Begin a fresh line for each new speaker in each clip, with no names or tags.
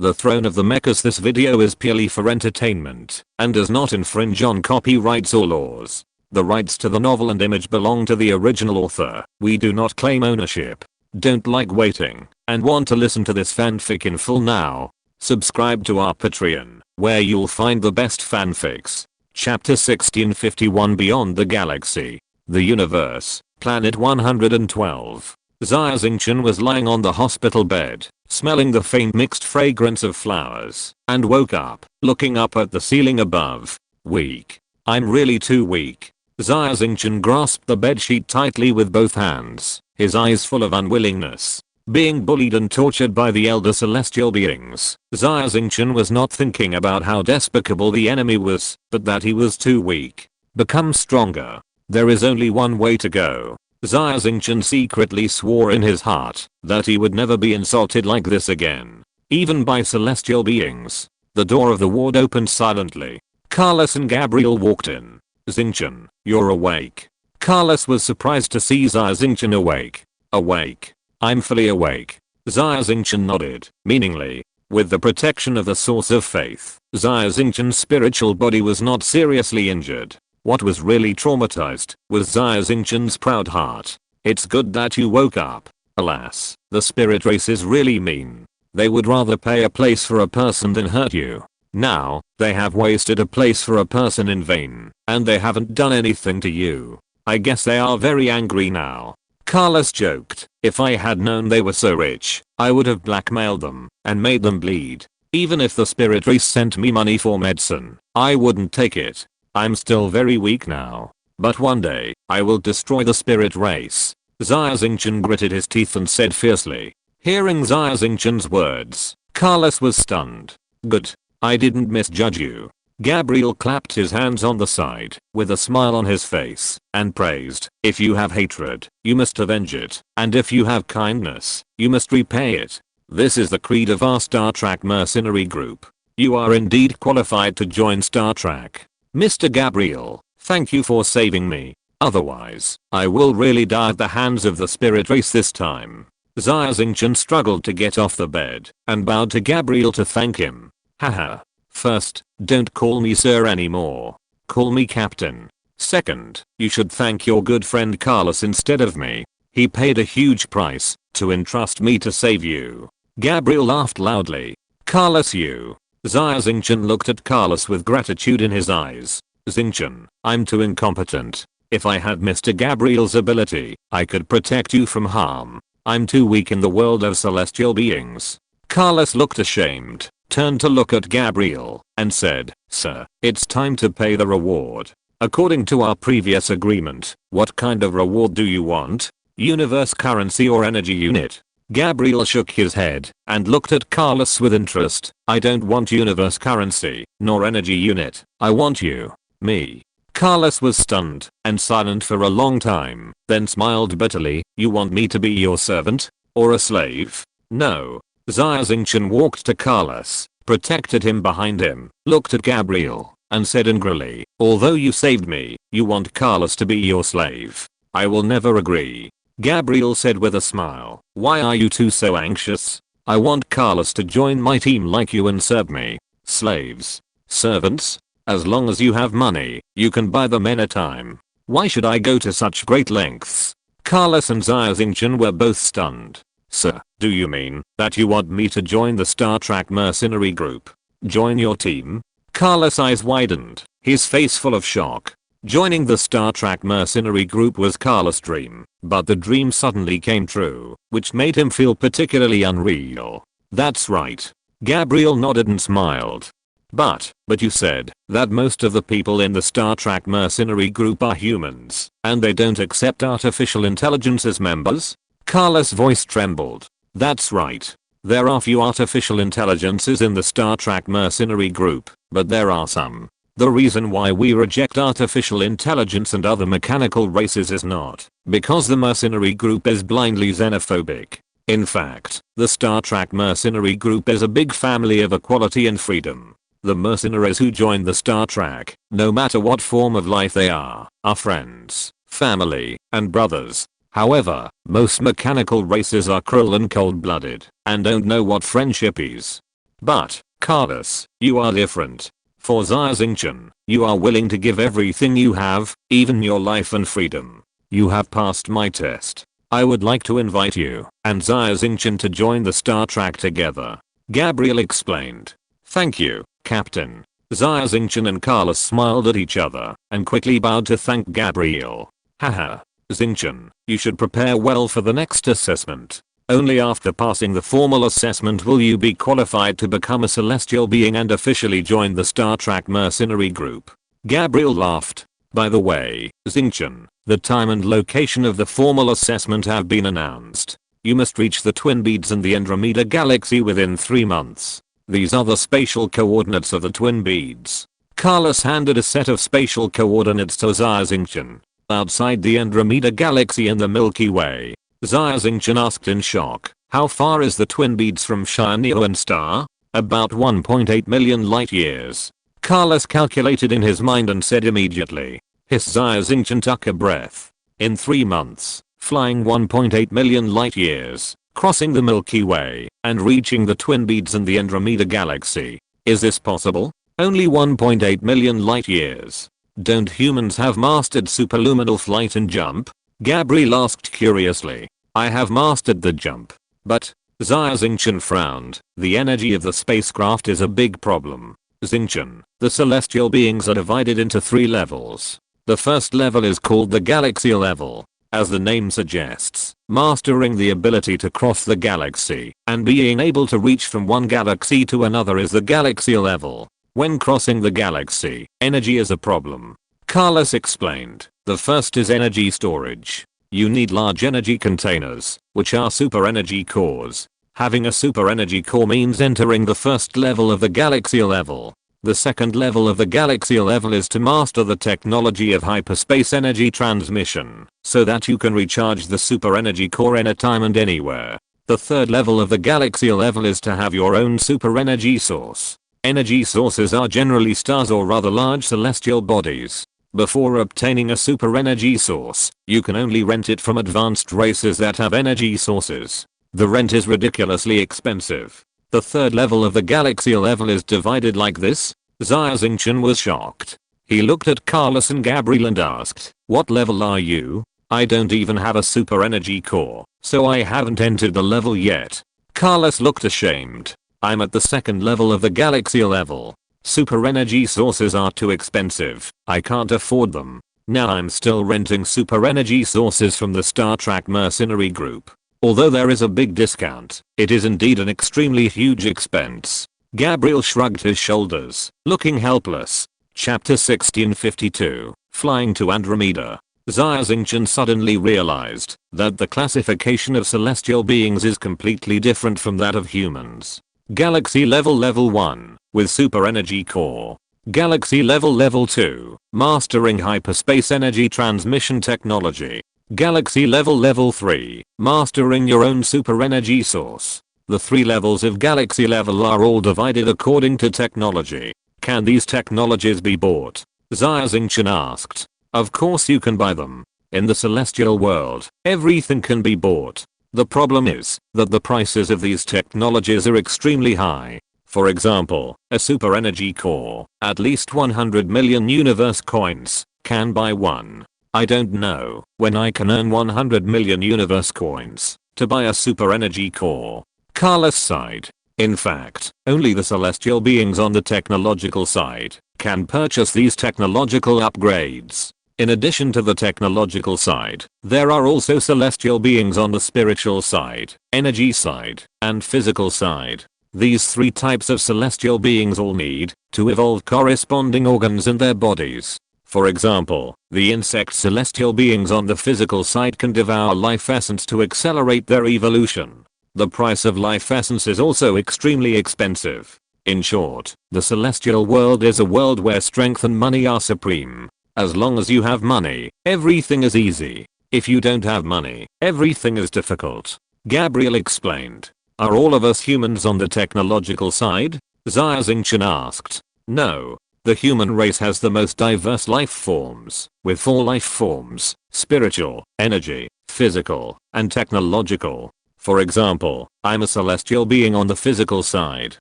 The Throne of the Mechas. This video is purely for entertainment and does not infringe on copyrights or laws. The rights to the novel and image belong to the original author. We do not claim ownership. Don't like waiting and want to listen to this fanfic in full now? Subscribe to our Patreon, where you'll find the best fanfics. Chapter 1651 Beyond the Galaxy. The Universe, Planet 112. Xia Xingchen was lying on the hospital bed, smelling the faint mixed fragrance of flowers, and woke up, looking up at the ceiling above. Weak. I'm really too weak. Xia Xingchen grasped the bedsheet tightly with both hands, his eyes full of unwillingness. Being bullied and tortured by the elder celestial beings, Xia Xingchen was not thinking about how despicable the enemy was, but that he was too weak. Become stronger. There is only one way to go. Xia Xingchen secretly swore in his heart that he would never be insulted like this again, even by celestial beings. The door of the ward opened silently. Carlos and Gabriel walked in. Xingchen, you're awake. Carlos was surprised to see Xia Xingchen awake. Awake. I'm fully awake. Xia Xingchen nodded, meaningly. With the protection of the source of faith, Xia Xingchen's spiritual body was not seriously injured. What was really traumatized was Xia Xingchen's proud heart. It's good that you woke up. Alas, the spirit race is really mean. They would rather pay a place for a person than hurt you. Now, they have wasted a place for a person in vain, and they haven't done anything to you. I guess they are very angry now. Carlos joked, if I had known they were so rich, I would have blackmailed them and made them bleed. Even if the spirit race sent me money for medicine, I wouldn't take it. I'm still very weak now, but one day, I will destroy the spirit race. Xia Xingchen gritted his teeth and said fiercely. Hearing Xia Xingchen's words, Carlos was stunned. Good. I didn't misjudge you. Gabriel clapped his hands on the side, with a smile on his face, and praised. If you have hatred, you must avenge it, and if you have kindness, you must repay it. This is the creed of our Star Trek mercenary group. You are indeed qualified to join Star Trek. Mr. Gabriel, thank you for saving me. Otherwise, I will really die at the hands of the spirit race this time. Xia Xingchen struggled to get off the bed and bowed to Gabriel to thank him. Haha. First, don't call me sir anymore. Call me captain. Second, you should thank your good friend Carlos instead of me. He paid a huge price to entrust me to save you. Gabriel laughed loudly. Carlos, you. Xia Xingchen looked at Carlos with gratitude in his eyes. Xingchen, I'm too incompetent. If I had Mr. Gabriel's ability, I could protect you from harm. I'm too weak in the world of celestial beings. Carlos looked ashamed, turned to look at Gabriel, and said, Sir, it's time to pay the reward. According to our previous agreement, what kind of reward do you want? Universe currency or energy unit? Gabriel shook his head and looked at Carlos with interest. I don't want universe currency, nor energy unit. I want you. Me. Carlos was stunned and silent for a long time, then smiled bitterly. You want me to be your servant? Or a slave? No. Xia Xingchen walked to Carlos, protected him behind him, looked at Gabriel, and said angrily, although you saved me, you want Carlos to be your slave. I will never agree. Gabriel said with a smile, why are you two so anxious? I want Carlos to join my team like you and serve me. Slaves. Servants? As long as you have money, you can buy them anytime. Why should I go to such great lengths? Carlos and Xia Xingchen were both stunned. Sir, do you mean that you want me to join the Star Trek mercenary group? Join your team? Carlos' eyes widened, his face full of shock. Joining the Star Trek mercenary group was Carlos' dream, but the dream suddenly came true, which made him feel particularly unreal. That's right. Gabriel nodded and smiled. But you said that most of the people in the Star Trek mercenary group are humans, and they don't accept artificial intelligence as members? Carlos' voice trembled. That's right. There are few artificial intelligences in the Star Trek mercenary group, but there are some. The reason why we reject artificial intelligence and other mechanical races is not because the mercenary group is blindly xenophobic. In fact, the Star Trek mercenary group is a big family of equality and freedom. The mercenaries who join the Star Trek, no matter what form of life they are friends, family, and brothers. However, most mechanical races are cruel and cold-blooded, and don't know what friendship is. But, Carlos, you are different. For Xia Xingchen, you are willing to give everything you have, even your life and freedom. You have passed my test. I would like to invite you and Xia Xingchen to join the Star Trek together. Gabriel explained. Thank you, Captain. Xia Xingchen and Carlos smiled at each other and quickly bowed to thank Gabriel. Haha. Xingchen, you should prepare well for the next assessment. Only after passing the formal assessment will you be qualified to become a celestial being and officially join the Star Trek mercenary group. Gabriel laughed. By the way, Xingchen, the time and location of the formal assessment have been announced. You must reach the twin beads in the Andromeda Galaxy within 3 months. These are the spatial coordinates of the twin beads. Carlos handed a set of spatial coordinates to Xia Xingchen. Outside the Andromeda Galaxy in the Milky Way, Xia Xingchen asked in shock, how far is the twin beads from Shineoan star? About 1.8 million light years. Carlos calculated in his mind and said immediately. His Xia Xingchen took a breath. In 3 months, flying 1.8 million light years, crossing the Milky Way, and reaching the twin beads in the Andromeda Galaxy. Is this possible? Only 1.8 million light years. Don't humans have mastered superluminal flight and jump? Gabriel asked curiously. I have mastered the jump. But, Xia Xingchen frowned. The energy of the spacecraft is a big problem. Xingchen, the celestial beings are divided into 3 levels. The first level is called the galaxy level. As the name suggests, mastering the ability to cross the galaxy and being able to reach from one galaxy to another is the galaxy level. When crossing the galaxy, energy is a problem. Carlos explained. The first is energy storage. You need large energy containers, which are super energy cores. Having a super energy core means entering the first level of the galaxy level. The second level of the galaxy level is to master the technology of hyperspace energy transmission, so that you can recharge the super energy core anytime and anywhere. The third level of the galaxy level is to have your own super energy source. Energy sources are generally stars or rather large celestial bodies. Before obtaining a super energy source, you can only rent it from advanced races that have energy sources. The rent is ridiculously expensive. The third level of the galaxy level is divided like this. Xia Xingchen was shocked. He looked at Carlos and Gabriel and asked, what level are you? I don't even have a super energy core, so I haven't entered the level yet. Carlos looked ashamed. I'm at the second level of the galaxy level. Super energy sources are too expensive. I can't afford them. Now I'm still renting super energy sources from the Star Trek mercenary group. Although there is a big discount, it is indeed an extremely huge expense. Gabriel shrugged his shoulders, looking helpless. Chapter 1652, Flying to Andromeda. Xia Xingchen suddenly realized that the classification of celestial beings is completely different from that of humans. Galaxy level 1, with super energy core. Galaxy level 2, mastering hyperspace energy transmission technology. Galaxy level 3, mastering your own super energy source. The 3 levels of galaxy level are all divided according to technology. Can these technologies be bought? Xia Xingchen asked. Of course you can buy them. In the celestial world, everything can be bought. The problem is that the prices of these technologies are extremely high. For example, a super energy core, at least 100 million universe coins, can buy one. I don't know when I can earn 100 million universe coins to buy a super energy core. Carlos sighed. In fact, only the celestial beings on the technological side can purchase these technological upgrades. In addition to the technological side, there are also celestial beings on the spiritual side, energy side, and physical side. These 3 types of celestial beings all need to evolve corresponding organs in their bodies. For example, the insect celestial beings on the physical side can devour life essence to accelerate their evolution. The price of life essence is also extremely expensive. In short, the celestial world is a world where strength and money are supreme. As long as you have money, everything is easy. If you don't have money, everything is difficult. Gabriel explained. Are all of us humans on the technological side? Xia Xingchen asked. No. The human race has the most diverse life forms, with 4 life forms: spiritual, energy, physical, and technological. For example, I'm a celestial being on the physical side.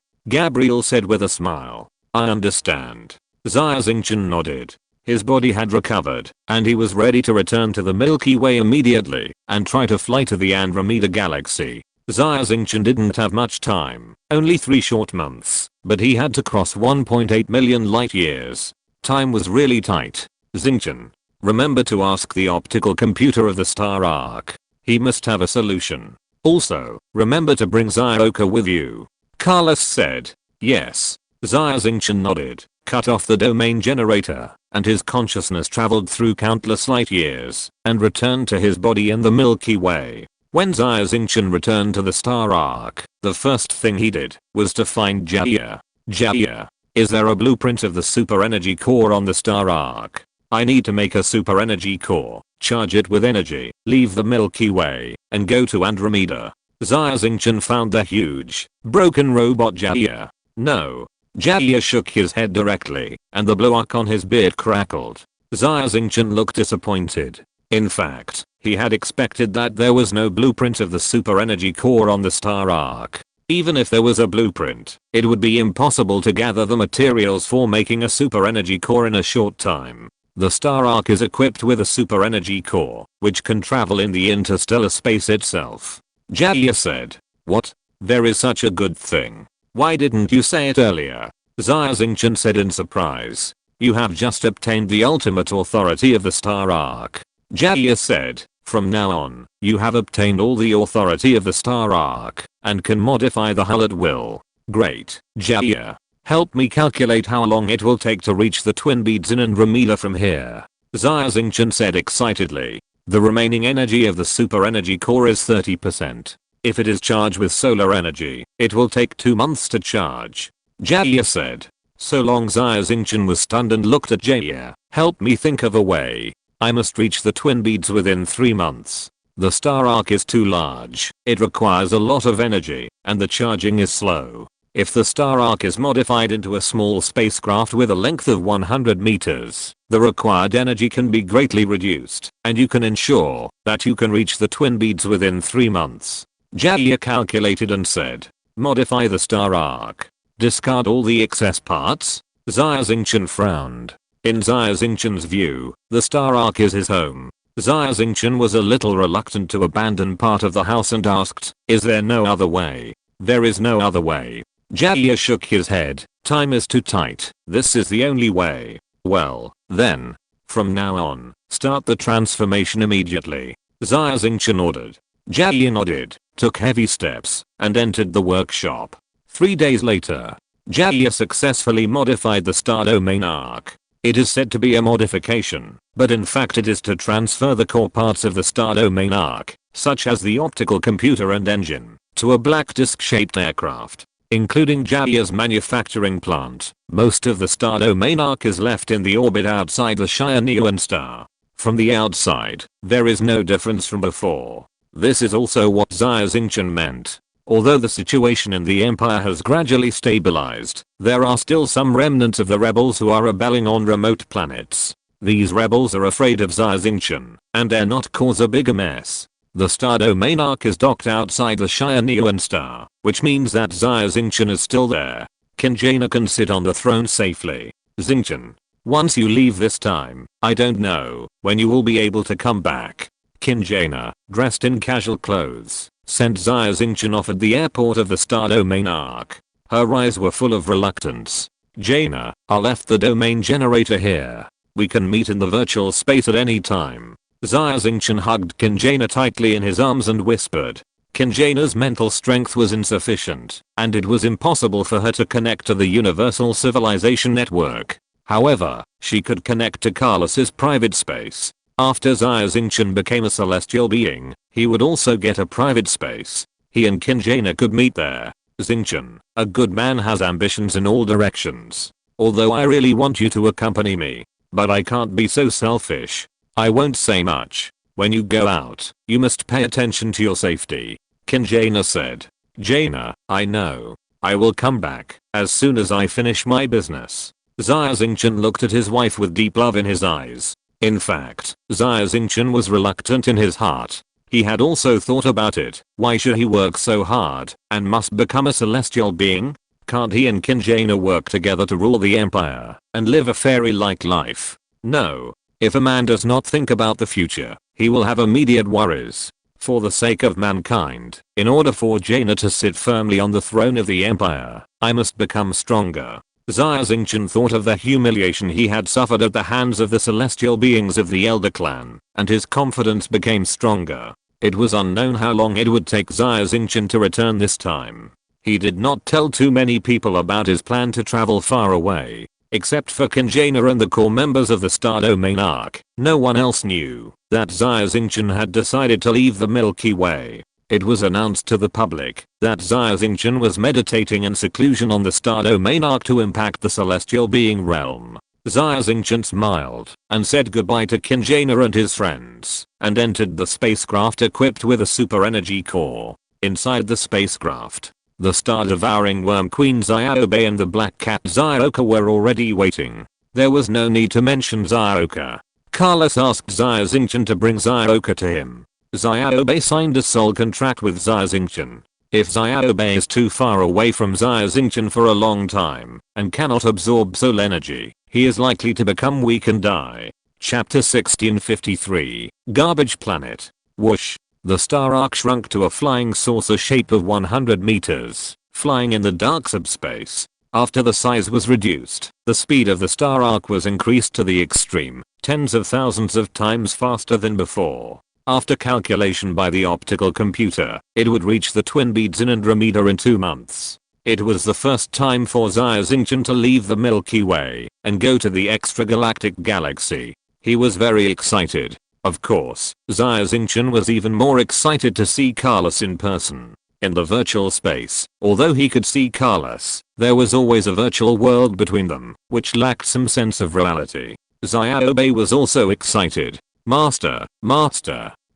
Gabriel said with a smile. I understand. Xia Xingchen nodded. His body had recovered, and he was ready to return to the Milky Way immediately and try to fly to the Andromeda Galaxy. Xia Xingchen didn't have much time, only 3 short months, but he had to cross 1.8 million light years. Time was really tight. Xingchen, remember to ask the optical computer of the Star Ark. He must have a solution. Also, remember to bring Zioka with you. Carlos said. Yes. Xia Xingchen nodded, cut off the domain generator, and his consciousness traveled through countless light years and returned to his body in the Milky Way. When Xia Xingchen returned to the Star Ark, the first thing he did was to find Xia. Xia, is there a blueprint of the super energy core on the Star Ark? I need to make a super energy core, charge it with energy, leave the Milky Way, and go to Andromeda. Xia Xingchen found the huge, broken robot Xia. No. Xia shook his head directly, and the blue arc on his beard crackled. Xia Xingchen looked disappointed. In fact, he had expected that there was no blueprint of the super energy core on the Star Ark. Even if there was a blueprint, it would be impossible to gather the materials for making a super energy core in a short time. The Star Ark is equipped with a super energy core, which can travel in the interstellar space itself. Xia said. What? There is such a good thing. Why didn't you say it earlier? Xia Xingchen said in surprise. You have just obtained the ultimate authority of the Star Ark. Xia said. From now on, you have obtained all the authority of the Star Ark and can modify the hull at will. Great. Xia, help me calculate how long it will take to reach the twin beads in Andromeda from here. Xia Xingchen said excitedly. The remaining energy of the super energy core is 30%. If it is charged with solar energy, it will take 2 months to charge. Xia said. So long. Xia Xingchen was stunned and looked at Xia. Help me think of a way. I must reach the twin beads within 3 months. The Star Ark is too large, it requires a lot of energy, and the charging is slow. If the Star Ark is modified into a small spacecraft with a length of 100 meters, the required energy can be greatly reduced, and you can ensure that you can reach the twin beads within 3 months. Xia calculated and said. Modify the Star Ark. Discard all the excess parts? Xia Xingchen frowned. In Xia Xingchen's view, the Star Ark is his home. Xia Xingchen was a little reluctant to abandon part of the house and asked, is there no other way? There is no other way. Xia shook his head. Time is too tight. This is the only way. Well, then. From now on, start the transformation immediately. Xia Xingchen ordered. Xia nodded, took heavy steps, and entered the workshop. 3 days later, Xia successfully modified the Star Domain Ark. It is said to be a modification, but in fact it is to transfer the core parts of the Star Domain Ark, such as the optical computer and engine, to a black disc-shaped aircraft, including Xia's manufacturing plant. Most of the Star Domain Ark is left in the orbit outside the Xia Xingchen star. From the outside, there is no difference from before. This is also what Xia Xingchen meant. Although the situation in the Empire has gradually stabilized, there are still some remnants of the rebels who are rebelling on remote planets. These rebels are afraid of Xia Xingchen and dare not cause a bigger mess. The Star Domain Ark is docked outside the Xia Xingchen star, which means that Xia Xingchen is still there. Xingchen can sit on the throne safely. Xingchen, once you leave this time, I don't know when you will be able to come back. Xingchen, dressed in casual clothes, sent Xia Xingchen off at the airport of the Star Domain Ark. Her eyes were full of reluctance. Jaina, I left the domain generator here. We can meet in the virtual space at any time. Xia Xingchen hugged Xingchen tightly in his arms and whispered. Xingchen's mental strength was insufficient, and it was impossible for her to connect to the Universal Civilization Network. However, she could connect to Carlos's private space. After Xia Xingchen became a celestial being, he would also get a private space. He and Xingchen could meet there. Xingchen, a good man has ambitions in all directions. Although I really want you to accompany me. But I can't be so selfish. I won't say much. When you go out, you must pay attention to your safety. Xingchen said. Jaina, I know. I will come back as soon as I finish my business. Xia Xingchen looked at his wife with deep love in his eyes. In fact, Xia Xingchen was reluctant in his heart. He had also thought about it. Why should he work so hard and must become a celestial being? Can't he and Xingchen work together to rule the empire and live a fairy-like life? No. If a man does not think about the future, he will have immediate worries. For the sake of mankind, in order for Jaina to sit firmly on the throne of the empire, I must become stronger. Xia Xingchen thought of the humiliation he had suffered at the hands of the celestial beings of the Elder Clan, and his confidence became stronger. It was unknown how long it would take Xia Xingchen to return this time. He did not tell too many people about his plan to travel far away. Except for Xingchen and the core members of the Star Domain Arc, no one else knew that Xia Xingchen had decided to leave the Milky Way. It was announced to the public that Xia Xingchen was meditating in seclusion on the Star Domain Arc to impact the celestial being realm. Xia Xingchen smiled and said goodbye to Xingchen and his friends, and entered the spacecraft equipped with a super energy core. Inside the spacecraft, the star-devouring worm queen Xiaobe and the black cat Xiaoka were already waiting. There was no need to mention Xiaoka. Carlos asked Xia Xingchen to bring Xiaoka to him. Xiaobe signed a soul contract with Xia Xingchen. If Xiaobe is too far away from Xia Xingchen for a long time and cannot absorb soul energy, he is likely to become weak and die. Chapter 1653, Garbage Planet. Whoosh. The star arc shrunk to a flying saucer shape of 100 meters, flying in the dark subspace. After the size was reduced, the speed of the star arc was increased to the extreme, tens of thousands of times faster than before. After calculation by the optical computer, it would reach the twin beads in Andromeda in 2 months. It was the first time for Xia Xingchen to leave the Milky Way and go to the extragalactic galaxy. He was very excited. Of course, Xia Xingchen was even more excited to see Carlos in person. In the virtual space, although he could see Carlos, there was always a virtual world between them, which lacked some sense of reality. Xiaobe was also excited. Master,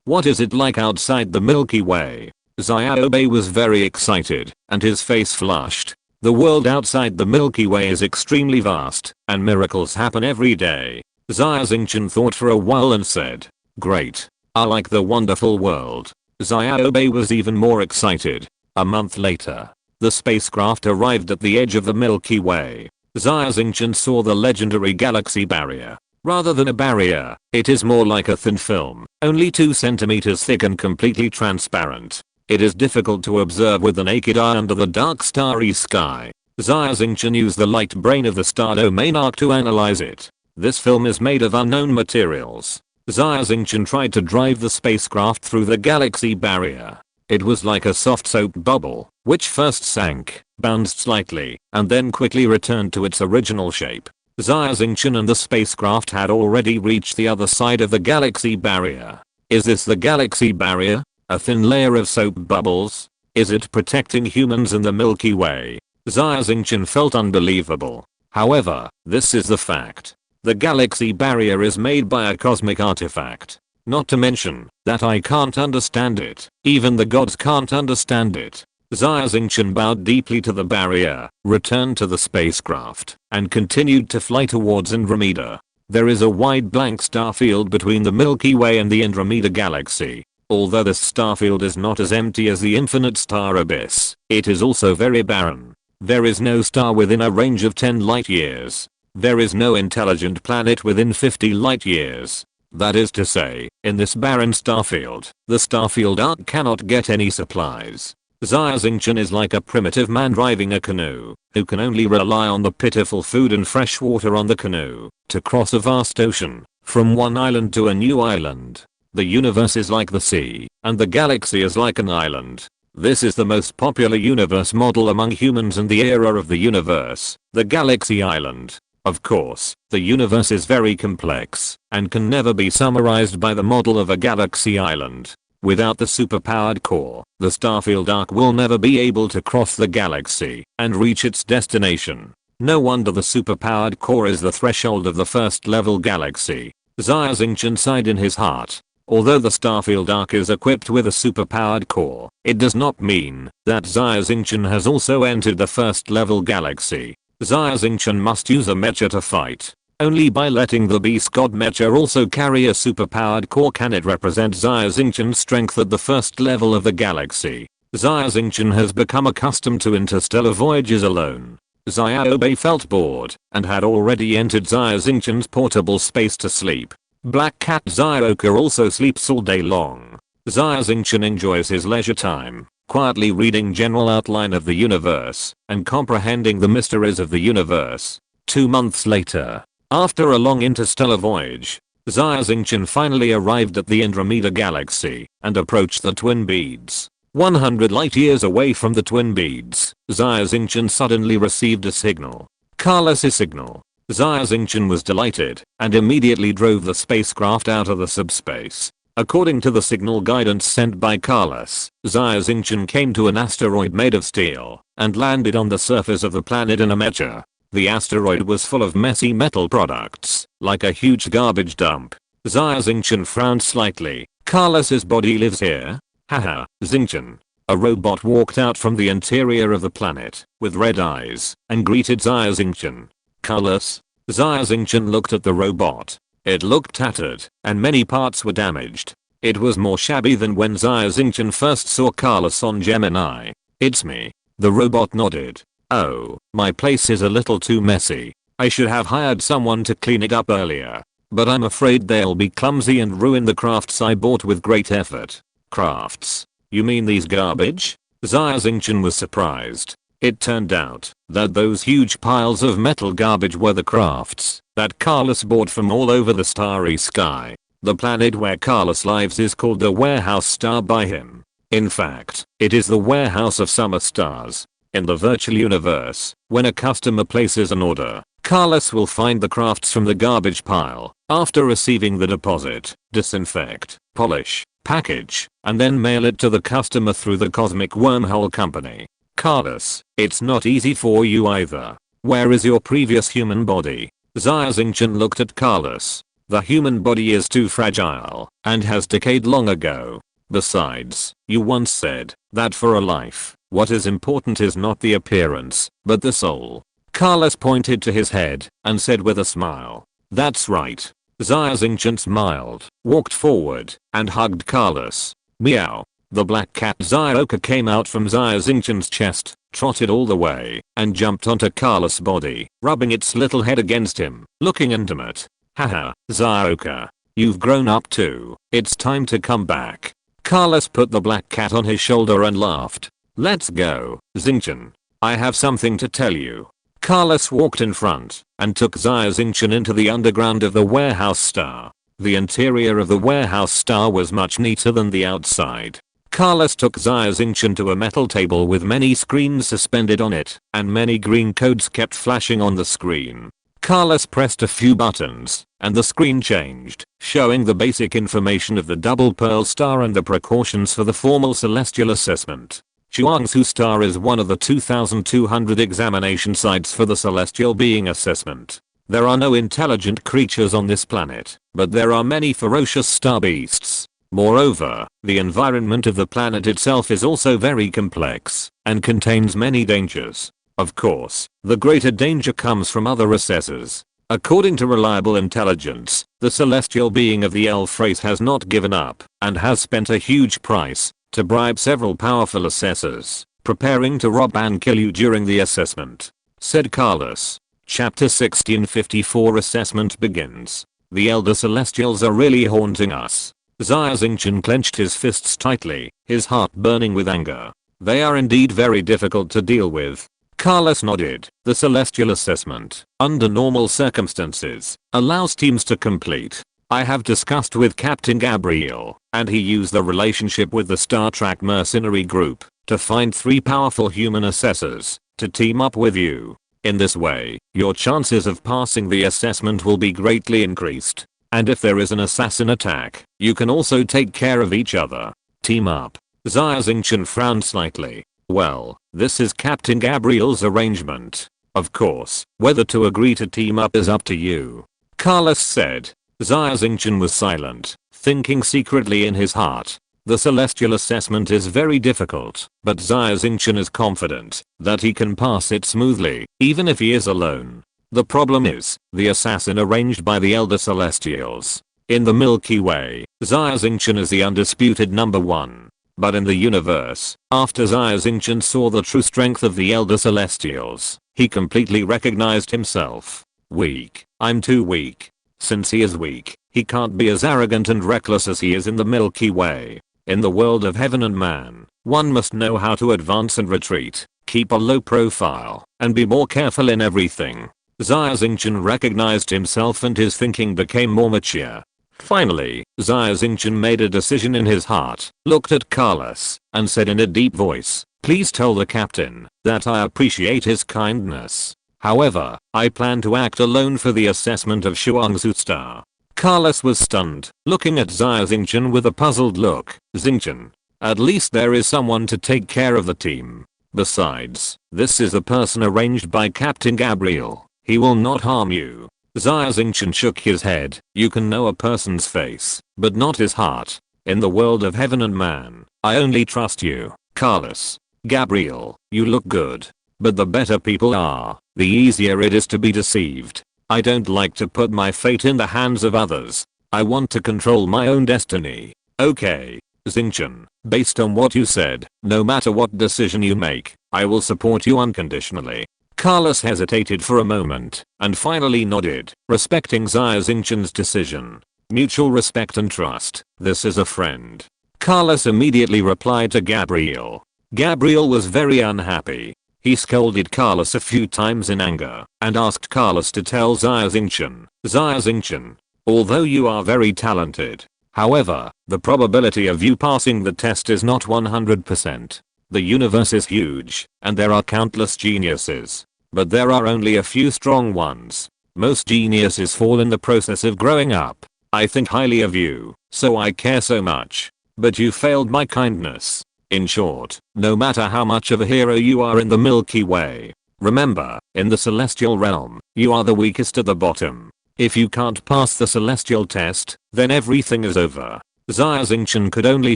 what is it like outside the Milky Way? Xiaobe was very excited, and his face flushed. The world outside the Milky Way is extremely vast, and miracles happen every day. Xia Xingchen thought for a while and said, "Great. I like the wonderful world." Xiaobe was even more excited. A month later, the spacecraft arrived at the edge of the Milky Way. Xia Xingchen saw the legendary galaxy barrier. Rather than a barrier, it is more like a thin film, only 2 centimeters thick and completely transparent. It is difficult to observe with the naked eye under the dark starry sky. Xia Xingchen used the light brain of the Star Domain Arc to analyze it. This film is made of unknown materials. Xia Xingchen tried to drive the spacecraft through the galaxy barrier. It was like a soft soap bubble, which first sank, bounced slightly, and then quickly returned to its original shape. Xia Xingchen and the spacecraft had already reached the other side of the galaxy barrier. Is this the galaxy barrier? A thin layer of soap bubbles? Is it protecting humans in the Milky Way? Xia Xingchen felt unbelievable. However, this is the fact. The galaxy barrier is made by a cosmic artifact. Not to mention that I can't understand it. Even the gods can't understand it. Xia Xingchen bowed deeply to the barrier, returned to the spacecraft, and continued to fly towards Andromeda. There is a wide blank starfield between the Milky Way and the Andromeda galaxy. Although this starfield is not as empty as the infinite star abyss, it is also very barren. There is no star within a range of 10 light years. There is no intelligent planet within 50 light years. That is to say, in this barren starfield, the starfield arc cannot get any supplies. Xia Xingchen is like a primitive man driving a canoe, who can only rely on the pitiful food and fresh water on the canoe to cross a vast ocean, from one island to a new island. The universe is like the sea, and the galaxy is like an island. This is the most popular universe model among humans in the era of the universe, the galaxy island. Of course, the universe is very complex and can never be summarized by the model of a galaxy island. Without the superpowered core, the starfield arc will never be able to cross the galaxy and reach its destination. No wonder the superpowered core is the threshold of the first level galaxy. Xia Xingchen sighed in his heart. Although the starfield arc is equipped with a superpowered core, it does not mean that Xia Xingchen has also entered the first level galaxy. Xia Xingchen must use a mecha to fight. Only by letting the beast god mecha also carry a superpowered core can it represent Xia Xingchen's strength at the first level of the galaxy. Xia Xingchen has become accustomed to interstellar voyages alone. Xiaobei felt bored and had already entered Xia Xingchen's portable space to sleep. Black cat Xiaoka also sleeps all day long. Xia Xingchen enjoys his leisure time, quietly reading general outline of the universe and comprehending the mysteries of the universe. 2 months later, after a long interstellar voyage, Xia Xingchen finally arrived at the Andromeda Galaxy and approached the twin beads. 100 light years away from the twin beads, Xia Xingchen suddenly received a signal. Carlos' signal. Xia Xingchen was delighted and immediately drove the spacecraft out of the subspace. According to the signal guidance sent by Carlos, Xia Xingchen came to an asteroid made of steel and landed on the surface of the planet in a mecha. The asteroid was full of messy metal products, like a huge garbage dump. Xia Xingchen frowned slightly. Carlos's body lives here? Haha, Xingchen. A robot walked out from the interior of the planet with red eyes and greeted Xia Xingchen. Carlos? Xia Xingchen looked at the robot. It looked tattered and many parts were damaged. It was more shabby than when Xia Xingchen first saw Carlos on Gemini. It's me. The robot nodded. Oh, my place is a little too messy. I should have hired someone to clean it up earlier. But I'm afraid they'll be clumsy and ruin the crafts I bought with great effort. Crafts? You mean these garbage? Xia Xingchen was surprised. It turned out that those huge piles of metal garbage were the crafts that Carlos bought from all over the starry sky. The planet where Carlos lives is called the warehouse star by him. In fact, it is the warehouse of summer stars. In the virtual universe, when a customer places an order, Carlos will find the crafts from the garbage pile. After receiving the deposit, disinfect, polish, package, and then mail it to the customer through the cosmic wormhole company. Carlos, it's not easy for you either. Where is your previous human body? Xia Xingchen looked at Carlos. The human body is too fragile and has decayed long ago. Besides, you once said that for a life, what is important is not the appearance, but the soul. Carlos pointed to his head and said with a smile, that's right. Xia Xingchen smiled, walked forward, and hugged Carlos. Meow. The black cat Xiaoka came out from Xia Xingchen's chest, trotted all the way, and jumped onto Carlos' body, rubbing its little head against him, looking intimate. Haha, Xiaoka. You've grown up too. It's time to come back. Carlos put the black cat on his shoulder and laughed. Let's go, Xingchen. I have something to tell you. Carlos walked in front and took Xia Xingchen into the underground of the warehouse star. The interior of the warehouse star was much neater than the outside. Carlos took Xia Xingchen to a metal table with many screens suspended on it, and many green codes kept flashing on the screen. Carlos pressed a few buttons, and the screen changed, showing the basic information of the double pearl star and the precautions for the formal celestial assessment. Chuangsu star is one of the 2,200 examination sites for the celestial being assessment. There are no intelligent creatures on this planet, but there are many ferocious star beasts. Moreover, the environment of the planet itself is also very complex and contains many dangers. Of course, the greater danger comes from other assessors. According to reliable intelligence, the celestial being of the elf race has not given up and has spent a huge price to bribe several powerful assessors, preparing to rob and kill you during the assessment, said Carlos. Chapter 1654 Assessment begins. The elder celestials are really haunting us. Xia Xingchen clenched his fists tightly, his heart burning with anger. They are indeed very difficult to deal with. Carlos nodded. The celestial assessment, under normal circumstances, allows teams to complete. I have discussed with Captain Gabriel, and he used the relationship with the Star Trek mercenary group to find 3 powerful human assessors to team up with you. In this way, your chances of passing the assessment will be greatly increased. And if there is an assassin attack, you can also take care of each other. Team up. Xia Xingchen frowned slightly. Well, this is Captain Gabriel's arrangement. Of course, whether to agree to team up is up to you. Carlos said. Xia Xingchen was silent, thinking secretly in his heart. The celestial assessment is very difficult, but Xia Xingchen is confident that he can pass it smoothly, even if he is alone. The problem is the assassin arranged by the elder celestials. In the Milky Way, Xia Xingchen is the undisputed number 1. But in the universe, after Xia Xingchen saw the true strength of the Elder Celestials, he completely recognized himself. Weak. I'm too weak. Since he is weak, he can't be as arrogant and reckless as he is in the Milky Way. In the world of heaven and man, one must know how to advance and retreat, keep a low profile, and be more careful in everything. Xia Xingchen recognized himself and his thinking became more mature. Finally, Xia Xingchen made a decision in his heart, looked at Carlos, and said in a deep voice, "Please tell the captain that I appreciate his kindness. However, I plan to act alone for the assessment of Shuangzu Star." Carlos was stunned, looking at Xia Xingchen with a puzzled look. "Xingchen, at least there is someone to take care of the team. Besides, this is a person arranged by Captain Gabriel. He will not harm you." Xia Xingchen shook his head. "You can know a person's face, but not his heart. In the world of heaven and man, I only trust you, Carlos. Gabriel, you look good. But the better people are, the easier it is to be deceived. I don't like to put my fate in the hands of others. I want to control my own destiny." "Okay, Xingchen, based on what you said, no matter what decision you make, I will support you unconditionally." Carlos hesitated for a moment, and finally nodded, respecting Xia Xingchen's decision. Mutual respect and trust, this is a friend. Carlos immediately replied to Gabriel. Gabriel was very unhappy. He scolded Carlos a few times in anger, and asked Carlos to tell Xia Xingchen, "Xia Xingchen, although you are very talented, however, the probability of you passing the test is not 100%. The universe is huge, and there are countless geniuses. But there are only a few strong ones. Most geniuses fall in the process of growing up. I think highly of you, so I care so much. But you failed my kindness. In short, no matter how much of a hero you are in the Milky Way, remember, in the celestial realm, you are the weakest at the bottom. If you can't pass the celestial test, then everything is over." Xia Xingchen could only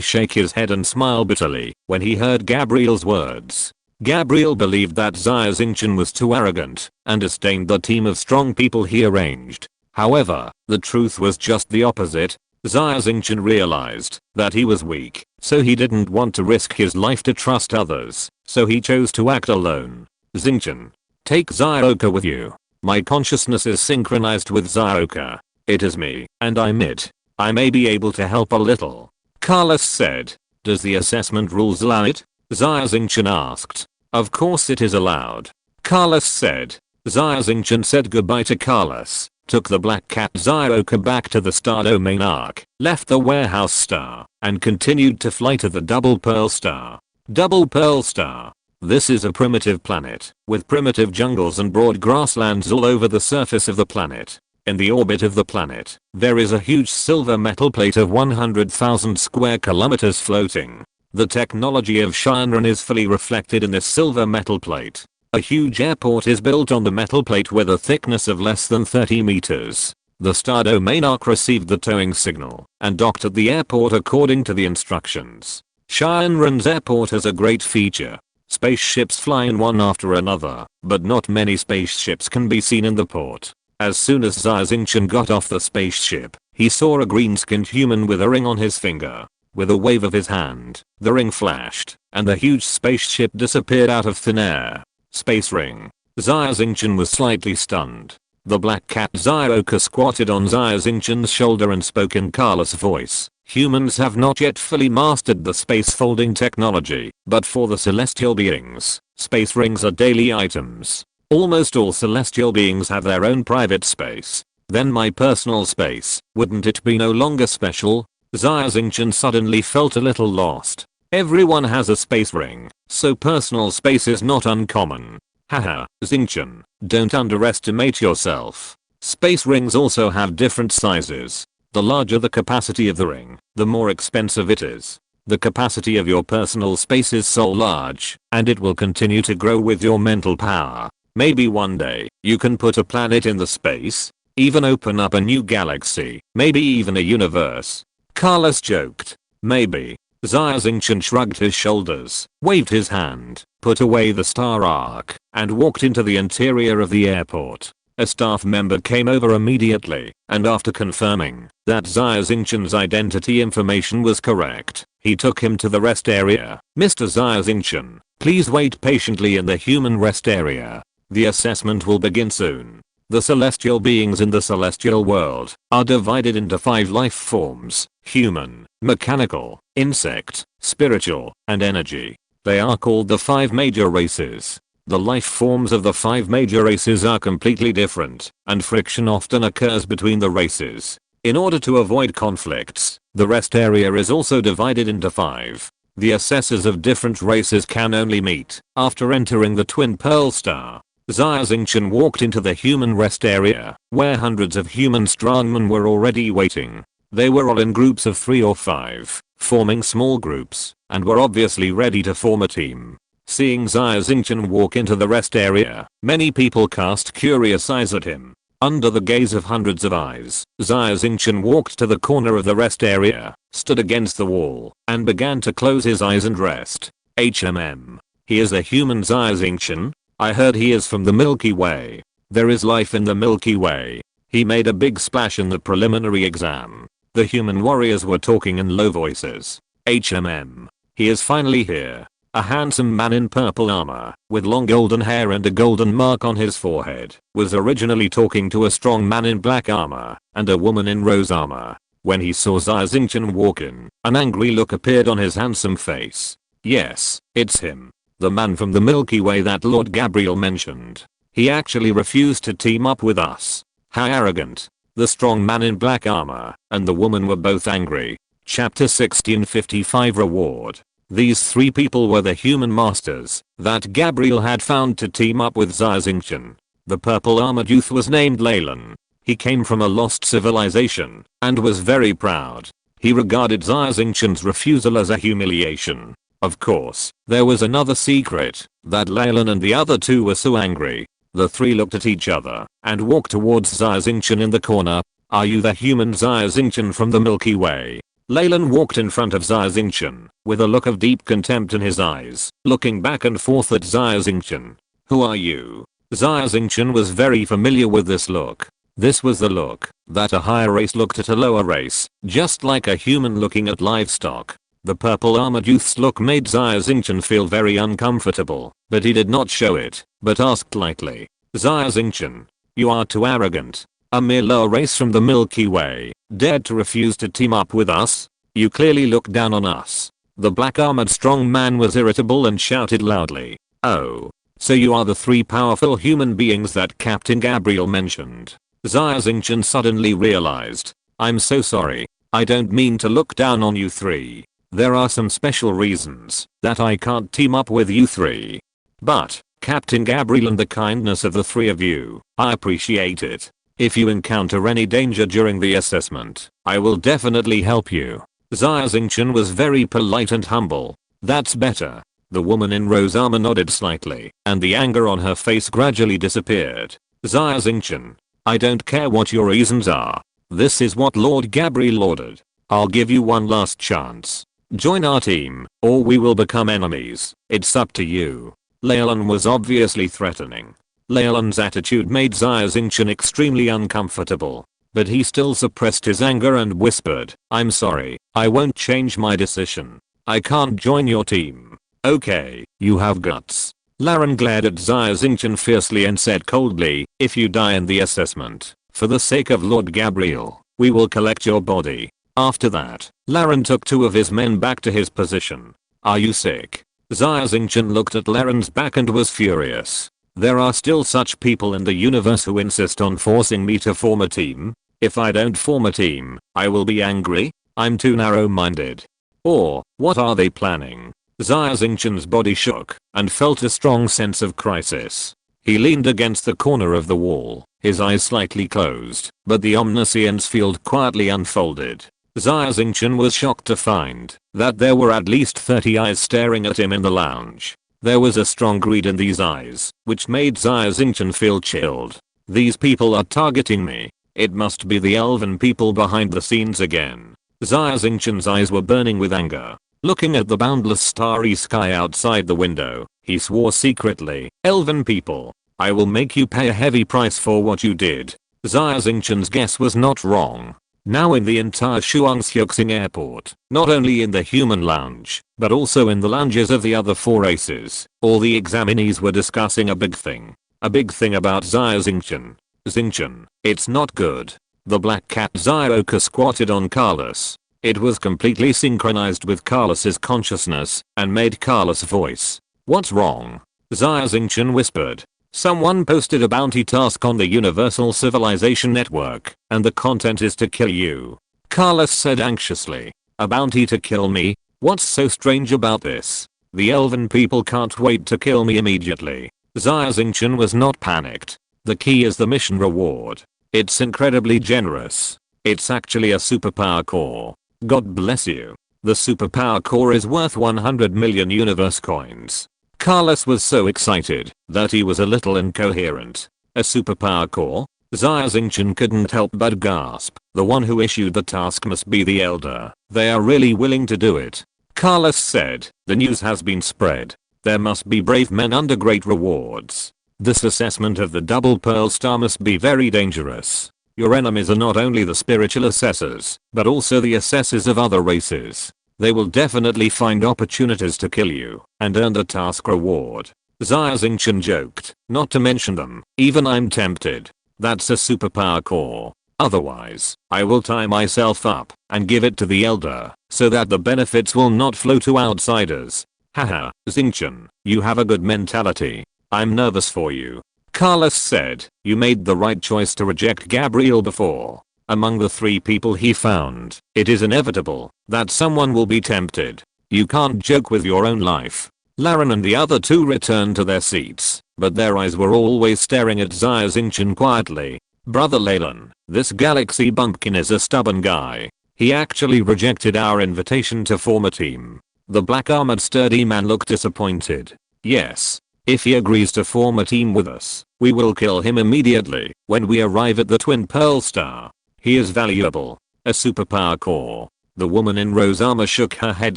shake his head and smile bitterly when he heard Gabriel's words. Gabriel believed that Xia Xingchen was too arrogant and disdained the team of strong people he arranged. However, the truth was just the opposite. Xia Xingchen realized that he was weak, so he didn't want to risk his life to trust others, so he chose to act alone. "Xingchen, take Xioka with you. My consciousness is synchronized with Xioka. It is me, and I'm it. I may be able to help a little." Carlos said. "Does the assessment rules allow it?" Xia Xingchen asked. "Of course it is allowed." Carlos said. Xia Xingchen said goodbye to Carlos, took the black cat Xioka back to the star domain arc, left the warehouse star, and continued to fly to the Double Pearl Star. Double Pearl Star. This is a primitive planet, with primitive jungles and broad grasslands all over the surface of the planet. In the orbit of the planet, there is a huge silver metal plate of 100,000 square kilometers floating. The technology of Shinran is fully reflected in this silver metal plate. A huge airport is built on the metal plate with a thickness of less than 30 meters. The star domain arc received the towing signal and docked at the airport according to the instructions. Shinran's airport has a great feature. Spaceships fly in one after another, but not many spaceships can be seen in the port. As soon as Xia Xingchen got off the spaceship, he saw a green-skinned human with a ring on his finger. With a wave of his hand, the ring flashed, and the huge spaceship disappeared out of thin air. Space ring. Xia Xingchen was slightly stunned. The black cat Xioka squatted on Xia Xingchen's shoulder and spoke in Carlos' voice. "Humans have not yet fully mastered the space folding technology, but for the celestial beings, space rings are daily items. Almost all celestial beings have their own private space. Then my personal space, wouldn't it be no longer special?" Xia Xingchen suddenly felt a little lost. Everyone has a space ring, so personal space is not uncommon. Haha, Xingchen, don't underestimate yourself. Space rings also have different sizes. The larger the capacity of the ring, the more expensive it is. The capacity of your personal space is so large, and it will continue to grow with your mental power. Maybe one day, you can put a planet in the space, even open up a new galaxy, maybe even a universe. Carlos joked. Maybe. Xia Xingchen shrugged his shoulders, waved his hand, put away the star arc, and walked into the interior of the airport. A staff member came over immediately, and after confirming that Xia Xingchen's identity information was correct, he took him to the rest area. Mr. Xia Xingchen, please wait patiently in the human rest area. The assessment will begin soon. The celestial beings in the celestial world are divided into 5 life forms: human, mechanical, insect, spiritual, and energy. They are called the 5 major races. The life forms of the 5 major races are completely different, and friction often occurs between the races. In order to avoid conflicts, the rest area is also divided into 5. The assessors of different races can only meet after entering the Twin Pearl Star. Xia Xingchen walked into the human rest area, where hundreds of human strongmen were already waiting. They were all in groups of 3 or 5, forming small groups, and were obviously ready to form a team. Seeing Xia Xingchen walk into the rest area, many people cast curious eyes at him. Under the gaze of hundreds of eyes, Xia Xingchen walked to the corner of the rest area, stood against the wall, and began to close his eyes and rest. He is the human Xia Xingchen? I heard he is from the Milky Way. There is life in the Milky Way. He made a big splash in the preliminary exam. The human warriors were talking in low voices. He is finally here. A handsome man in purple armor, with long golden hair and a golden mark on his forehead, was originally talking to a strong man in black armor, and a woman in rose armor. When he saw Xia Xingchen walk in, an angry look appeared on his handsome face. Yes, it's him. The man from the Milky Way that Lord Gabriel mentioned. He actually refused to team up with us. How arrogant. The strong man in black armor and the woman were both angry. Chapter 1655 Reward. These 3 people were the human masters that Gabriel had found to team up with Xia Xingchen. The purple armored youth was named Leyland. He came from a lost civilization and was very proud. He regarded Xia Xingchen's refusal as a humiliation. Of course, there was another secret, that Leyland and the other 2 were so angry. The 3 looked at each other and walked towards Xia Xingchen in the corner. Are you the human Xia Xingchen from the Milky Way? Leyland walked in front of Xia Xingchen, with a look of deep contempt in his eyes, looking back and forth at Xia Xingchen. Who are you? Xia Xingchen was very familiar with this look. This was the look that a higher race looked at a lower race, just like a human looking at livestock. The purple armored youth's look made Xia Xingchen feel very uncomfortable, but he did not show it, but asked lightly. Xia Xingchen, you are too arrogant. A mere lower race from the Milky Way dared to refuse to team up with us? You clearly look down on us. The black armored strong man was irritable and shouted loudly. Oh, so you are the 3 powerful human beings that Captain Gabriel mentioned. Xia Xingchen suddenly realized. I'm so sorry. I don't mean to look down on you 3. There are some special reasons that I can't team up with you 3. But, Captain Gabriel and the kindness of the 3 of you, I appreciate it. If you encounter any danger during the assessment, I will definitely help you. Xia Xingchen was very polite and humble. That's better. The woman in rose armor nodded slightly, and the anger on her face gradually disappeared. Xia Xingchen, I don't care what your reasons are. This is what Lord Gabriel ordered. I'll give you one last chance. Join our team, or we will become enemies. It's up to you. Leyland was obviously threatening. Leyland's attitude made Xia Xingchen extremely uncomfortable, but he still suppressed his anger and whispered, I'm sorry, I won't change my decision. I can't join your team. Okay, you have guts. Laren glared at Xia Xingchen fiercely and said coldly, if you die in the assessment, for the sake of Lord Gabriel, we will collect your body. After that, Laren took 2 of his men back to his position. Are you sick? Xia Xingchen looked at Laren's back and was furious. There are still such people in the universe who insist on forcing me to form a team. If I don't form a team, I will be angry. I'm too narrow-minded. Or, what are they planning? Xia Xingchen's body shook and felt a strong sense of crisis. He leaned against the corner of the wall, his eyes slightly closed, but the omniscience field quietly unfolded. Xia Xingchen was shocked to find that there were at least 30 eyes staring at him in the lounge. There was a strong greed in these eyes, which made Xia Xingchen feel chilled. These people are targeting me. It must be the elven people behind the scenes again. Xia Xingchen's eyes were burning with anger. Looking at the boundless starry sky outside the window, he swore secretly, elven people. I will make you pay a heavy price for what you did. Xia Xingchen's guess was not wrong. Now in the entire Xia airport, not only in the human lounge, but also in the lounges of the other 4 races, all the examinees were discussing a big thing. A big thing about Xia Xingchen. Xingchen, it's not good. The black cat Xioka squatted on Carlos. It was completely synchronized with Carlos's consciousness and made Carlos voice. What's wrong? Xia Xingchen whispered. Someone posted a bounty task on the Universal Civilization Network, and the content is to kill you. Carlos said anxiously. A bounty to kill me? What's so strange about this? The elven people can't wait to kill me immediately. Xia Xingchen was not panicked. The key is the mission reward. It's incredibly generous. It's actually a superpower core. God bless you. The superpower core is worth 100 million universe coins. Carlos was so excited that he was a little incoherent. A superpower core? Xia Xingchen couldn't help but gasp. The one who issued the task must be the Elder. They are really willing to do it. Carlos said, the news has been spread. There must be brave men under great rewards. This assessment of the double pearl star must be very dangerous. Your enemies are not only the spiritual assessors, but also the assessors of other races. They will definitely find opportunities to kill you and earn the task reward. Xia Xingchen joked, not to mention them, even I'm tempted. That's a superpower core. Otherwise, I will tie myself up and give it to the Elder so that the benefits will not flow to outsiders. Haha, Xingchen, you have a good mentality. I'm nervous for you. Carlos said, you made the right choice to reject Gabriel before. Among the 3 people he found, it is inevitable that someone will be tempted. You can't joke with your own life. Laren and the other 2 returned to their seats, but their eyes were always staring at Xia Xingchen quietly. Brother Leyland, this galaxy bumpkin is a stubborn guy. He actually rejected our invitation to form a team. The black armored sturdy man looked disappointed. Yes. If he agrees to form a team with us, we will kill him immediately when we arrive at the Twin Pearl Star. He is valuable. A superpower core. The woman in rose armor shook her head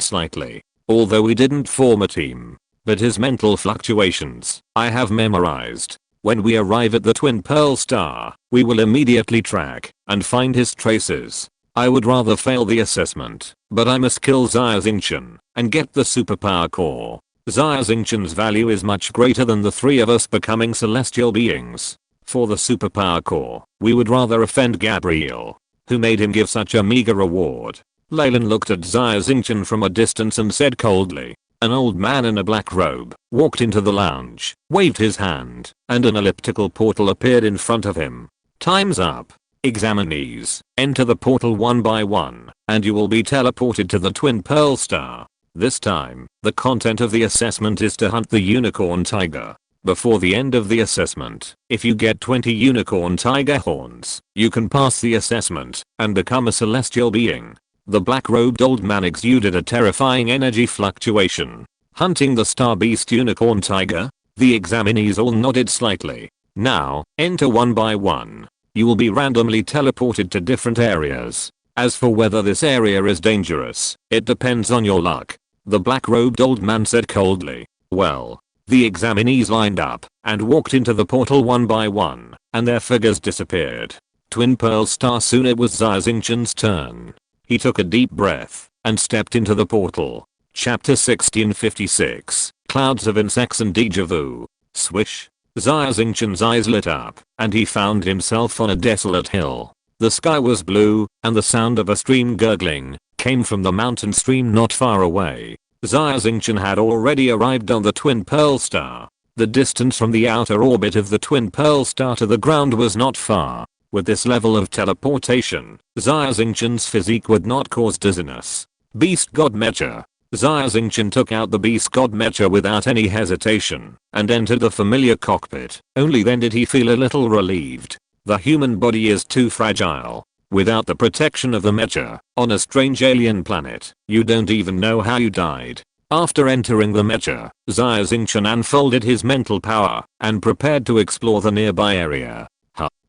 slightly. Although we didn't form a team. But his mental fluctuations, I have memorized. When we arrive at the Twin Pearl Star, we will immediately track and find his traces. I would rather fail the assessment, but I must kill Xia Xingchen and get the superpower core. Xia Xingchen's value is much greater than the 3 of us becoming celestial beings. For the superpower core, we would rather offend Gabriel, who made him give such a meager reward. Leyland looked at Xia Xingchen from a distance and said coldly. An old man in a black robe walked into the lounge, waved his hand, and an elliptical portal appeared in front of him. Time's up. Examinees, enter the portal one by one, and you will be teleported to the Twin Pearl Star. This time, the content of the assessment is to hunt the unicorn tiger. Before the end of the assessment, if you get 20 unicorn tiger horns, you can pass the assessment and become a celestial being. The black-robed old man exuded a terrifying energy fluctuation. Hunting the star beast unicorn tiger? The examinees all nodded slightly. Now, enter one by one. You will be randomly teleported to different areas. As for whether this area is dangerous, it depends on your luck. The black-robed old man said coldly. Well, the examinees lined up and walked into the portal one by one, and their figures disappeared. Twin Pearl Star. Soon it was Xia Xingchen's turn. He took a deep breath and stepped into the portal. Chapter 1656. Clouds of insects and deja vu. Swish. Xia Xingchen's eyes lit up, and he found himself on a desolate hill. The sky was blue, and the sound of a stream gurgling came from the mountain stream not far away. Xia Xingchen had already arrived on the Twin Pearl Star. The distance from the outer orbit of the Twin Pearl Star to the ground was not far. With this level of teleportation, Xia Xingchen's physique would not cause dizziness. Beast God Mecha. Xia Xingchen took out the Beast God Mecha without any hesitation and entered the familiar cockpit. Only then did he feel a little relieved. The human body is too fragile. Without the protection of the Mecha, on a strange alien planet, you don't even know how you died. After entering the Mecha, Xia Xingchen unfolded his mental power and prepared to explore the nearby area.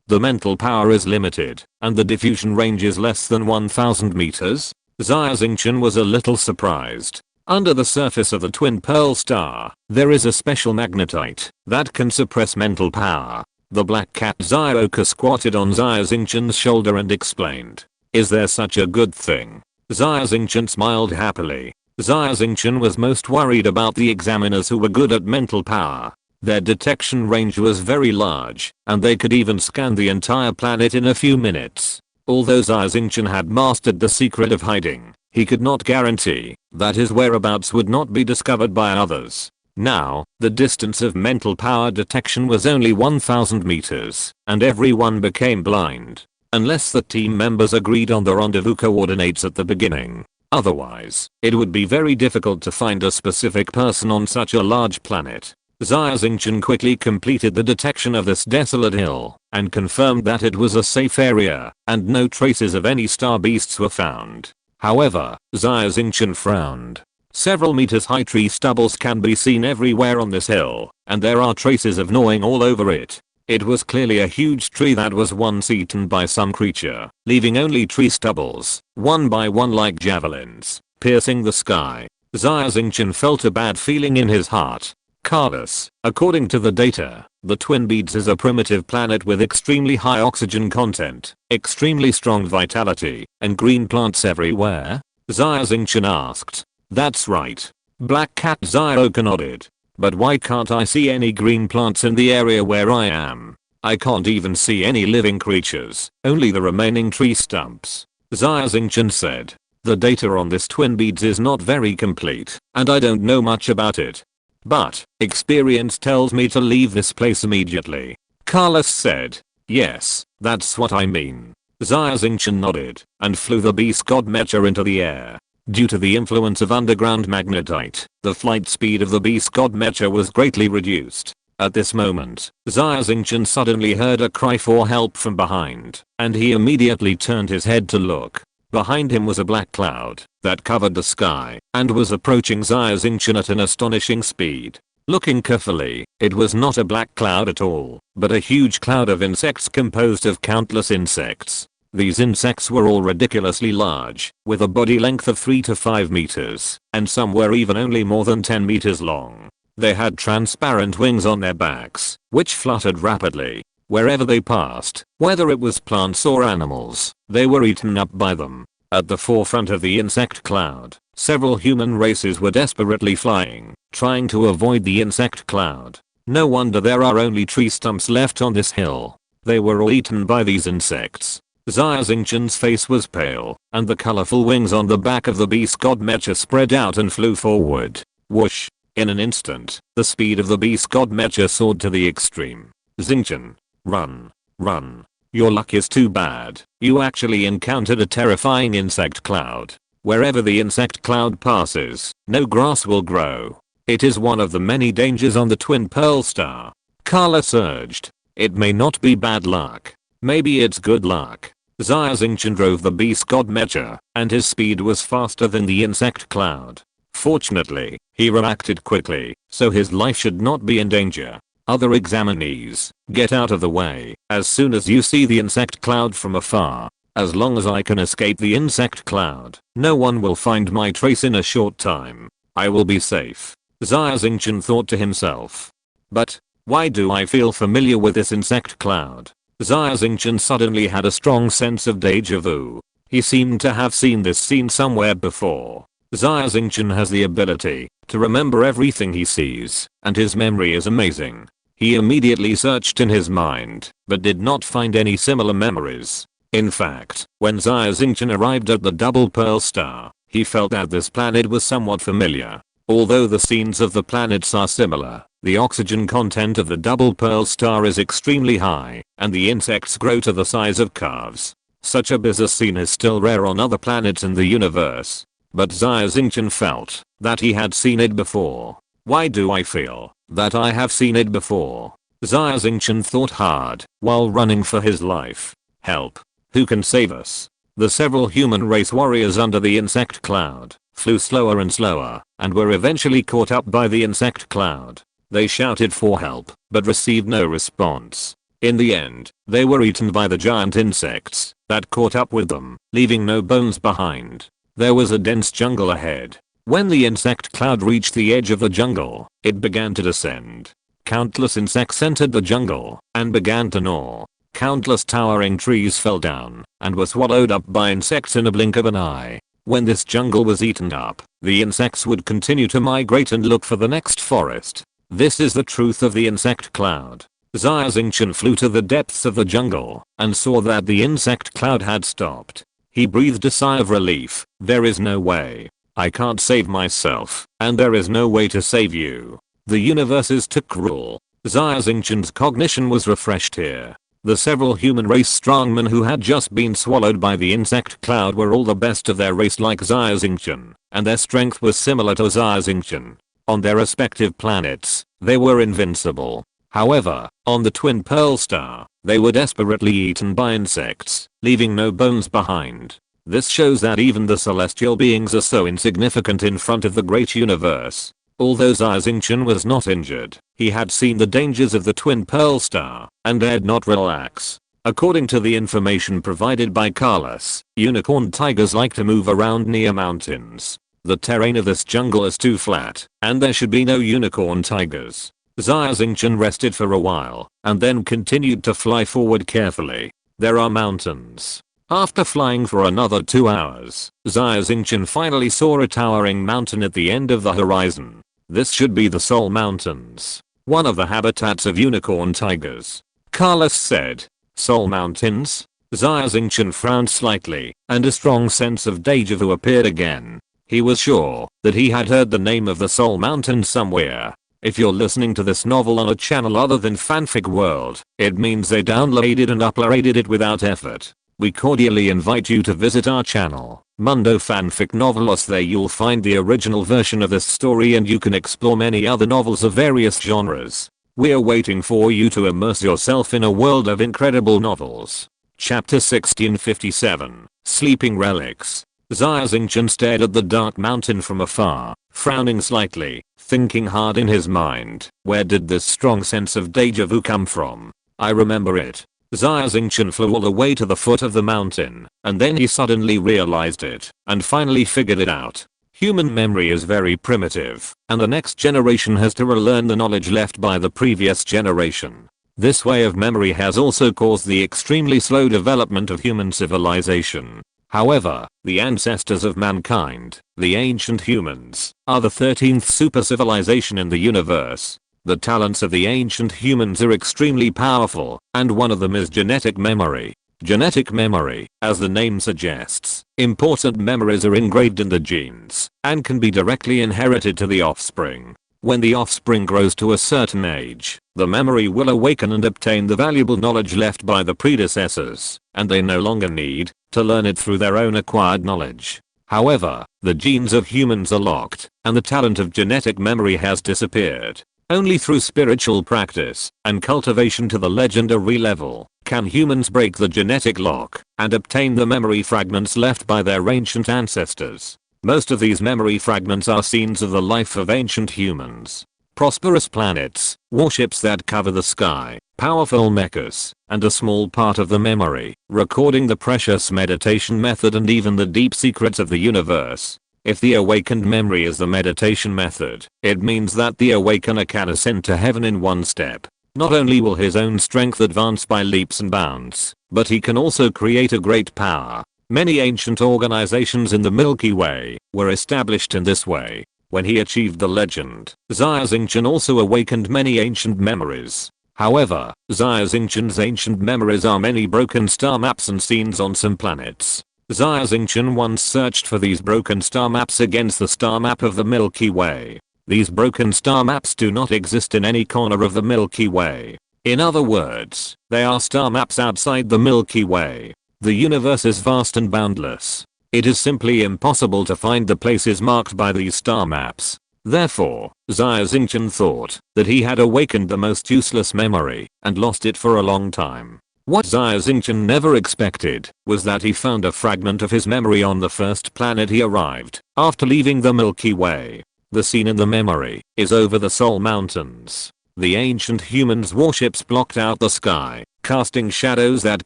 The mental power is limited, and the diffusion range is less than 1000 meters. Xia Xingchen was a little surprised. Under the surface of the twin pearl star, there is a special magnetite that can suppress mental power. The black cat Xia squatted on Xia Xingchen's shoulder and explained. Is there such a good thing? Xia Xingchen smiled happily. Xia Xingchen was most worried about the examiners who were good at mental power. Their detection range was very large, and they could even scan the entire planet in a few minutes. Although Xia Xingchen had mastered the secret of hiding, he could not guarantee that his whereabouts would not be discovered by others. Now, the distance of mental power detection was only 1000 meters, and everyone became blind. Unless the team members agreed on the rendezvous coordinates at the beginning. Otherwise, it would be very difficult to find a specific person on such a large planet. Xia Xingchen quickly completed the detection of this desolate hill, and confirmed that it was a safe area, and no traces of any star beasts were found. However, Xia Xingchen frowned. Several meters high tree stubbles can be seen everywhere on this hill, and there are traces of gnawing all over it. It was clearly a huge tree that was once eaten by some creature, leaving only tree stubbles, one by one like javelins, piercing the sky. Xia Xingchen felt a bad feeling in his heart. Carlos, according to the data, the Twin Beads is a primitive planet with extremely high oxygen content, extremely strong vitality, and green plants everywhere? Xia Xingchen asked. That's right. Black Cat Xia nodded. But why can't I see any green plants in the area where I am? I can't even see any living creatures, only the remaining tree stumps. Xia Xingchen said. The data on this Twin Beads is not very complete, and I don't know much about it. But, experience tells me to leave this place immediately. Carlos said. Yes, that's what I mean. Xia Xingchen nodded, and flew the beast god mecha into the air. Due to the influence of underground magnetite, the flight speed of the beast god mecha was greatly reduced. At this moment, Xia Xingchen suddenly heard a cry for help from behind, and he immediately turned his head to look. Behind him was a black cloud that covered the sky and was approaching Xia Xingchen at an astonishing speed. Looking carefully, it was not a black cloud at all, but a huge cloud of insects composed of countless insects. These insects were all ridiculously large, with a body length of 3 to 5 meters, and some were even only more than 10 meters long. They had transparent wings on their backs, which fluttered rapidly. Wherever they passed, whether it was plants or animals, they were eaten up by them. At the forefront of the insect cloud, several human races were desperately flying, trying to avoid the insect cloud. No wonder there are only tree stumps left on this hill. They were all eaten by these insects. Xia Xingchen's face was pale, and the colorful wings on the back of the beast god mecha spread out and flew forward. Whoosh! In an instant, the speed of the beast god mecha soared to the extreme. Xingchen. Run. Run. Your luck is too bad. You actually encountered a terrifying insect cloud. Wherever the insect cloud passes, no grass will grow. It is one of the many dangers on the Twin Pearl Star. Carlos urged. It may not be bad luck. Maybe it's good luck. Xia Xingchen drove the beast god mecha, and his speed was faster than the insect cloud. Fortunately, he reacted quickly, so his life should not be in danger. Other examinees, get out of the way as soon as you see the insect cloud from afar. As long as I can escape the insect cloud, no one will find my trace in a short time. I will be safe. Xia Xingchen thought to himself. But, why do I feel familiar with this insect cloud? Xia Xingchen suddenly had a strong sense of deja vu. He seemed to have seen this scene somewhere before. Xia Xingchen has the ability to remember everything he sees, and his memory is amazing. He immediately searched in his mind, but did not find any similar memories. In fact, when Xia Xingchen arrived at the Double Pearl Star, he felt that this planet was somewhat familiar. Although the scenes of the planets are similar, the oxygen content of the Double Pearl Star is extremely high, and the insects grow to the size of calves. Such a bizarre scene is still rare on other planets in the universe. But Xia Xingchen felt that he had seen it before. Why do I feel that I have seen it before? Xia Xingchen thought hard while running for his life. Help! Who can save us? The several human race warriors under the insect cloud flew slower and slower, and were eventually caught up by the insect cloud. They shouted for help, but received no response. In the end, they were eaten by the giant insects that caught up with them, leaving no bones behind. There was a dense jungle ahead. When the insect cloud reached the edge of the jungle, it began to descend. Countless insects entered the jungle and began to gnaw. Countless towering trees fell down and were swallowed up by insects in a blink of an eye. When this jungle was eaten up, the insects would continue to migrate and look for the next forest. This is the truth of the insect cloud. Xia Xingchen flew to the depths of the jungle and saw that the insect cloud had stopped. He breathed a sigh of relief. There is no way. I can't save myself, and there is no way to save you. The universe is too cruel. Xia Xingchen's cognition was refreshed here. The several human race strongmen who had just been swallowed by the insect cloud were all the best of their race like Xia Xingchen, and their strength was similar to Xia Xingchen. On their respective planets, they were invincible. However, on the twin pearl star, they were desperately eaten by insects, leaving no bones behind. This shows that even the celestial beings are so insignificant in front of the great universe. Although Xia Xingchen was not injured, he had seen the dangers of the twin pearl star and dared not relax. According to the information provided by Carlos, unicorn tigers like to move around near mountains. The terrain of this jungle is too flat, and there should be no unicorn tigers. Xia Xingchen rested for a while and then continued to fly forward carefully. There are mountains. After flying for another 2 hours, Xia Xingchen finally saw a towering mountain at the end of the horizon. This should be the Soul Mountains, one of the habitats of unicorn tigers. Carlos said. Soul Mountains? Xia Xingchen frowned slightly, and a strong sense of deja vu appeared again. He was sure that he had heard the name of the Soul Mountains somewhere. If you're listening to this novel on a channel other than Fanfic World, it means they downloaded and uploaded it without effort. We cordially invite you to visit our channel, Mundo Fanfic Novelos. There you'll find the original version of this story and you can explore many other novels of various genres. We're waiting for you to immerse yourself in a world of incredible novels. Chapter 1657, Sleeping Relics. Xia Xingchen stared at the dark mountain from afar, frowning slightly, thinking hard in his mind. Where did this strong sense of deja vu come from? I remember it. Xia Xingchen flew all the way to the foot of the mountain, and then he suddenly realized it, and finally figured it out. Human memory is very primitive, and the next generation has to relearn the knowledge left by the previous generation. This way of memory has also caused the extremely slow development of human civilization. However, the ancestors of mankind, the ancient humans, are the 13th super civilization in the universe. The talents of the ancient humans are extremely powerful, and one of them is genetic memory. Genetic memory, as the name suggests, important memories are engraved in the genes, and can be directly inherited to the offspring. When the offspring grows to a certain age, the memory will awaken and obtain the valuable knowledge left by the predecessors, and they no longer need to learn it through their own acquired knowledge. However, the genes of humans are locked, and the talent of genetic memory has disappeared. Only through spiritual practice and cultivation to the legendary level can humans break the genetic lock and obtain the memory fragments left by their ancient ancestors. Most of these memory fragments are scenes of the life of ancient humans. Prosperous planets, warships that cover the sky, powerful mechas, and a small part of the memory, recording the precious meditation method and even the deep secrets of the universe. If the awakened memory is the meditation method, it means that the awakener can ascend to heaven in one step. Not only will his own strength advance by leaps and bounds, but he can also create a great power. Many ancient organizations in the Milky Way were established in this way. When he achieved the legend, Xia Xingchen also awakened many ancient memories. However, Xia Xingchen's ancient memories are many broken star maps and scenes on some planets. Xia Xingchen once searched for these broken star maps against the star map of the Milky Way. These broken star maps do not exist in any corner of the Milky Way. In other words, they are star maps outside the Milky Way. The universe is vast and boundless. It is simply impossible to find the places marked by these star maps. Therefore, Xia Xingchen thought that he had awakened the most useless memory and lost it for a long time. What Xia Xingchen never expected was that he found a fragment of his memory on the first planet he arrived after leaving the Milky Way. The scene in the memory is over the Soul Mountains. The ancient humans' warships blocked out the sky, casting shadows that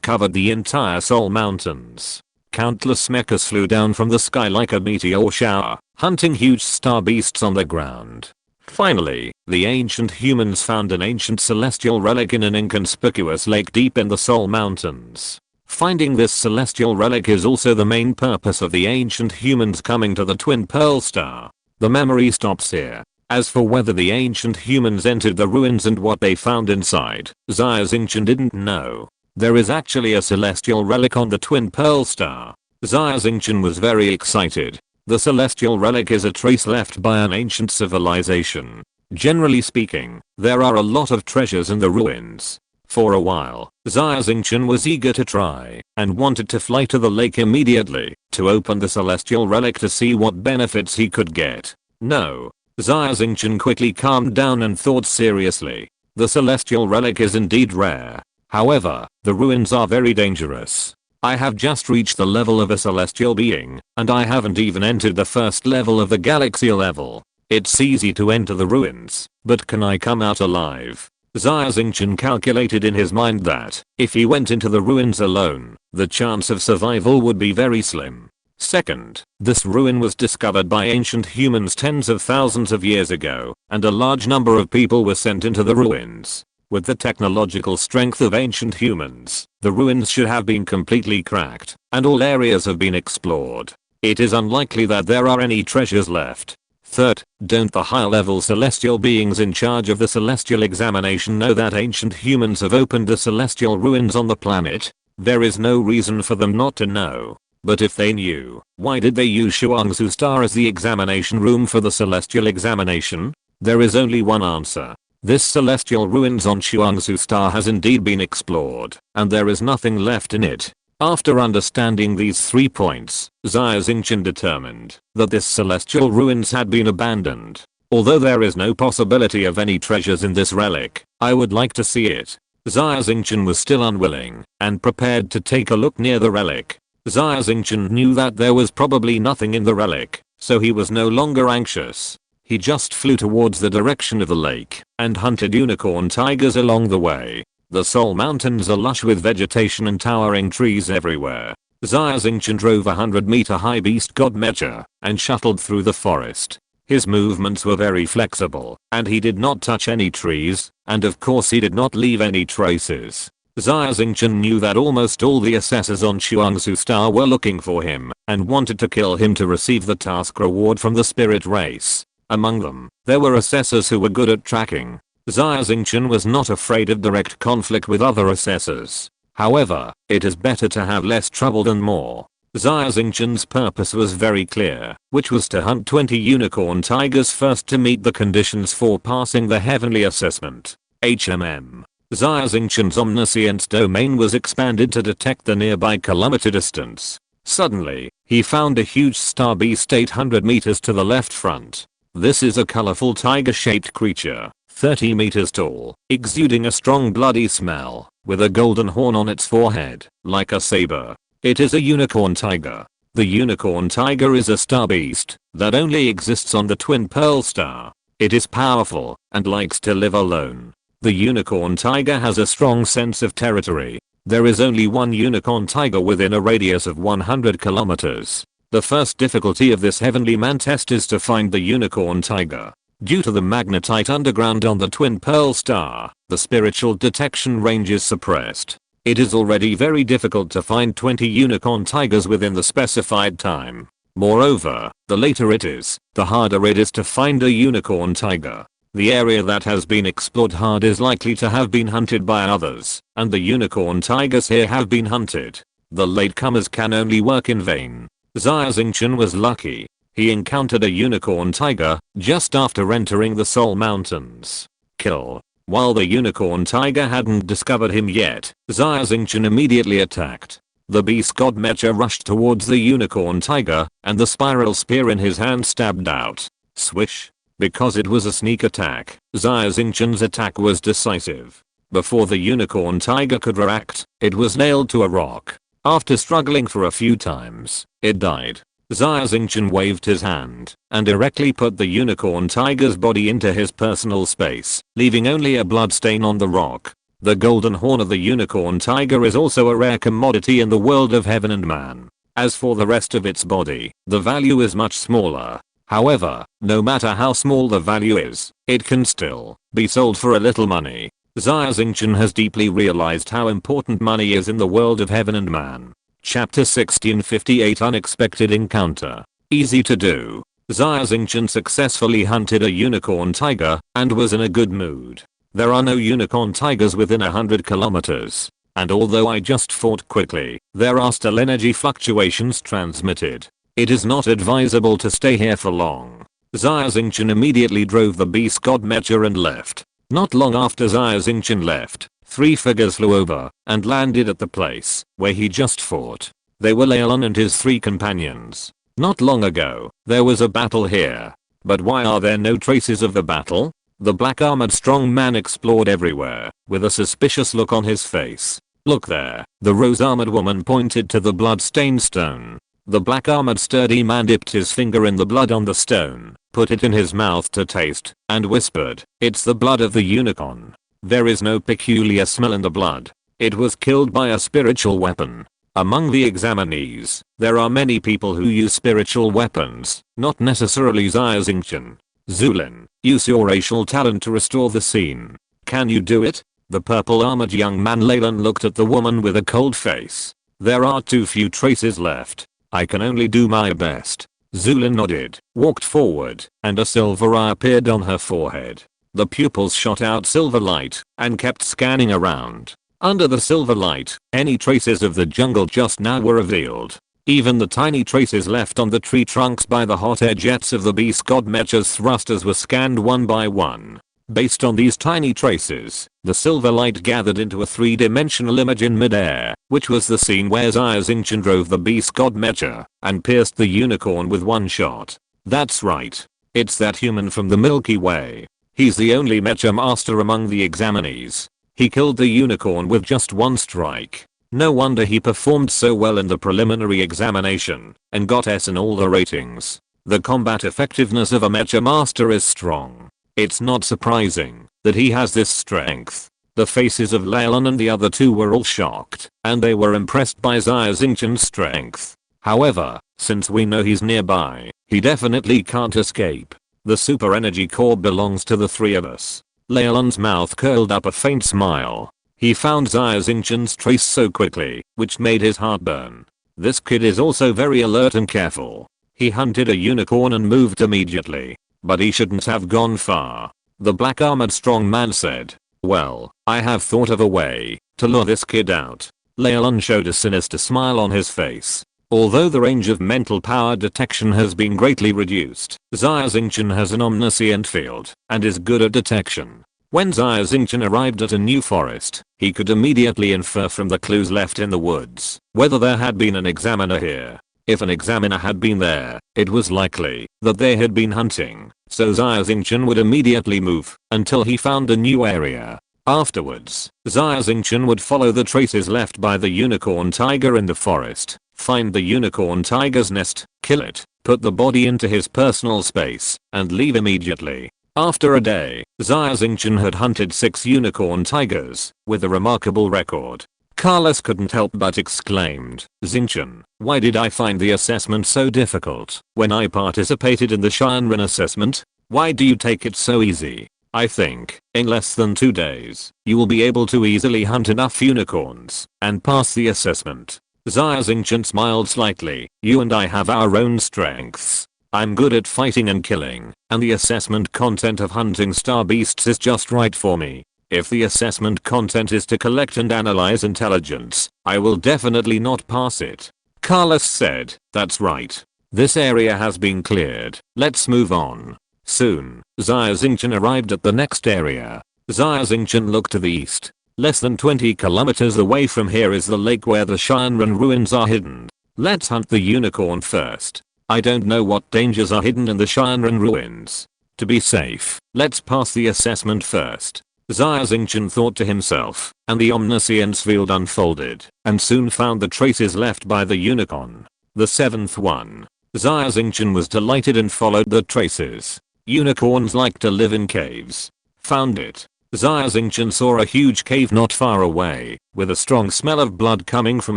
covered the entire Soul Mountains. Countless mechas flew down from the sky like a meteor shower, hunting huge star beasts on the ground. Finally, the ancient humans found an ancient celestial relic in an inconspicuous lake deep in the Soul Mountains. Finding this celestial relic is also the main purpose of the ancient humans coming to the Twin Pearl Star. The memory stops here. As for whether the ancient humans entered the ruins and what they found inside, Xia Xingchen didn't know. There is actually a celestial relic on the Twin Pearl Star. Xia Xingchen was very excited. The celestial relic is a trace left by an ancient civilization. Generally speaking, there are a lot of treasures in the ruins. For a while, Xia Xingchen was eager to try and wanted to fly to the lake immediately to open the celestial relic to see what benefits he could get. No. Xia Xingchen quickly calmed down and thought seriously. The celestial relic is indeed rare. However, the ruins are very dangerous. I have just reached the level of a celestial being, and I haven't even entered the first level of the galaxy level. It's easy to enter the ruins, but can I come out alive? Xia Xingchen calculated in his mind that, if he went into the ruins alone, the chance of survival would be very slim. Second, this ruin was discovered by ancient humans tens of thousands of years ago, and a large number of people were sent into the ruins. With the technological strength of ancient humans, the ruins should have been completely cracked, and all areas have been explored. It is unlikely that there are any treasures left. Third, don't the high-level celestial beings in charge of the celestial examination know that ancient humans have opened the celestial ruins on the planet? There is no reason for them not to know. But if they knew, why did they use Xuangsu Star as the examination room for the celestial examination? There is only one answer. This celestial ruins on Xuangsu Star has indeed been explored, and there is nothing left in it. After understanding these 3 points, Xia Xingchen determined that this celestial ruins had been abandoned. Although there is no possibility of any treasures in this relic, I would like to see it. Xia Xingchen was still unwilling and prepared to take a look near the relic. Xia Xingchen knew that there was probably nothing in the relic, so he was no longer anxious. He just flew towards the direction of the lake and hunted unicorn tigers along the way. The Soul Mountains are lush with vegetation and towering trees everywhere. Xia Xingchen drove a 100-meter high beast god Mecha and shuttled through the forest. His movements were very flexible, and he did not touch any trees, and of course he did not leave any traces. Xia Xingchen knew that almost all the assessors on Xuangsu Star were looking for him and wanted to kill him to receive the task reward from the spirit race. Among them, there were assessors who were good at tracking. Xia Xingchen was not afraid of direct conflict with other assessors. However, it is better to have less trouble than more. Xia Xingchen's purpose was very clear, which was to hunt 20 unicorn tigers first to meet the conditions for passing the heavenly assessment. HMM. Xia Xingchen's omniscience domain was expanded to detect the nearby kilometer distance. Suddenly, he found a huge star beast 800 meters to the left front. This is a colorful tiger-shaped creature, 30 meters tall, exuding a strong bloody smell, with a golden horn on its forehead, like a saber. It is a unicorn tiger. The unicorn tiger is a star beast that only exists on the Twin Pearl Star. It is powerful and likes to live alone. The unicorn tiger has a strong sense of territory. There is only one unicorn tiger within a radius of 100 kilometers. The first difficulty of this heavenly man test is to find the unicorn tiger. Due to the magnetite underground on the Twin Pearl Star, the spiritual detection range is suppressed. It is already very difficult to find 20 unicorn tigers within the specified time. Moreover, the later it is, the harder it is to find a unicorn tiger. The area that has been explored hard is likely to have been hunted by others, and the unicorn tigers here have been hunted. The latecomers can only work in vain. Xia Xingchen was lucky. He encountered a unicorn tiger just after entering the Soul Mountains. Kill. While the unicorn tiger hadn't discovered him yet, Xia Xingchen immediately attacked. The beast god Mecha rushed towards the unicorn tiger, and the spiral spear in his hand stabbed out. Swish. Because it was a sneak attack, Xia Xingchen's attack was decisive. Before the unicorn tiger could react, it was nailed to a rock. After struggling for a few times, it died. Xia Xingchen waved his hand and directly put the unicorn tiger's body into his personal space, leaving only a bloodstain on the rock. The golden horn of the unicorn tiger is also a rare commodity in the world of heaven and man. As for the rest of its body, the value is much smaller. However, no matter how small the value is, it can still be sold for a little money. Xia Xingchen has deeply realized how important money is in the world of heaven and man. Chapter 1658 Unexpected Encounter. Easy to do. Xia Xingchen successfully hunted a unicorn tiger and was in a good mood. There are no unicorn tigers within 100 kilometers. And although I just fought quickly, there are still energy fluctuations transmitted. It is not advisable to stay here for long. Xia Xingchen immediately drove the beast god mecha and left. Not long after Xia Xingchen left, 3 figures flew over and landed at the place where he just fought. They were Leilon and his 3 companions. Not long ago, there was a battle here. But why are there no traces of the battle? The black armored strong man explored everywhere, with a suspicious look on his face. Look there, the rose armored woman pointed to the blood-stained stone. The black armored sturdy man dipped his finger in the blood on the stone, put it in his mouth to taste, and whispered, "It's the blood of the unicorn. There is no peculiar smell in the blood. It was killed by a spiritual weapon." Among the examinees, there are many people who use spiritual weapons, not necessarily Xia Xingchen. Zulin, use your racial talent to restore the scene. Can you do it? The purple armored young man Leilon looked at the woman with a cold face. There are too few traces left. I can only do my best. Zulin nodded, walked forward, and a silver eye appeared on her forehead. The pupils shot out silver light and kept scanning around. Under the silver light, any traces of the jungle just now were revealed. Even the tiny traces left on the tree trunks by the hot air jets of the beast god mecha's thrusters were scanned one by one. Based on these tiny traces, the silver light gathered into a 3-dimensional image in midair, which was the scene where Xia Xingchen drove the beast god mecha and pierced the unicorn with one shot. That's right. It's that human from the Milky Way. He's the only mecha master among the examinees. He killed the unicorn with just one strike. No wonder he performed so well in the preliminary examination and got S in all the ratings. The combat effectiveness of a mecha master is strong. It's not surprising that he has this strength. The faces of Leilon and the other 2 were all shocked, and they were impressed by Xia Xingchen's strength. However, since we know he's nearby, he definitely can't escape. The super energy core belongs to the 3 of us. Leilon's mouth curled up a faint smile. He found Xia Xingchen's trace so quickly, which made his heart burn. This kid is also very alert and careful. He hunted a unicorn and moved immediately. But he shouldn't have gone far. The black armored strong man said, "Well, I have thought of a way to lure this kid out." Leilon showed a sinister smile on his face. Although the range of mental power detection has been greatly reduced, Xia Xingchen has an omniscient field and is good at detection. When Xia Xingchen arrived at a new forest, he could immediately infer from the clues left in the woods whether there had been an examiner here. If an examiner had been there, it was likely that they had been hunting, so Xia Xingchen would immediately move until he found a new area. Afterwards, Xia Xingchen would follow the traces left by the unicorn tiger in the forest, find the unicorn tiger's nest, kill it, put the body into his personal space, and leave immediately. After a day, Xia Xingchen had hunted 6 unicorn tigers, with a remarkable record. Carlos couldn't help but exclaimed, "Xingchen, why did I find the assessment so difficult when I participated in the Shinran assessment? Why do you take it so easy? I think, in less than 2 days, you will be able to easily hunt enough unicorns and pass the assessment." Xia Xingchen smiled slightly. "You and I have our own strengths. I'm good at fighting and killing, and the assessment content of hunting star beasts is just right for me. If the assessment content is to collect and analyze intelligence, I will definitely not pass it." Carlos said, "That's right. This area has been cleared. Let's move on." Soon, Xia Xingchen arrived at the next area. Xia Xingchen looked to the east. Less than 20 kilometers away from here is the lake where the Shinran ruins are hidden. Let's hunt the unicorn first. I don't know what dangers are hidden in the Shinran ruins. To be safe, let's pass the assessment first. Xia Xingchen thought to himself, and the omniscience field unfolded, and soon found the traces left by the unicorn. The 7th one. Xia Xingchen was delighted and followed the traces. Unicorns like to live in caves. Found it. Xia Xingchen saw a huge cave not far away, with a strong smell of blood coming from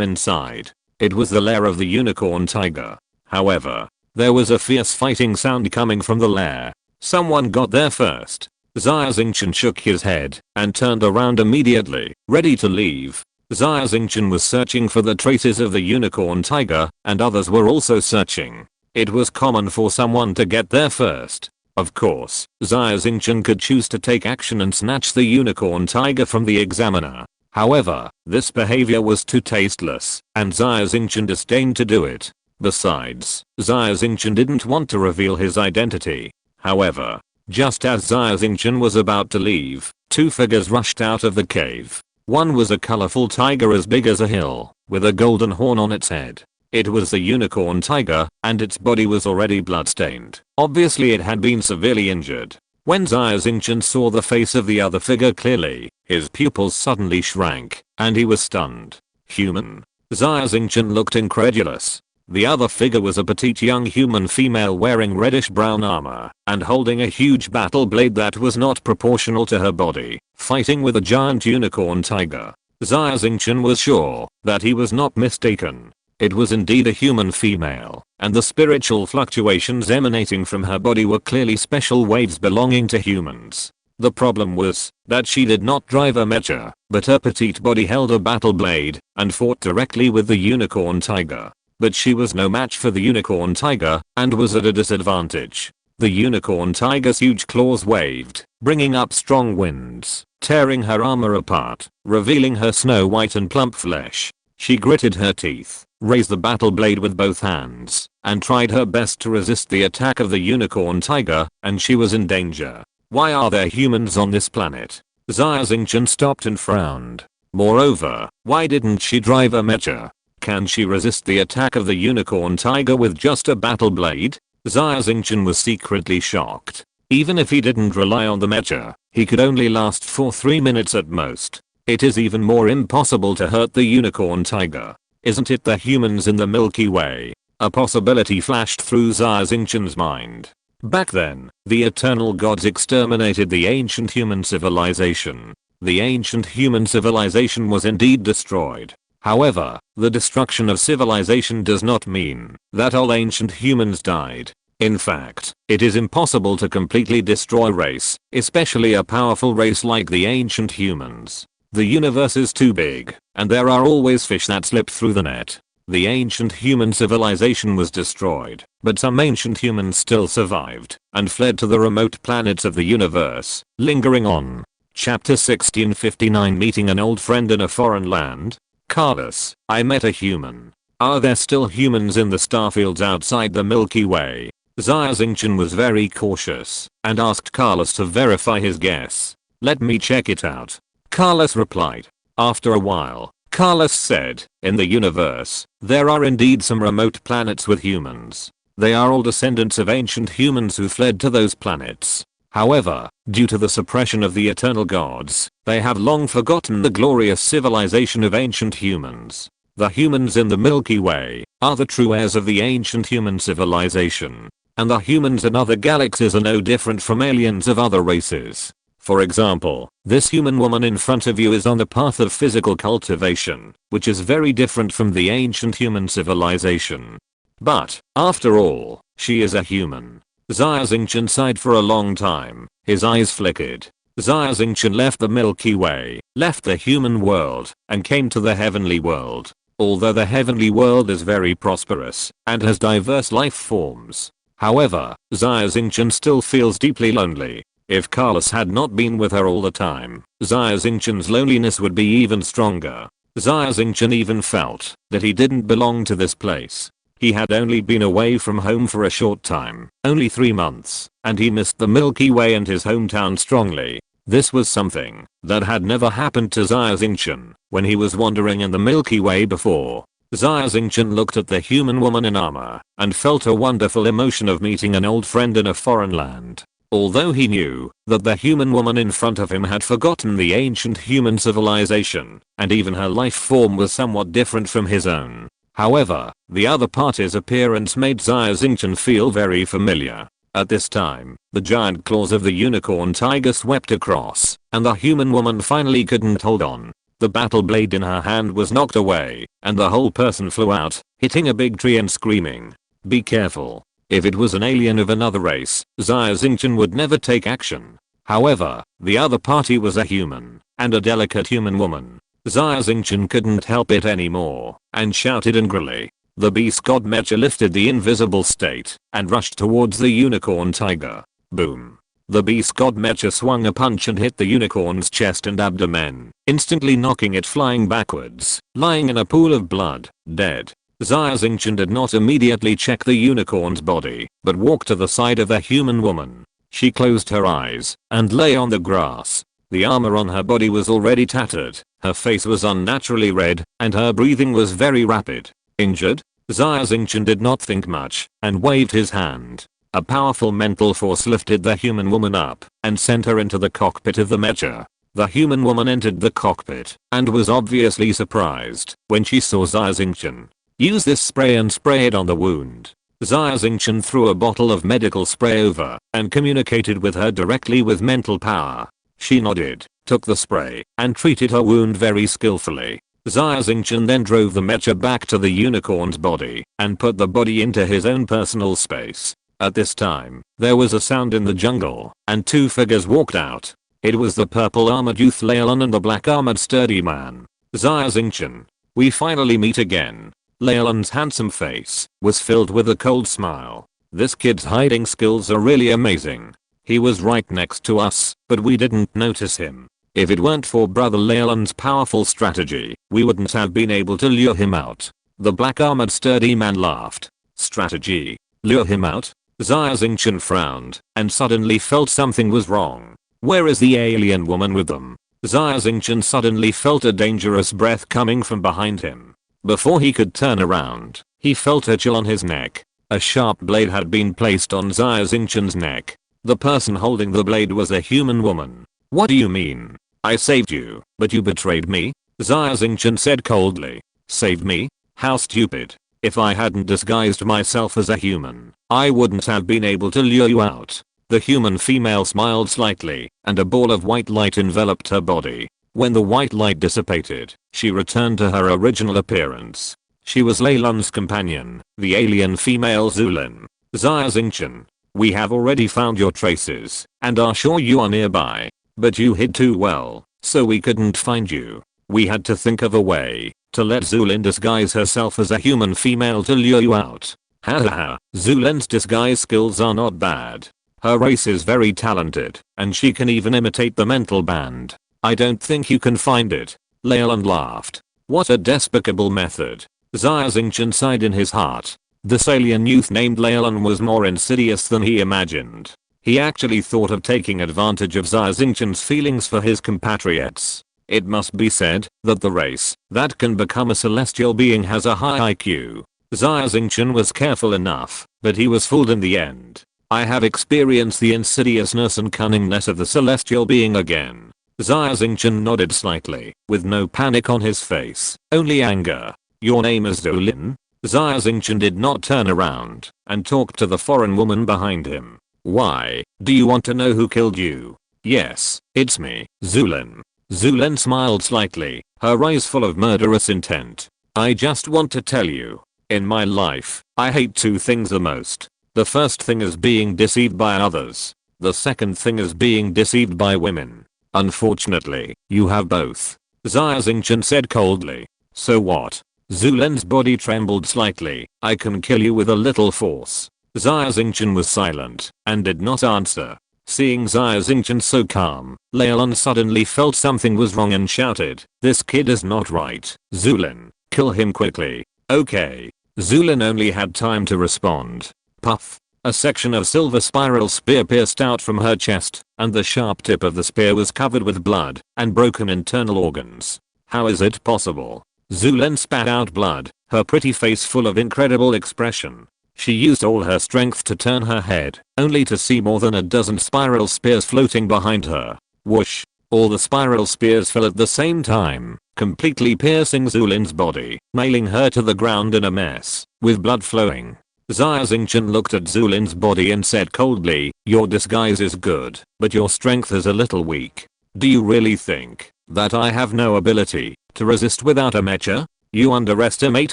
inside. It was the lair of the unicorn tiger. However, there was a fierce fighting sound coming from the lair. Someone got there first. Xia Xingchen shook his head and turned around immediately, ready to leave. Xia Xingchen was searching for the traces of the unicorn tiger, and others were also searching. It was common for someone to get there first. Of course, Xia Xingchen could choose to take action and snatch the unicorn tiger from the examiner. However, this behavior was too tasteless, and Xia Xingchen disdained to do it. Besides, Xia Xingchen didn't want to reveal his identity. However, just as Xia Xingchen was about to leave, two figures rushed out of the cave. One was a colorful tiger as big as a hill, with a golden horn on its head. It was the unicorn tiger, and its body was already bloodstained. Obviously it had been severely injured. When Xia Xingchen saw the face of the other figure clearly, his pupils suddenly shrank, and he was stunned. Human. Xia Xingchen looked incredulous. The other figure was a petite young human female wearing reddish-brown armor and holding a huge battle blade that was not proportional to her body, fighting with a giant unicorn tiger. Xia Xingchen was sure that he was not mistaken. It was indeed a human female, and the spiritual fluctuations emanating from her body were clearly special waves belonging to humans. The problem was that she did not drive a mecha, but her petite body held a battle blade and fought directly with the unicorn tiger. But she was no match for the unicorn tiger and was at a disadvantage. The unicorn tiger's huge claws waved, bringing up strong winds, tearing her armor apart, revealing her snow white and plump flesh. She gritted her teeth, raised the battle blade with both hands, and tried her best to resist the attack of the unicorn tiger, and she was in danger. Why are there humans on this planet? Xia Xingchen stopped and frowned. Moreover, why didn't she drive a mecha? Can she resist the attack of the unicorn tiger with just a battle blade? Xia Xingchen was secretly shocked. Even if he didn't rely on the mecha, he could only last for 3 minutes at most. It is even more impossible to hurt the unicorn tiger. Isn't it the humans in the Milky Way? A possibility flashed through Xia Xingchen's mind. Back then, the eternal gods exterminated the ancient human civilization. The ancient human civilization was indeed destroyed. However, the destruction of civilization does not mean that all ancient humans died. In fact, it is impossible to completely destroy race, especially a powerful race like the ancient humans. The universe is too big, and there are always fish that slip through the net. The ancient human civilization was destroyed, but some ancient humans still survived and fled to the remote planets of the universe, lingering on. Chapter 1659 Meeting an old friend in a foreign land. Carlos, I met a human. Are there still humans in the starfields outside the Milky Way? Xia Xingchen was very cautious and asked Carlos to verify his guess. Let me check it out. Carlos replied. After a while, Carlos said, in the universe, there are indeed some remote planets with humans. They are all descendants of ancient humans who fled to those planets. However, due to the suppression of the eternal gods, they have long forgotten the glorious civilization of ancient humans. The humans in the Milky Way are the true heirs of the ancient human civilization. And the humans in other galaxies are no different from aliens of other races. For example, this human woman in front of you is on the path of physical cultivation, which is very different from the ancient human civilization. But, after all, she is a human. Xia Xingchen sighed for a long time. His eyes flickered. Xia Xingchen left the Milky Way, left the human world, and came to the heavenly world. Although the heavenly world is very prosperous and has diverse life forms. However, Xia Xingchen still feels deeply lonely. If Carlos had not been with her all the time, Xia Xingchen's loneliness would be even stronger. Xia Xingchen even felt that he didn't belong to this place. He had only been away from home for a short time, only 3 months, and he missed the Milky Way and his hometown strongly. This was something that had never happened to Xia Xingchen when he was wandering in the Milky Way before. Xia Xingchen looked at the human woman in armor and felt a wonderful emotion of meeting an old friend in a foreign land. Although he knew that the human woman in front of him had forgotten the ancient human civilization, and even her life form was somewhat different from his own. However, the other party's appearance made Xia Xingchen feel very familiar. At this time, the giant claws of the unicorn tiger swept across, and the human woman finally couldn't hold on. The battle blade in her hand was knocked away, and the whole person flew out, hitting a big tree and screaming. Be careful. If it was an alien of another race, Xia Xingchen would never take action. However, the other party was a human, and a delicate human woman. Xia Xingchen couldn't help it anymore, and shouted angrily. The beast god mecha lifted the invisible state, and rushed towards the unicorn tiger. Boom. The beast god mecha swung a punch and hit the unicorn's chest and abdomen, instantly knocking it flying backwards, lying in a pool of blood, dead. Xia Xingchen did not immediately check the unicorn's body, but walked to the side of the human woman. She closed her eyes, and lay on the grass. The armor on her body was already tattered, her face was unnaturally red, and her breathing was very rapid. Injured? Xia Xingchen did not think much, and waved his hand. A powerful mental force lifted the human woman up, and sent her into the cockpit of the mecha. The human woman entered the cockpit, and was obviously surprised when she saw Xia Xingchen. Use this spray and spray it on the wound. Xia Xingchen threw a bottle of medical spray over, and communicated with her directly with mental power. She nodded, took the spray, and treated her wound very skillfully. Xia Xingchen then drove the mecha back to the unicorn's body, and put the body into his own personal space. At this time, there was a sound in the jungle, and two figures walked out. It was the purple armored youth Leilon and the black armored sturdy man. Xia Xingchen. We finally meet again. Leilon's handsome face was filled with a cold smile. This kid's hiding skills are really amazing. He was right next to us, but we didn't notice him. If it weren't for brother Leilon's powerful strategy, we wouldn't have been able to lure him out. The black armored sturdy man laughed. Strategy? Lure him out? Xia Xingchen frowned, and suddenly felt something was wrong. Where is the alien woman with them? Xia Xingchen suddenly felt a dangerous breath coming from behind him. Before he could turn around, he felt a chill on his neck. A sharp blade had been placed on Xia Xingchen's neck. The person holding the blade was a human woman. What do you mean? I saved you, but you betrayed me? Xia Xingchen said coldly. Saved me? How stupid. If I hadn't disguised myself as a human, I wouldn't have been able to lure you out. The human female smiled slightly, and a ball of white light enveloped her body. When the white light dissipated, she returned to her original appearance. She was Leilon's companion, the alien female Zulin. Xia Xingchen. We have already found your traces, and are sure you are nearby. But you hid too well, so we couldn't find you. We had to think of a way to let Zulin disguise herself as a human female to lure you out. Haha, Zulin's disguise skills are not bad. Her race is very talented, and she can even imitate the mental band. I don't think you can find it. Leilon laughed. What a despicable method. Xia Xingchen sighed in his heart. This alien youth named Leilon was more insidious than he imagined. He actually thought of taking advantage of Xia Xingchen's feelings for his compatriots. It must be said that the race that can become a celestial being has a high IQ. Xia Xingchen was careful enough, but he was fooled in the end. I have experienced the insidiousness and cunningness of the celestial being again. Xia Xingchen nodded slightly, with no panic on his face, only anger. Your name is Zulin? Xia Xingchen did not turn around, and talked to the foreign woman behind him. Why, do you want to know who killed you? Yes, it's me, Zulin. Zulin smiled slightly, her eyes full of murderous intent. I just want to tell you, in my life, I hate two things the most. The first thing is being deceived by others. The second thing is being deceived by women. Unfortunately, you have both. Xia Xingchen said coldly. So what? Zulin's body trembled slightly. I can kill you with a little force. Xia Xingchen was silent, and did not answer. Seeing Xia Xingchen so calm, Leilon suddenly felt something was wrong and shouted, this kid is not right. Zulin, kill him quickly. Okay. Zulin only had time to respond. Puff. A section of silver spiral spear pierced out from her chest, and the sharp tip of the spear was covered with blood and broken internal organs. How is it possible? Zulin spat out blood, her pretty face full of incredible expression. She used all her strength to turn her head, only to see more than a dozen spiral spears floating behind her. Whoosh. All the spiral spears fell at the same time, completely piercing Zulin's body, nailing her to the ground in a mess, with blood flowing. Xia Xingchen looked at Zulin's body and said coldly, your disguise is good, but your strength is a little weak. Do you really think That I have no ability to resist without a mecha? You underestimate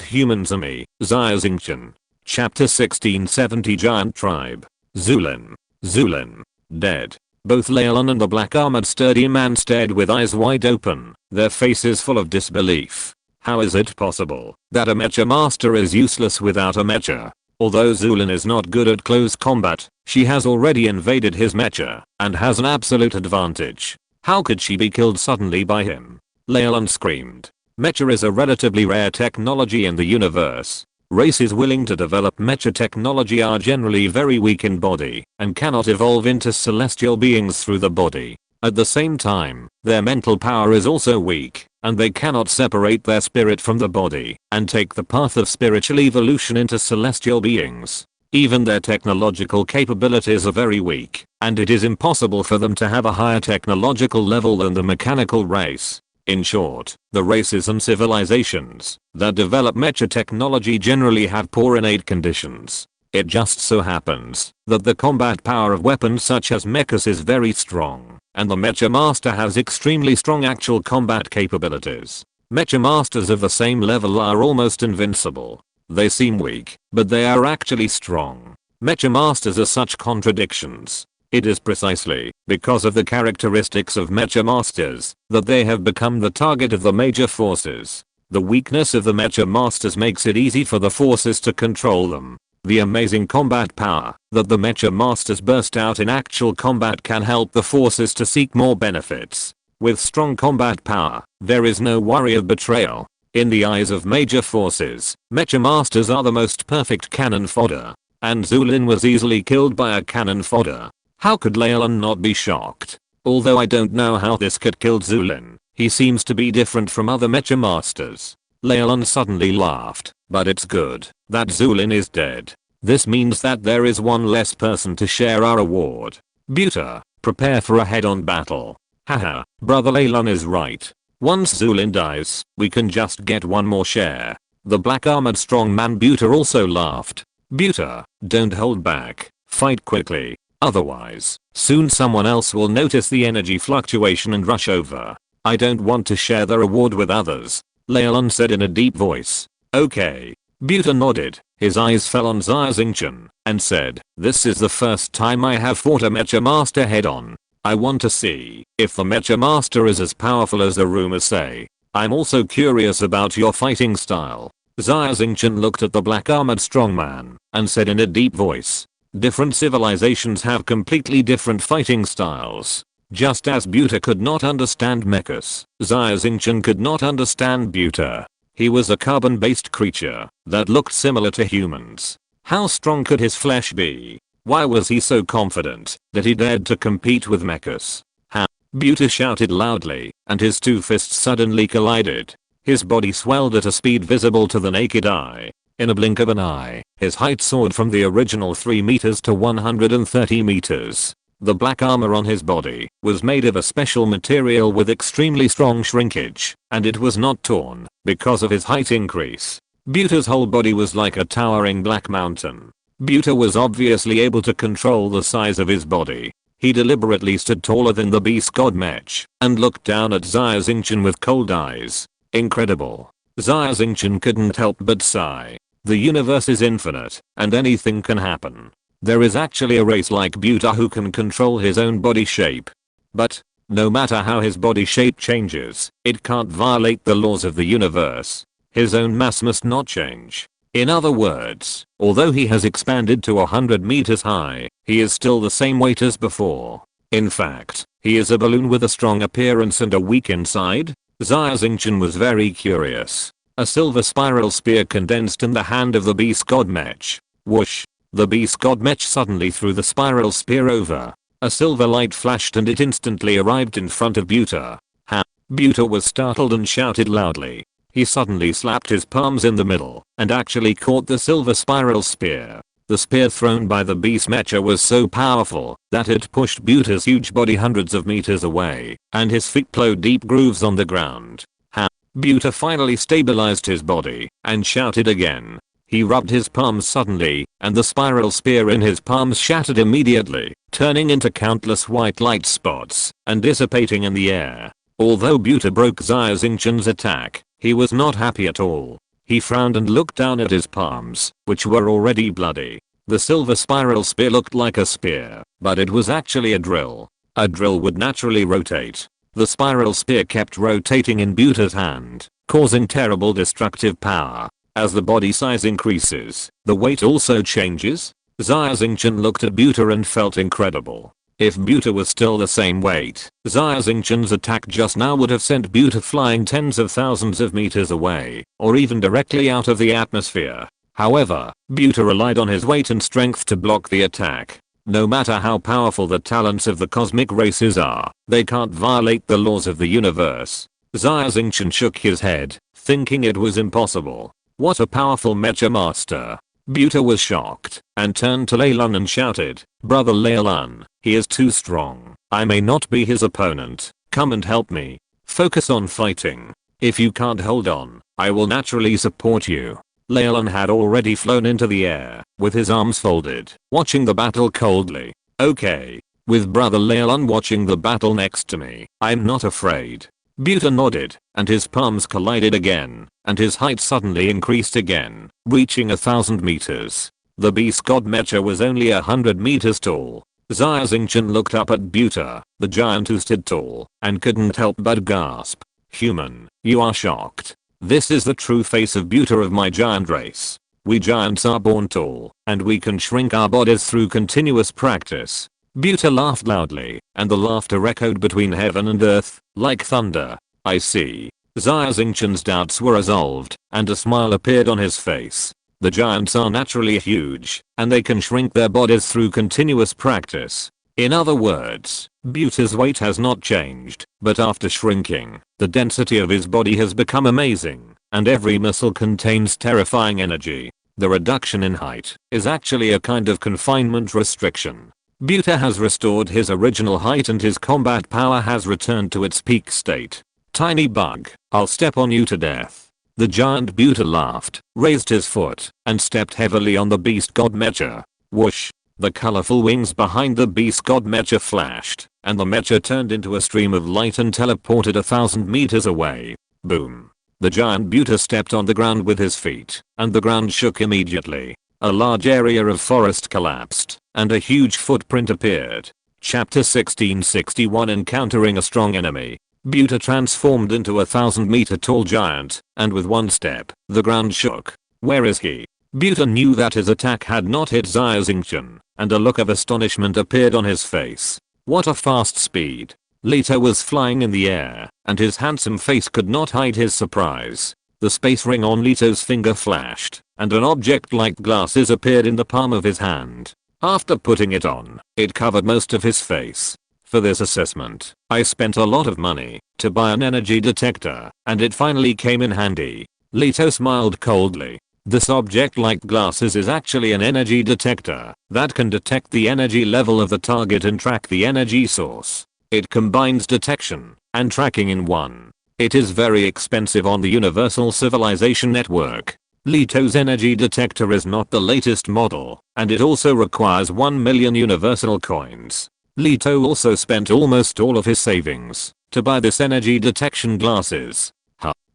humans. Xia Xingchen. Chapter 1670 Giant Tribe. Zulin. Zulin. Dead. Both Leilon and the black armored sturdy man stared with eyes wide open, their faces full of disbelief. How is it possible that a mecha master is useless without a mecha? Although Zulin is not good at close combat, she has already invaded his mecha and has an absolute advantage. How could she be killed suddenly by him? Leilon screamed. Mecha is a relatively rare technology in the universe. Races willing to develop mecha technology are generally very weak in body and cannot evolve into celestial beings through the body. At the same time, their mental power is also weak, and they cannot separate their spirit from the body and take the path of spiritual evolution into celestial beings. Even their technological capabilities are very weak, and it is impossible for them to have a higher technological level than the mechanical race. In short, the races and civilizations that develop mecha technology generally have poor innate conditions. It just so happens that the combat power of weapons such as mechas is very strong, and the mecha master has extremely strong actual combat capabilities. Mecha masters of the same level are almost invincible. They seem weak, but they are actually strong. Mecha masters are such contradictions. It is precisely because of the characteristics of mecha masters that they have become the target of the major forces. The weakness of the mecha masters makes it easy for the forces to control them. The amazing combat power that the mecha masters burst out in actual combat can help the forces to seek more benefits. With strong combat power, there is no worry of betrayal. In the eyes of major forces, mecha masters are the most perfect cannon fodder. And Zulin was easily killed by a cannon fodder. How could Leilon not be shocked? Although I don't know how this could kill Zulin, he seems to be different from other mecha masters. Leilon suddenly laughed, but it's good that Zulin is dead. This means that there is one less person to share our reward. Buta, prepare for a head-on battle. Haha, brother Leilon is right. Once Zulin dies, we can just get one more share. The black armored strong man Buta also laughed. Buta, don't hold back, fight quickly. Otherwise, soon someone else will notice the energy fluctuation and rush over. I don't want to share the reward with others, Leilon said in a deep voice. Okay. Buta nodded, his eyes fell on Xia Xingchen, and said, this is the first time I have fought a mecha master head on. I want to see if the mecha master is as powerful as the rumors say. I'm also curious about your fighting style. Xia Xingchen looked at the black armored strongman and said in a deep voice. Different civilizations have completely different fighting styles. Just as Buta could not understand mechas, Xia Xingchen could not understand Buta. He was a carbon-based creature that looked similar to humans. How strong could his flesh be? Why was he so confident that he dared to compete with mechas? Ha! Buta shouted loudly, and his two fists suddenly collided. His body swelled at a speed visible to the naked eye. In a blink of an eye, his height soared from the original 3 meters to 130 meters. The black armor on his body was made of a special material with extremely strong shrinkage, and it was not torn because of his height increase. Buta's whole body was like a towering black mountain. Buta was obviously able to control the size of his body. He deliberately stood taller than the beast god Mech and looked down at Xia Xingchen with cold eyes. Incredible. Xia Xingchen couldn't help but sigh. The universe is infinite, and anything can happen. There is actually a race like Buta who can control his own body shape. But, no matter how his body shape changes, it can't violate the laws of the universe. His own mass must not change. In other words, although he has expanded to 100 meters high, he is still the same weight as before. In fact, he is a balloon with a strong appearance and a weak inside. Xia Xingchen was very curious. A silver spiral spear condensed in the hand of the beast god Mech. Whoosh. The beast god Mech suddenly threw the spiral spear over. A silver light flashed and it instantly arrived in front of Buta. Ha! Buta was startled and shouted loudly. He suddenly slapped his palms in the middle and actually caught the silver spiral spear. The spear thrown by the beast mecha was so powerful that it pushed Buta's huge body hundreds of meters away, and his feet plowed deep grooves on the ground. Ha! Buta finally stabilized his body and shouted again. He rubbed his palms suddenly, and the spiral spear in his palms shattered immediately, turning into countless white light spots and dissipating in the air. Although Buta broke Xia Xingchen's attack, he was not happy at all. He frowned and looked down at his palms, which were already bloody. The silver spiral spear looked like a spear, but it was actually a drill. A drill would naturally rotate. The spiral spear kept rotating in Buta's hand, causing terrible destructive power. As the body size increases, the weight also changes. Xia Xingchen looked at Buta and felt incredible. If Buta was still the same weight, Xia Xingchen's attack just now would have sent Buta flying tens of thousands of meters away, or even directly out of the atmosphere. However, Buta relied on his weight and strength to block the attack. No matter how powerful the talents of the cosmic races are, they can't violate the laws of the universe. Xia Xingchen shook his head, thinking it was impossible. What a powerful mecha master. Buta was shocked, and turned to Lei Lun and shouted, "Brother Lei Lun, he is too strong. I may not be his opponent. Come and help me. Focus on fighting. If you can't hold on, I will naturally support you." Lei Lun had already flown into the air, with his arms folded, watching the battle coldly. "Okay. With Brother Lei Lun watching the battle next to me, I'm not afraid." Buta nodded, and his palms collided again, and his height suddenly increased again, reaching 1,000 meters. The beast god mecha was only 100 meters tall. Xia Xingchen looked up at Buta, the giant who stood tall, and couldn't help but gasp. "Human, you are shocked. This is the true face of Buta of my giant race. We giants are born tall, and we can shrink our bodies through continuous practice." Buta laughed loudly, and the laughter echoed between heaven and earth, like thunder. "I see." Xia Xingchen's doubts were resolved, and a smile appeared on his face. The giants are naturally huge, and they can shrink their bodies through continuous practice. In other words, Buta's weight has not changed, but after shrinking, the density of his body has become amazing, and every muscle contains terrifying energy. The reduction in height is actually a kind of confinement restriction. Buta has restored his original height and his combat power has returned to its peak state. "Tiny bug, I'll step on you to death." The giant Buta laughed, raised his foot, and stepped heavily on the beast god mecha. Whoosh! The colorful wings behind the beast god mecha flashed, and the mecha turned into a stream of light and teleported 1,000 meters away. Boom! The giant Buta stepped on the ground with his feet, and the ground shook immediately. A large area of forest collapsed, and a huge footprint appeared. Chapter 1661 Encountering a strong enemy. Buta transformed into a 1,000-meter tall giant, and with one step, the ground shook. "Where is he?" Buta knew that his attack had not hit Xia Xingchen, and a look of astonishment appeared on his face. What a fast speed. Leto was flying in the air, and his handsome face could not hide his surprise. The space ring on Leto's finger flashed, and an object like glasses appeared in the palm of his hand. After putting it on, it covered most of his face. For this assessment, I spent a lot of money to buy an energy detector, and it finally came in handy. Leto smiled coldly. This object like glasses is actually an energy detector that can detect the energy level of the target and track the energy source. It combines detection and tracking in one. It is very expensive on the Universal Civilization Network. Leto's energy detector is not the latest model, and it also requires 1 million universal coins. Leto also spent almost all of his savings to buy this energy detection glasses.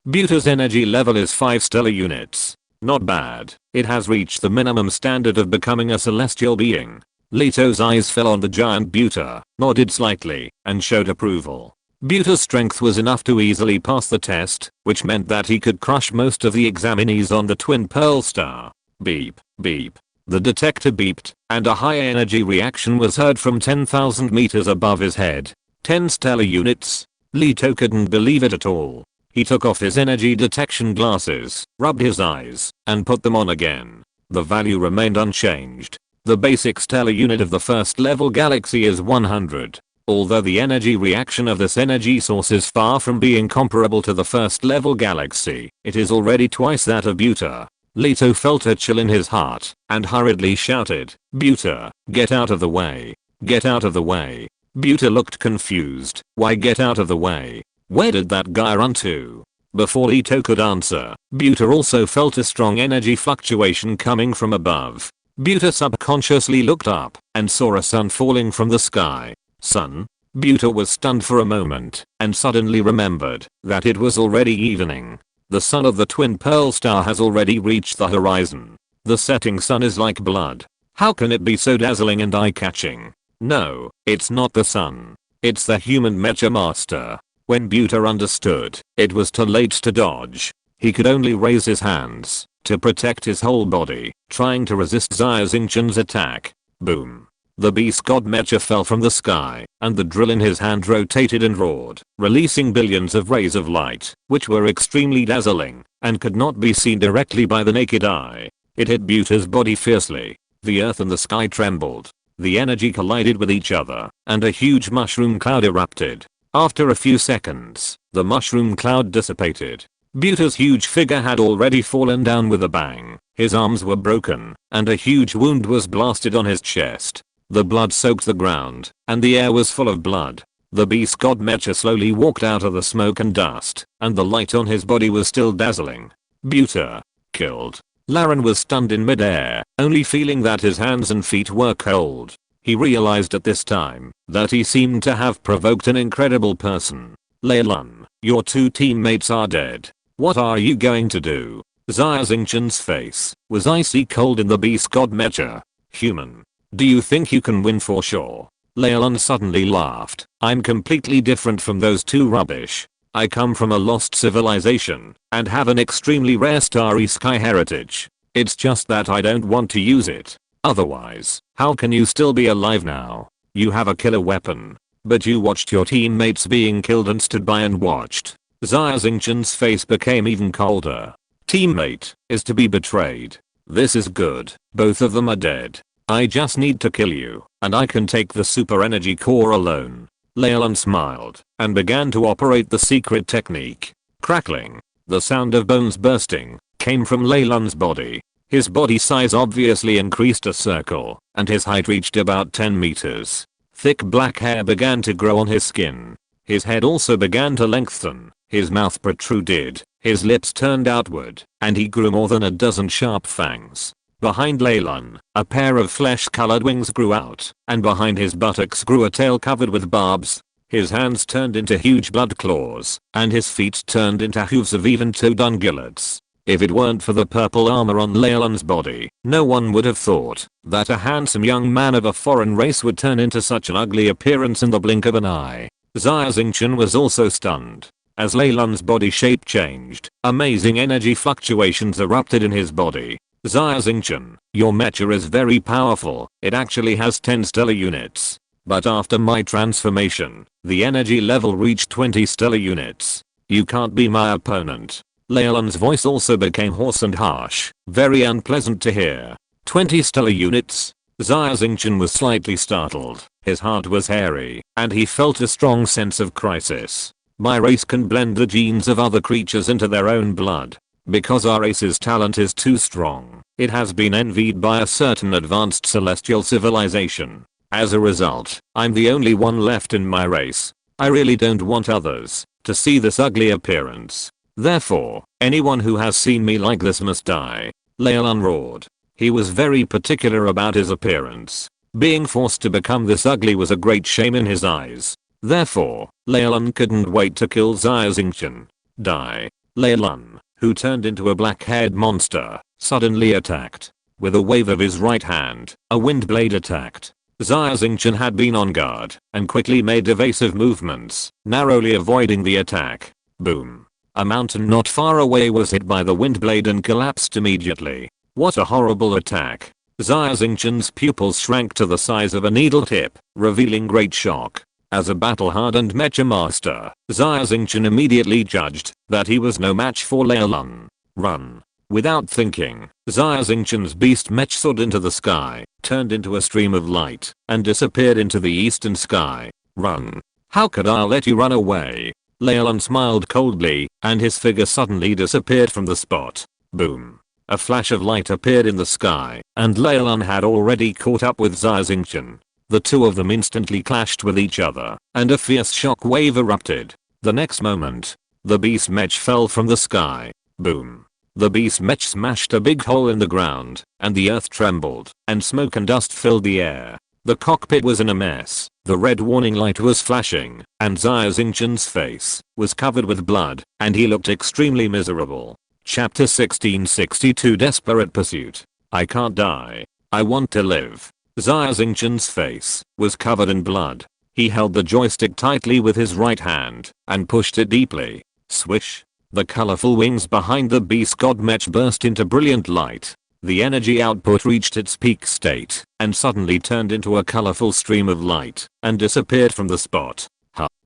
Buta's energy level is 5 stellar units. Not bad. It has reached the minimum standard of becoming a celestial being. Leto's eyes fell on the giant Buta, nodded slightly, and showed approval. Buta's strength was enough to easily pass the test, which meant that he could crush most of the examinees on the Twin Pearl Star. Beep, beep. The detector beeped, and a high energy reaction was heard from 10,000 meters above his head. 10 stellar units? Leto couldn't believe it at all. He took off his energy detection glasses, rubbed his eyes, and put them on again. The value remained unchanged. The basic stellar unit of the first level galaxy is 100. Although the energy reaction of this energy source is far from being comparable to the first level galaxy, it is already twice that of Buta. Leto felt a chill in his heart, and hurriedly shouted, "Buta, get out of the way. Get out of the way." Buta looked confused. Why get out of the way? Where did that guy run to? Before Leto could answer, Buta also felt a strong energy fluctuation coming from above. Buta subconsciously looked up, and saw a sun falling from the sky. Sun? Buta was stunned for a moment and suddenly remembered that it was already evening. The sun of the twin pearl star has already reached the horizon. The setting sun is like blood. How can it be so dazzling and eye-catching? No, it's not the sun. It's the human mecha master. When Buta understood, it was too late to dodge. He could only raise his hands to protect his whole body, trying to resist Xia Xingchen's attack. Boom. The beast god mecha fell from the sky, and the drill in his hand rotated and roared, releasing billions of rays of light, which were extremely dazzling, and could not be seen directly by the naked eye. It hit Buta's body fiercely. The earth and the sky trembled. The energy collided with each other, and a huge mushroom cloud erupted. After a few seconds, the mushroom cloud dissipated. Buta's huge figure had already fallen down with a bang. His arms were broken, and a huge wound was blasted on his chest. The blood soaked the ground, and the air was full of blood. The beast god mecha slowly walked out of the smoke and dust, and the light on his body was still dazzling. Buta. Killed. Laren was stunned in midair, only feeling that his hands and feet were cold. He realized at this time that he seemed to have provoked an incredible person. Lei Lun, your two teammates are dead. What are you going to do? Xia Xingchen's face was icy cold in the beast god mecha. Human. Do you think you can win for sure? Lei Lun suddenly laughed. I'm completely different from those two rubbish. I come from a lost civilization and have an extremely rare starry sky heritage. It's just that I don't want to use it. Otherwise, how can you still be alive now? You have a killer weapon. But you watched your teammates being killed and stood by and watched. Xia Xingchen's face became even colder. Teammate is to be betrayed. This is good. Both of them are dead. I just need to kill you, and I can take the super energy core alone. Lei Lun smiled and began to operate the secret technique. Crackling. The sound of bones bursting came from Lei Lun's body. His body size obviously increased a circle, and his height reached about 10 meters. Thick black hair began to grow on his skin. His head also began to lengthen. His mouth protruded. His lips turned outward, and he grew more than a dozen sharp fangs. Behind Lei Lun, a pair of flesh-colored wings grew out, and behind his buttocks grew a tail covered with barbs. His hands turned into huge blood claws, and his feet turned into hooves of even-toed ungulates. If it weren't for the purple armor on Lei Lun's body, no one would have thought that a handsome young man of a foreign race would turn into such an ugly appearance in the blink of an eye. Xia Xingchen was also stunned. As Lei Lun's body shape changed, amazing energy fluctuations erupted in his body. Xia Xingchen, your mecha is very powerful. It actually has 10 stellar units. But after my transformation, the energy level reached 20 stellar units. You can't be my opponent. Lei Lun's voice also became hoarse and harsh, very unpleasant to hear. 20 stellar units? Xia Xingchen was slightly startled. His heart was hairy, and he felt a strong sense of crisis. My race can blend the genes of other creatures into their own blood. Because our race's talent is too strong, it has been envied by a certain advanced celestial civilization. As a result, I'm the only one left in my race. I really don't want others to see this ugly appearance. Therefore, anyone who has seen me like this must die. Lei Lun roared. He was very particular about his appearance. Being forced to become this ugly was a great shame in his eyes. Therefore, Lei Lun couldn't wait to kill Xia Xingchen. Die. Lei Lun, who turned into a black-haired monster, suddenly attacked. With a wave of his right hand, a wind blade attacked. Xia Xingchen had been on guard and quickly made evasive movements, narrowly avoiding the attack. Boom. A mountain not far away was hit by the wind blade and collapsed immediately. What a horrible attack. Xia Xingchen's pupils shrank to the size of a needle tip, revealing great shock. As a battle-hardened mecha master, Xia Xingchen immediately judged that he was no match for Lei Lun. Run. Without thinking, Xia Xingchen's beast mech soared into the sky, turned into a stream of light, and disappeared into the eastern sky. Run. How could I let you run away? Lei Lun smiled coldly, and his figure suddenly disappeared from the spot. Boom. A flash of light appeared in the sky, and Lei Lun had already caught up with Xia Xingchen. The two of them instantly clashed with each other, and a fierce shock wave erupted. The next moment, the beast mech fell from the sky. Boom. The beast mech smashed a big hole in the ground, and the earth trembled, and smoke and dust filled the air. The cockpit was in a mess, the red warning light was flashing, and Xia Xingchen's face was covered with blood, and he looked extremely miserable. Chapter 1662 Desperate Pursuit. I can't die. I want to live. Xia Xingchen's face was covered in blood. He held the joystick tightly with his right hand and pushed it deeply. Swish. The colorful wings behind the beast god mech burst into brilliant light. The energy output reached its peak state and suddenly turned into a colorful stream of light and disappeared from the spot.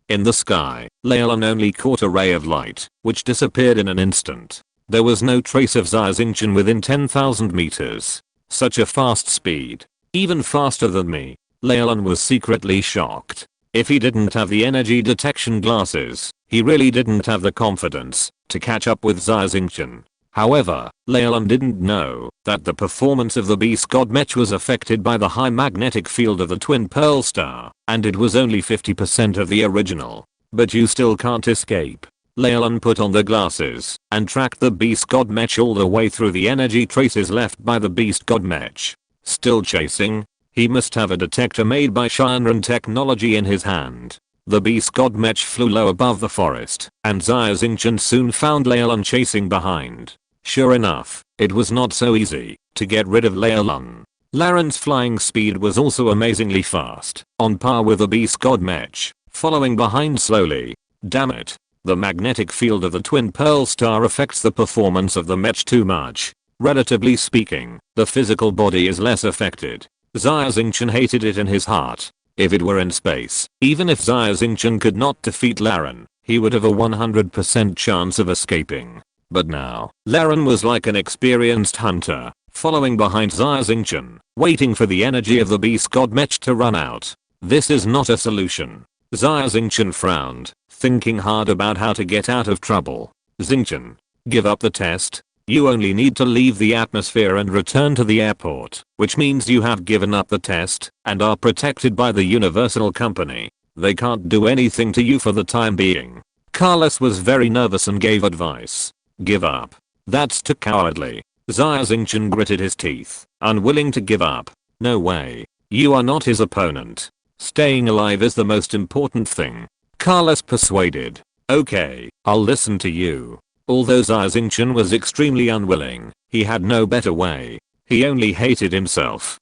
In the sky, Leolon only caught a ray of light, which disappeared in an instant. There was no trace of Xia Xingchen within 10,000 meters. Such a fast speed. Even faster than me. Leolon was secretly shocked. If he didn't have the energy detection glasses, he really didn't have the confidence to catch up with Xia Xingchen. However, Leolon didn't know that the performance of the beast god mech was affected by the high magnetic field of the twin pearl star, and it was only 50% of the original. But you still can't escape. Leolon put on the glasses and tracked the beast god mech all the way through the energy traces left by the beast god mech. Still chasing? He must have a detector made by Shinran technology in his hand. The beast god mech flew low above the forest, and Xia Xingchen soon found Leolon chasing behind. Sure enough, it was not so easy to get rid of Leolon. Laren's flying speed was also amazingly fast, on par with the beast god mech, following behind slowly. Damn it. The magnetic field of the twin pearl star affects the performance of the mech too much. Relatively speaking, the physical body is less affected. Xia Xingchen hated it in his heart. If it were in space, even if Xia Xingchen could not defeat Laren, he would have a 100% chance of escaping. But now, Laren was like an experienced hunter, following behind Xia Xingchen, waiting for the energy of the beast god mech to run out. This is not a solution. Xia Xingchen frowned, thinking hard about how to get out of trouble. Xingchen, give up the test. You only need to leave the atmosphere and return to the airport, which means you have given up the test and are protected by the Universal Company. They can't do anything to you for the time being. Carlos was very nervous and gave advice. Give up. That's too cowardly. Xia Xingchen gritted his teeth, unwilling to give up. No way. You are not his opponent. Staying alive is the most important thing. Carlos persuaded. Okay, I'll listen to you. Although Xia Xingchen was extremely unwilling, he had no better way. He only hated himself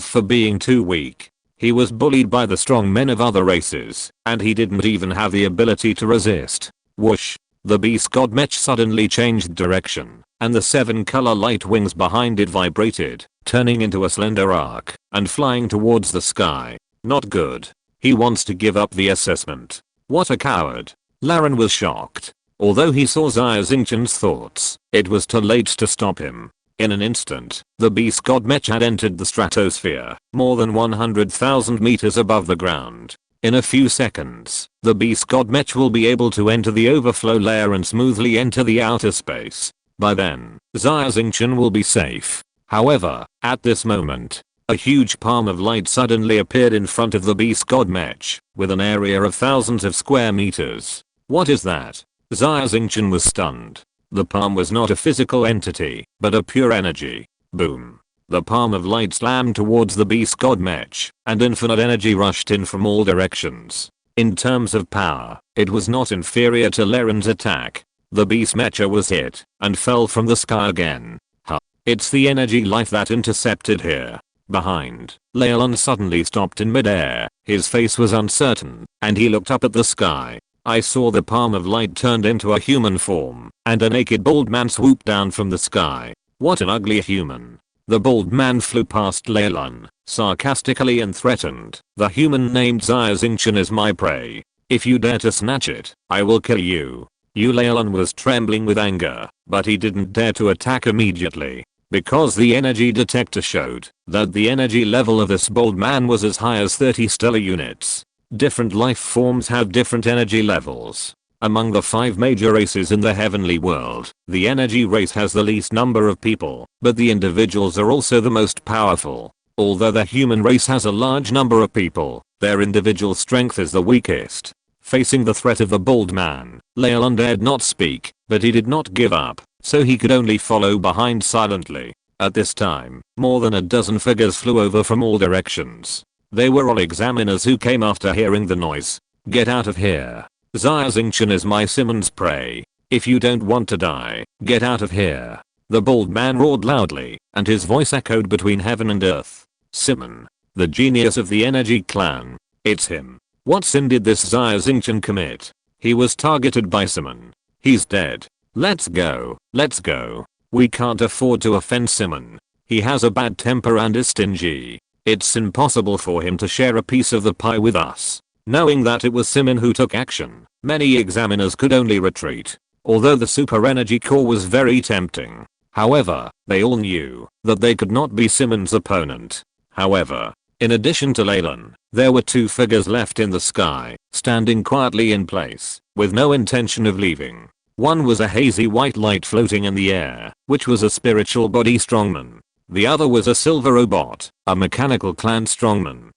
for being too weak. He was bullied by the strong men of other races, and he didn't even have the ability to resist. Whoosh! The beast god mech suddenly changed direction, and the 7-color light wings behind it vibrated, turning into a slender arc and flying towards the sky. Not good. He wants to give up the assessment. What a coward. Laren was shocked. Although he saw Xia Xingchen's thoughts, it was too late to stop him. In an instant, the beast god mech had entered the stratosphere, more than 100,000 meters above the ground. In a few seconds, the beast god mech will be able to enter the overflow layer and smoothly enter the outer space. By then, Xia Xingchen will be safe. However, at this moment, a huge palm of light suddenly appeared in front of the beast god mech, with an area of thousands of square meters. What is that? Xia Xingchen was stunned. The palm was not a physical entity, but a pure energy. Boom. The palm of light slammed towards the beast god mech, and infinite energy rushed in from all directions. In terms of power, it was not inferior to Laren's attack. The beast mecha was hit, and fell from the sky again. It's the energy life that intercepted here. Behind, Leolon suddenly stopped in midair. His face was uncertain, and he looked up at the sky. I saw the palm of light turned into a human form, and a naked bald man swooped down from the sky. What an ugly human. The bald man flew past Leolon, sarcastically and threatened. The human named Xia Xingchen is my prey. If you dare to snatch it, I will kill you. Leolon was trembling with anger, but he didn't dare to attack immediately, because the energy detector showed that the energy level of this bald man was as high as 30 stellar units. Different life forms have different energy levels. Among the 5 major races in the heavenly world, the energy race has the least number of people, but the individuals are also the most powerful. Although the human race has a large number of people, their individual strength is the weakest. Facing the threat of the bald man, Leolon dared not speak, but he did not give up, so he could only follow behind silently. At this time, more than a dozen figures flew over from all directions. They were all examiners who came after hearing the noise. Get out of here. Xia Xingchen is my Simon's prey. If you don't want to die, get out of here. The bald man roared loudly, and his voice echoed between heaven and earth. Simon, the genius of the energy clan. It's him. What sin did this Xia Xingchen commit? He was targeted by Simon. He's dead. Let's go. Let's go. We can't afford to offend Simon. He has a bad temper and is stingy. It's impossible for him to share a piece of the pie with us. Knowing that it was Simon who took action, many examiners could only retreat. Although the super energy core was very tempting. However, they all knew that they could not be Simon's opponent. However, in addition to Leyland, there were two figures left in the sky, standing quietly in place, with no intention of leaving. One was a hazy white light floating in the air, which was a spiritual body strongman. The other was a silver robot, a mechanical clan strongman.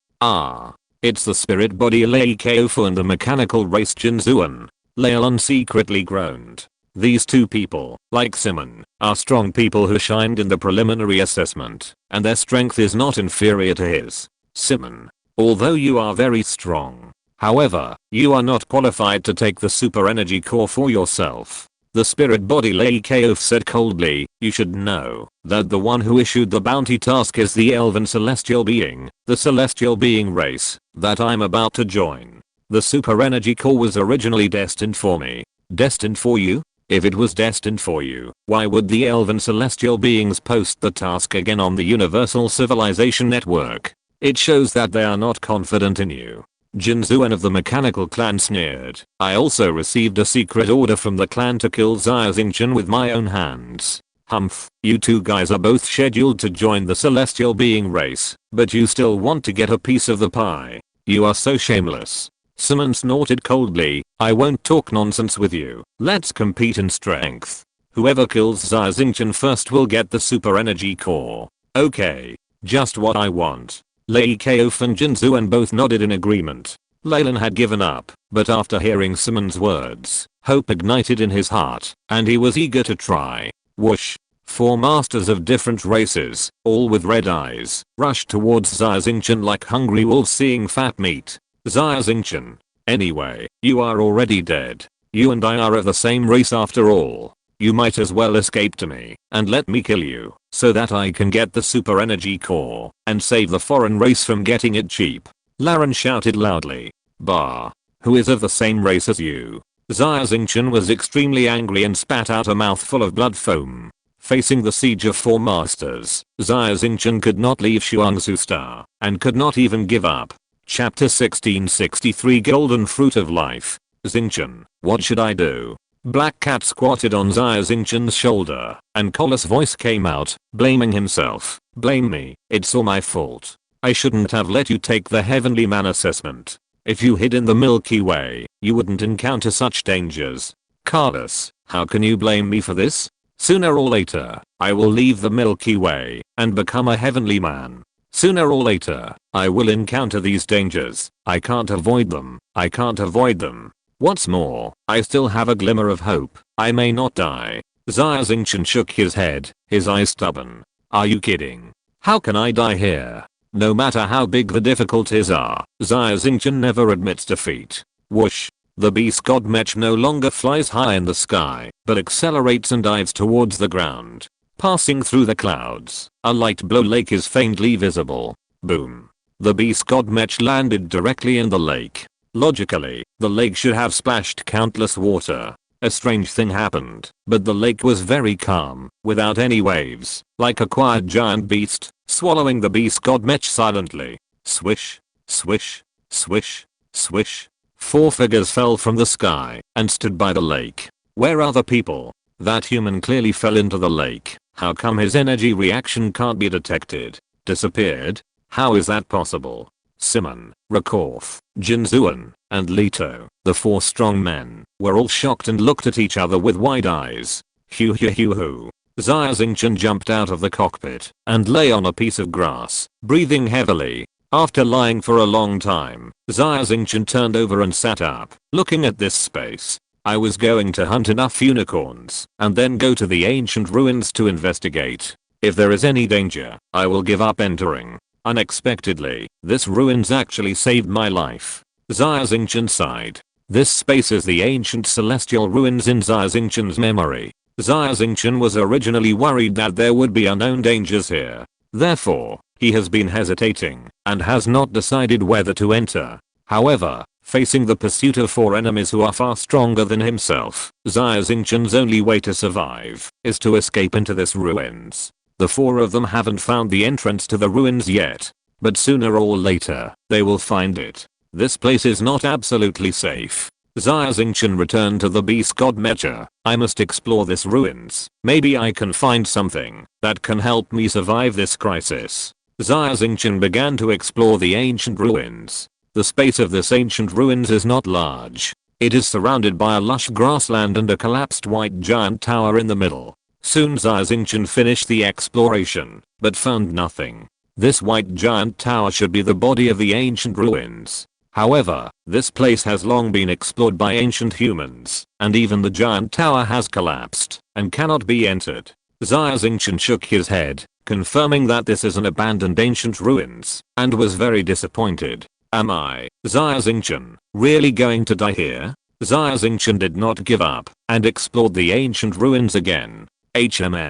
It's the spirit body Lei Keofu and the mechanical race Jinzuan. Leyland secretly groaned. These two people, like Simon, are strong people who shined in the preliminary assessment, and their strength is not inferior to his. Simon, although you are very strong, however, you are not qualified to take the super energy core for yourself. The spirit body Lei Keofu said coldly, you should know that the one who issued the bounty task is the elven celestial being, the celestial being race, that I'm about to join. The super energy core was originally destined for me. Destined for you? If it was destined for you, why would the elven celestial beings post the task again on the Universal Civilization Network? It shows that they are not confident in you. Jinzuan of the mechanical clan sneered. I also received a secret order from the clan to kill Xia Xingchen with my own hands. Humph, you two guys are both scheduled to join the celestial being race, but you still want to get a piece of the pie. You are so shameless. Simon snorted coldly, I won't talk nonsense with you. Let's compete in strength. Whoever kills Xia Xingchen first will get the super energy core. Okay. Just what I want. Lei Keofu and Jinzuan both nodded in agreement. Leyland had given up, but after hearing Simon's words, hope ignited in his heart, and he was eager to try. Whoosh. 4 masters of different races, all with red eyes, rushed towards Xia Xingchen like hungry wolves seeing fat meat. Xia Xingchen. Anyway, you are already dead. You and I are of the same race after all. You might as well escape to me, and let me kill you, so that I can get the super energy core, and save the foreign race from getting it cheap. Laren shouted loudly. Bah. Who is of the same race as you? Xia Xingchen was extremely angry and spat out a mouthful of blood foam. Facing the siege of 4 masters, Xia Xingchen could not leave Shuangzu Star, and could not even give up. Chapter 1663 Golden Fruit of Life. Xingchen, what should I do? Black Cat squatted on Xia Xingchen's shoulder, and Colos's voice came out, blaming himself. Blame me, it's all my fault. I shouldn't have let you take the Heavenly Man assessment. If you hid in the Milky Way, you wouldn't encounter such dangers. Carlos, how can you blame me for this? Sooner or later, I will leave the Milky Way, and become a Heavenly Man. Sooner or later, I will encounter these dangers. I can't avoid them. I can't avoid them. What's more, I still have a glimmer of hope. I may not die. Xia Xingchen shook his head, his eyes stubborn. Are you kidding? How can I die here? No matter how big the difficulties are, Xia Xingchen never admits defeat. Whoosh. The beast god mech no longer flies high in the sky, but accelerates and dives towards the ground. Passing through the clouds, a light blue lake is faintly visible. Boom. The beast god mech landed directly in the lake. Logically, the lake should have splashed countless water. A strange thing happened, but the lake was very calm, without any waves, like a quiet giant beast, swallowing the beast god mech silently. Swish, swish, swish, swish. 4 figures fell from the sky, and stood by the lake. Where are the people? That human clearly fell into the lake. How come his energy reaction can't be detected? Disappeared? How is that possible? Simon, Rakorth, Jinzuan, and Leto, the 4 strong men, were all shocked and looked at each other with wide eyes. Hoo hoo hoo hoo. Xia Xingchen jumped out of the cockpit and lay on a piece of grass, breathing heavily. After lying for a long time, Xia Xingchen turned over and sat up, looking at this space. I was going to hunt enough unicorns, and then go to the ancient ruins to investigate. If there is any danger, I will give up entering. Unexpectedly, this ruins actually saved my life. Xia Xingchen sighed. This space is the ancient celestial ruins in Xia Xingchen's memory. Xia Xingchen was originally worried that there would be unknown dangers here. Therefore, he has been hesitating and has not decided whether to enter. However, facing the pursuit of 4 enemies who are far stronger than himself, Xia Xingchen's only way to survive is to escape into this ruins. The 4 of them haven't found the entrance to the ruins yet, but sooner or later, they will find it. This place is not absolutely safe. Xia Xingchen returned to the beast god Mecha. I must explore this ruins. Maybe I can find something that can help me survive this crisis. Xia Xingchen began to explore the ancient ruins. The space of this ancient ruins is not large. It is surrounded by a lush grassland and a collapsed white giant tower in the middle. Soon Xia Xingchen finished the exploration, but found nothing. This white giant tower should be the body of the ancient ruins. However, this place has long been explored by ancient humans, and even the giant tower has collapsed and cannot be entered. Xia Xingchen shook his head, confirming that this is an abandoned ancient ruins, and was very disappointed. Am I, Xia Xingchen, really going to die here? Xia Xingchen did not give up and explored the ancient ruins again. Xia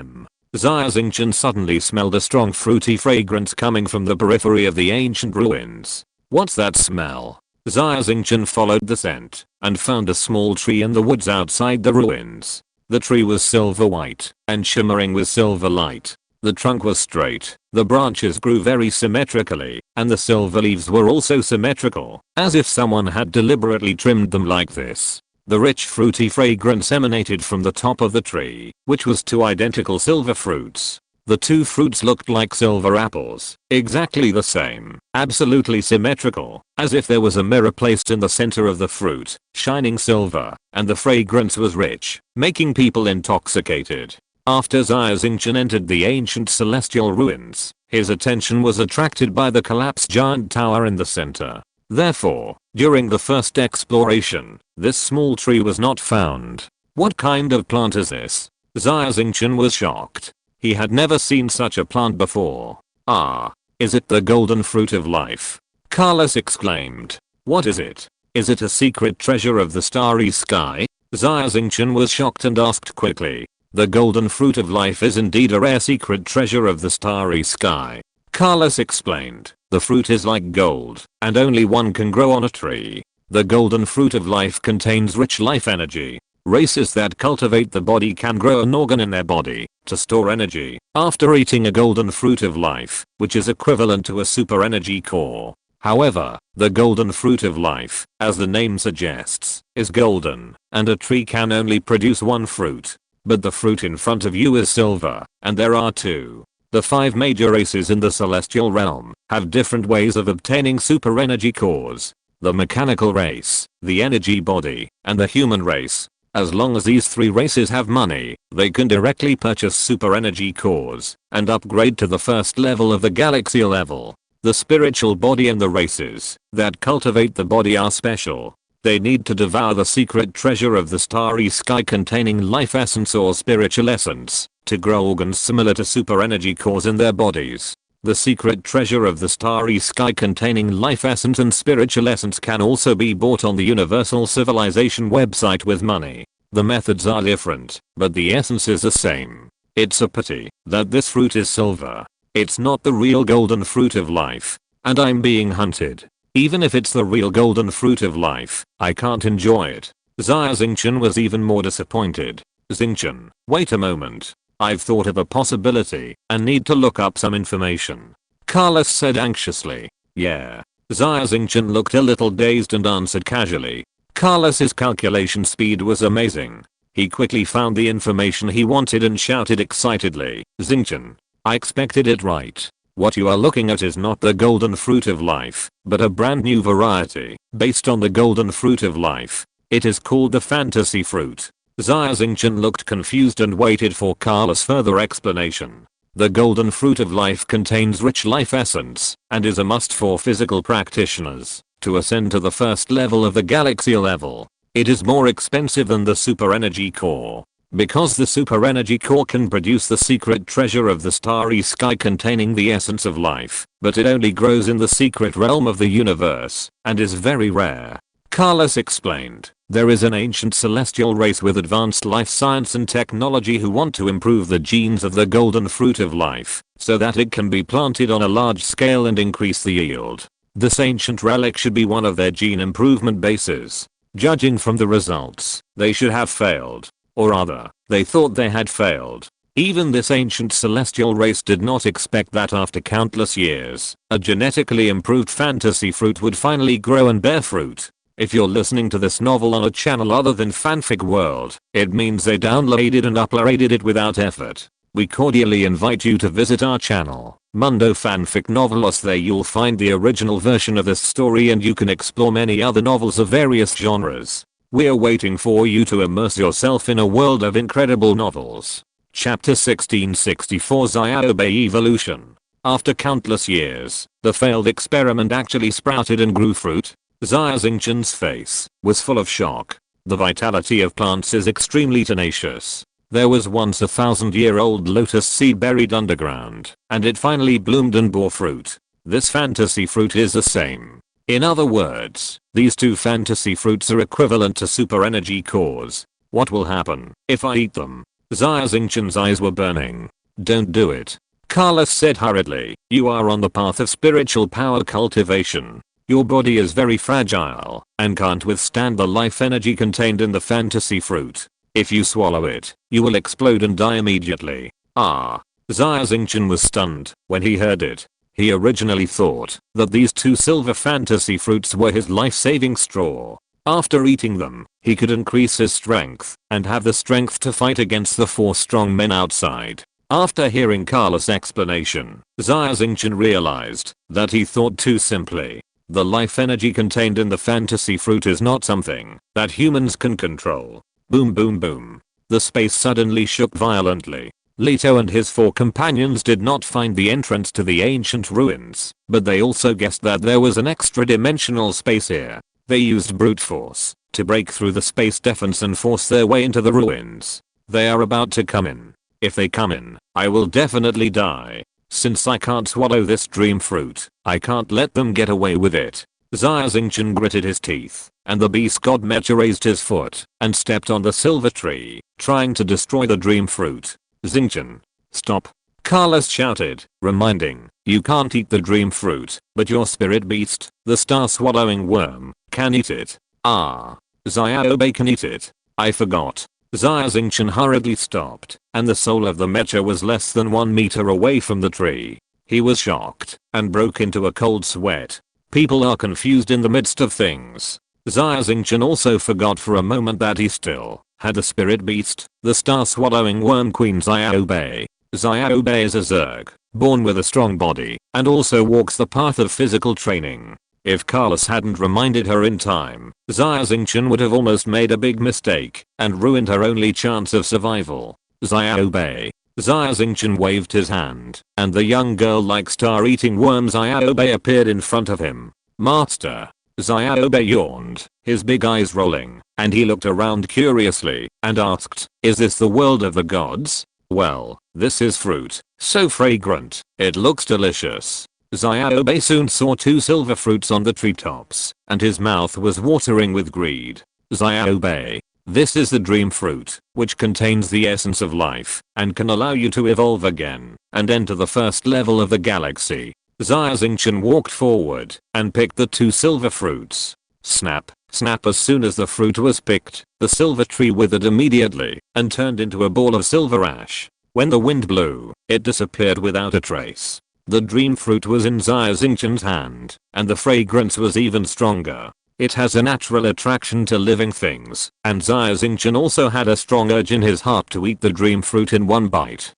Xingchen suddenly smelled a strong fruity fragrance coming from the periphery of the ancient ruins. What's that smell? Xia Xingchen followed the scent and found a small tree in the woods outside the ruins. The tree was silver white and shimmering with silver light. The trunk was straight, the branches grew very symmetrically, and the silver leaves were also symmetrical, as if someone had deliberately trimmed them like this. The rich fruity fragrance emanated from the top of the tree, which was 2 identical silver fruits. The 2 fruits looked like silver apples, exactly the same, absolutely symmetrical, as if there was a mirror placed in the center of the fruit, shining silver, and the fragrance was rich, making people intoxicated. After Xia Xingchen entered the ancient celestial ruins, his attention was attracted by the collapsed giant tower in the center. Therefore, during the first exploration, this small tree was not found. What kind of plant is this? Xia Xingchen was shocked. He had never seen such a plant before. Ah, is it the golden fruit of life? Carlos exclaimed. What is it? Is it a secret treasure of the starry sky? Xia Xingchen was shocked and asked quickly. The golden fruit of life is indeed a rare secret treasure of the starry sky. Carlos explained. The fruit is like gold, and only one can grow on a tree. The golden fruit of life contains rich life energy. Races that cultivate the body can grow an organ in their body to store energy after eating a golden fruit of life, which is equivalent to a super energy core. However, the golden fruit of life, as the name suggests, is golden, and a tree can only produce one fruit. But the fruit in front of you is silver, and there are 2. The 5 major races in the celestial realm have different ways of obtaining super energy cores. The mechanical race, the energy body, and the human race. As long as these 3 races have money, they can directly purchase super energy cores and upgrade to the first level of the galaxy level. The spiritual body and the races that cultivate the body are special. They need to devour the secret treasure of the starry sky containing life essence or spiritual essence to grow organs similar to super energy cores in their bodies. The secret treasure of the starry sky containing life essence and spiritual essence can also be bought on the Universal Civilization website with money. The methods are different, but the essence is the same. It's a pity that this fruit is silver. It's not the real golden fruit of life, and I'm being hunted. Even if it's the real golden fruit of life, I can't enjoy it. Xia Xingchen was even more disappointed. Xingchen, wait a moment. I've thought of a possibility and need to look up some information. Carlos said anxiously. Yeah. Xia Xingchen looked a little dazed and answered casually. Carlos's calculation speed was amazing. He quickly found the information he wanted and shouted excitedly. Xingchen, I expected it right. What you are looking at is not the golden fruit of life, but a brand new variety, based on the golden fruit of life. It is called the fantasy fruit. Xia Xingchen looked confused and waited for Carlos' further explanation. The golden fruit of life contains rich life essence, and is a must for physical practitioners, to ascend to the first level of the galaxy level. It is more expensive than the super energy core. Because the super energy core can produce the secret treasure of the starry sky containing the essence of life, but it only grows in the secret realm of the universe, and is very rare. Carlos explained, there is an ancient celestial race with advanced life science and technology who want to improve the genes of the golden fruit of life, so that it can be planted on a large scale and increase the yield. This ancient relic should be one of their gene improvement bases. Judging from the results, they should have failed. Or rather, they thought they had failed. Even this ancient celestial race did not expect that after countless years, a genetically improved fantasy fruit would finally grow and bear fruit. If you're listening to this novel on a channel other than Fanfic World, it means they downloaded and uploaded it without effort. We cordially invite you to visit our channel, Mundo Fanfic Novelos. There you'll find the original version of this story and you can explore many other novels of various genres. We're waiting for you to immerse yourself in a world of incredible novels. Chapter 1664 Xiaobei Evolution. After countless years, the failed experiment actually sprouted and grew fruit. Xia Xingchen's face was full of shock. The vitality of plants is extremely tenacious. There was once a 1,000-year-old lotus seed buried underground, and it finally bloomed and bore fruit. This fantasy fruit is the same. In other words, these two fantasy fruits are equivalent to super energy cores. What will happen if I eat them? Xia Xingchen's eyes were burning. Don't do it. Carlos said hurriedly, you are on the path of spiritual power cultivation. Your body is very fragile and can't withstand the life energy contained in the fantasy fruit. If you swallow it, you will explode and die immediately. Xia Xingchen was stunned when he heard it. He originally thought that these two silver fantasy fruits were his life-saving straw. After eating them, he could increase his strength and have the strength to fight against the 4 strong men outside. After hearing Carlos' explanation, Xia Xingchen realized that he thought too simply. The life energy contained in the fantasy fruit is not something that humans can control. Boom boom boom. The space suddenly shook violently. Leto and his 4 companions did not find the entrance to the ancient ruins, but they also guessed that there was an extra-dimensional space here. They used brute force to break through the space defense and force their way into the ruins. They are about to come in. If they come in, I will definitely die. Since I can't swallow this dream fruit, I can't let them get away with it. Xia Xingchen gritted his teeth, and the beast god Mecha raised his foot and stepped on the silver tree, trying to destroy the dream fruit. Xingchen, stop. Carlos shouted, reminding, you can't eat the dream fruit, but your spirit beast, the star-swallowing worm, can eat it. Xiaobei can eat it. I forgot. Xia Xingchen hurriedly stopped, and the soul of the Mecha was less than 1 meter away from the tree. He was shocked and broke into a cold sweat. People are confused in the midst of things. Xia Xingchen also forgot for a moment that he still had the spirit beast, the star-swallowing worm queen Xiaobei. Xiaobei is a Zerg, born with a strong body, and also walks the path of physical training. If Carlos hadn't reminded her in time, Xia Xingchen would have almost made a big mistake and ruined her only chance of survival. Xiaobei. Xia Xingchen waved his hand, and the young girl like star-eating worm Xiaobei appeared in front of him. Master. Xiaobei yawned, his big eyes rolling, and he looked around curiously and asked, is this the world of the gods? Well, this is fruit, so fragrant, it looks delicious. Xiaobei soon saw 2 silver fruits on the treetops, and his mouth was watering with greed. Xiaobei, this is the dream fruit, which contains the essence of life, and can allow you to evolve again, and enter the first level of the galaxy. Xia Xingchen walked forward and picked the 2 silver fruits. Snap, snap. As soon as the fruit was picked, the silver tree withered immediately and turned into a ball of silver ash. When the wind blew, it disappeared without a trace. The dream fruit was in Xia Xingchen's hand, and the fragrance was even stronger. It has a natural attraction to living things, and Xia Xingchen also had a strong urge in his heart to eat the dream fruit in one bite.